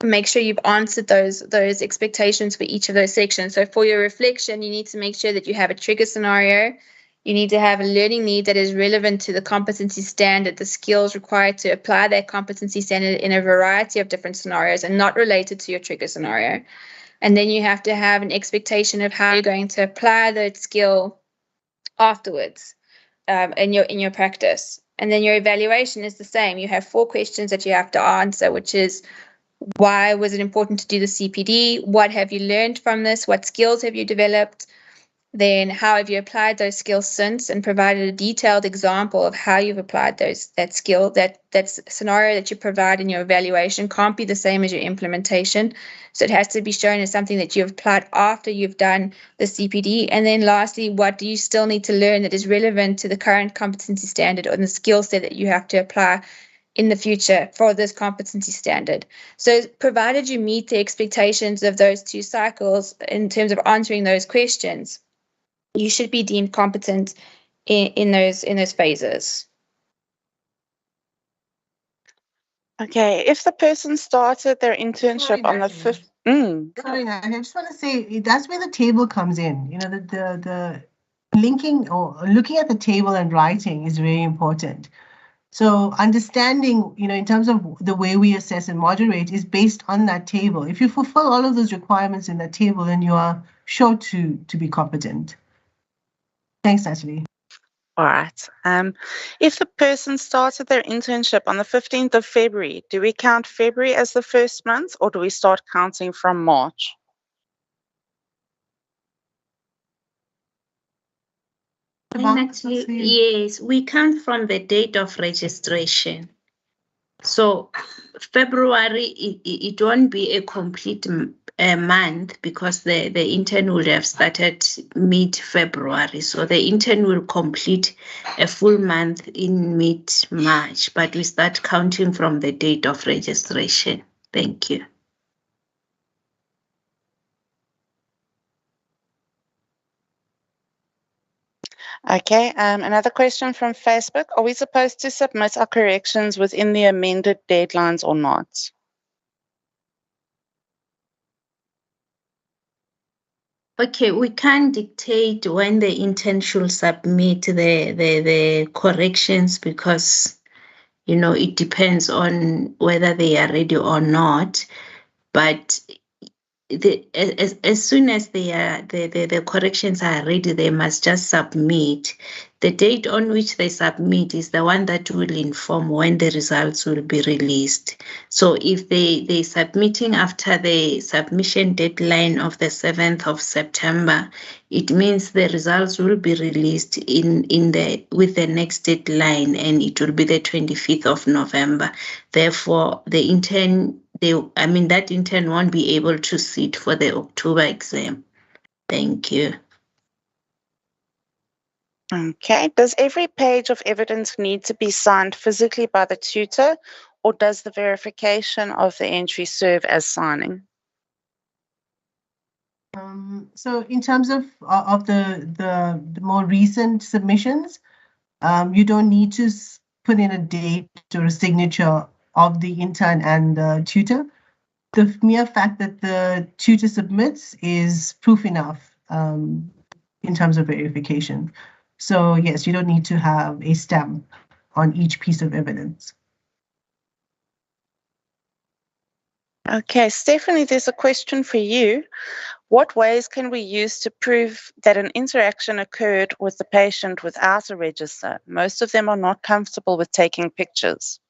Make sure you've answered those expectations for each of those sections. So for your reflection, you need to make sure that you have a trigger scenario. You need to have a learning need that is relevant to the competency standard, the skills required to apply that competency standard in a variety of different scenarios and not related to your trigger scenario. And then you have to have an expectation of how you're going to apply that skill afterwards in your practice. And then your evaluation is the same. You have 4 questions that you have to answer, which is, why was it important to do the CPD? What have you learned from this? What skills have you developed? Then how have you applied those skills since, and provided a detailed example of how you've applied that skill. That scenario that you provide in your evaluation can't be the same as your implementation. So it has to be shown as something that you've applied after you've done the CPD. And then lastly, what do you still need to learn that is relevant to the current competency standard or the skill set that you have to apply in the future for this competency standard. So provided you meet the expectations of those 2 cycles in terms of answering those questions, you should be deemed competent in those phases. Okay, if the person started their internship on the 5th... Sorry, I just want to say that's where the table comes in. You know, the linking or looking at the table and writing is very important. So understanding, you know, in terms of the way we assess and moderate is based on that table. If you fulfill all of those requirements in that table, then you are sure to be competent. Thanks, Natalie. All right. If the person started their internship on the 15th of February, do we count February as the first month, or do we start counting from March? Actually, yes, we count from the date of registration. So February, it won't be a complete month because the intern would have started mid-February. So the intern will complete a full month in mid-March, but we start counting from the date of registration. Thank you. Okay, another question from Facebook. Are we supposed to submit our corrections within the amended deadlines or not? Okay, we can't dictate when the intern should submit the corrections because, you know, it depends on whether they are ready or not. But as soon as the corrections are ready, they must just submit. The date on which they submit is the one that will inform when the results will be released. So if they're submitting after the submission deadline of the 7th of September, it means the results will be released with the next deadline, and it will be the 25th of November. Therefore, that intern won't be able to sit for the October exam. Thank you. Okay. Does every page of evidence need to be signed physically by the tutor, or does the verification of the entry serve as signing? So in terms of the more recent submissions, you don't need to put in a date or a signature of the intern and the tutor. The mere fact that the tutor submits is proof enough in terms of verification. So yes, you don't need to have a stamp on each piece of evidence. Okay, Stephanie, there's a question for you. What ways can we use to prove that an interaction occurred with the patient without a register? Most of them are not comfortable with taking pictures.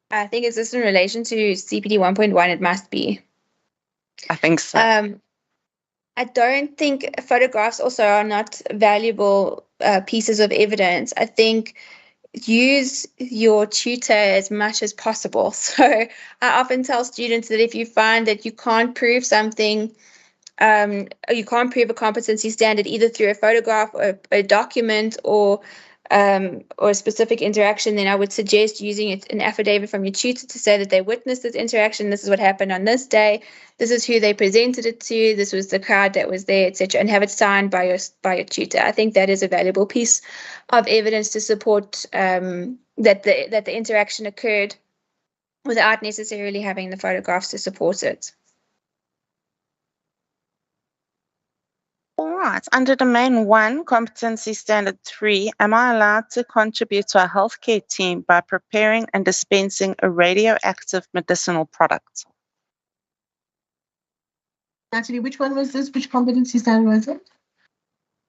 I think it's just in relation to CPD 1.1, it must be. I think so. I don't think photographs also are not valuable pieces of evidence. I think use your tutor as much as possible. So I often tell students that if you find that you can't prove something, you can't prove a competency standard either through a photograph or a document or a specific interaction, then I would suggest using an affidavit from your tutor to say that they witnessed this interaction. This is what happened on this day. This is who they presented it to. This was the crowd that was there, etc., and have it signed by your tutor. I think that is a valuable piece of evidence to support that the interaction occurred without necessarily having the photographs to support it. All right. Under Domain 1, Competency Standard 3, am I allowed to contribute to a healthcare team by preparing and dispensing a radioactive medicinal product? Natalie, which one was this? Which competency standard was it?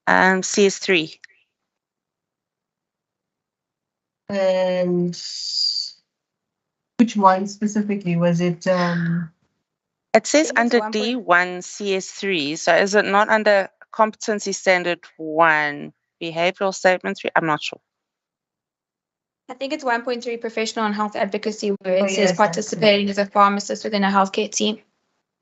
CS3. And which one specifically? Was it? It says under D1 CS3. So is it not under Competency Standard 1, Behavioral Statement 3? I'm not sure. I think it's 1.3 Professional and Health Advocacy, where it says yes, participating as a pharmacist within a healthcare team.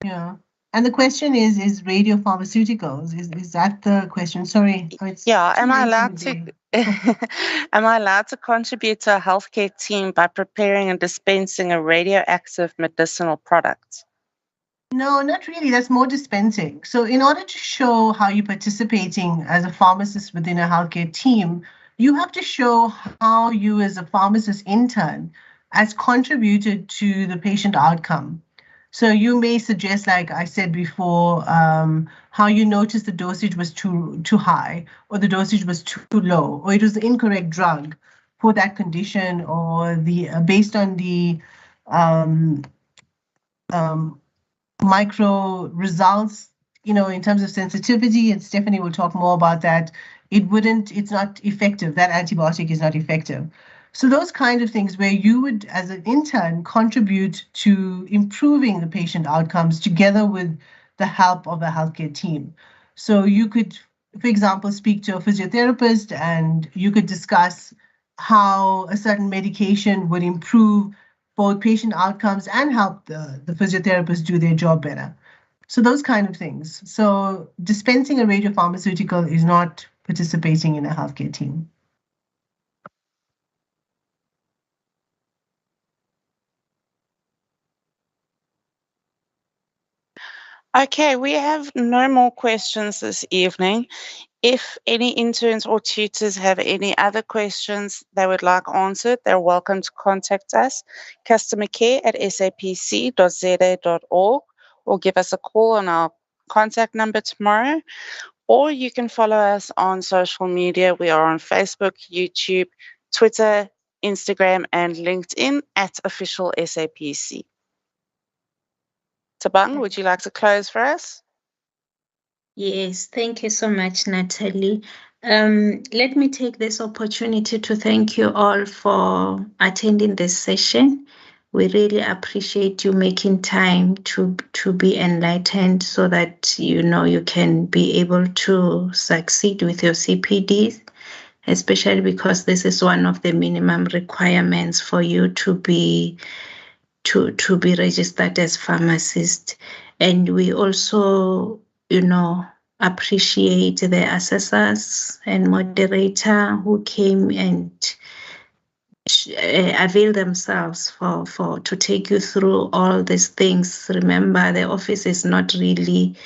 Yeah. And the question is radiopharmaceuticals? Is that the question? Sorry. Yeah, am I allowed to am I allowed to contribute to a healthcare team by preparing and dispensing a radioactive medicinal product? No, not really. That's more dispensing. So in order to show how you're participating as a pharmacist within a healthcare team, you have to show how you as a pharmacist intern has contributed to the patient outcome. So you may suggest, like I said before, how you noticed the dosage was too high, or the dosage was too low, or it was the incorrect drug for that condition, or the based on the micro results, in terms of sensitivity, and Stephanie will talk more about that. It's not effective. That antibiotic is not effective. So those kind of things where you would, as an intern, contribute to improving the patient outcomes together with the help of a healthcare team. So you could, for example, speak to a physiotherapist and you could discuss how a certain medication would improve both patient outcomes and help the physiotherapists do their job better. So those kind of things. So dispensing a radiopharmaceutical is not participating in a healthcare team. Okay, we have no more questions this evening. If any interns or tutors have any other questions they would like answered, they're welcome to contact us, customercare@sapc.za.org, or give us a call on our contact number tomorrow. Or you can follow us on social media. We are on Facebook, YouTube, Twitter, Instagram, and LinkedIn @official SAPC. Tabang, would you like to close for us? Yes, thank you so much, Natalie. Let me take this opportunity to thank you all for attending this session. We really appreciate you making time to be enlightened so that you can be able to succeed with your CPDs, especially because this is one of the minimum requirements for you to be registered as pharmacist. And we also, appreciate the assessors and moderator who came and avail themselves to take you through all these things. Remember, the office is not really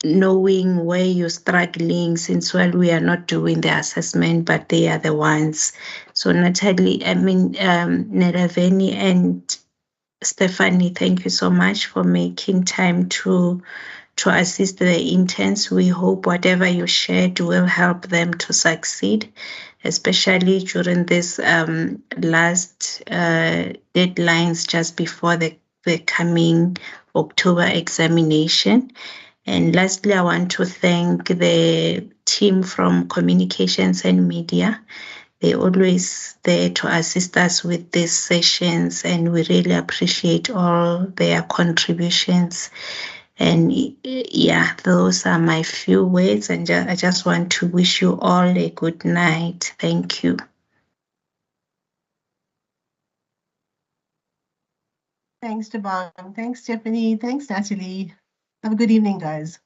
knowing where you're struggling, since we are not doing the assessment, but they are the ones. So Natalie, Neraveni and Stephanie, thank you so much for making time to assist the interns. We hope whatever you shared will help them to succeed, especially during this last deadlines just before the coming October examination. And lastly, I want to thank the team from Communications and Media. They're always there to assist us with these sessions, and we really appreciate all their contributions. And yeah, those are my few words, and I just want to wish you all a good night. Thank you. Thanks, Tabang. Thanks, Stephanie. Thanks, Natalie. Have a good evening, guys.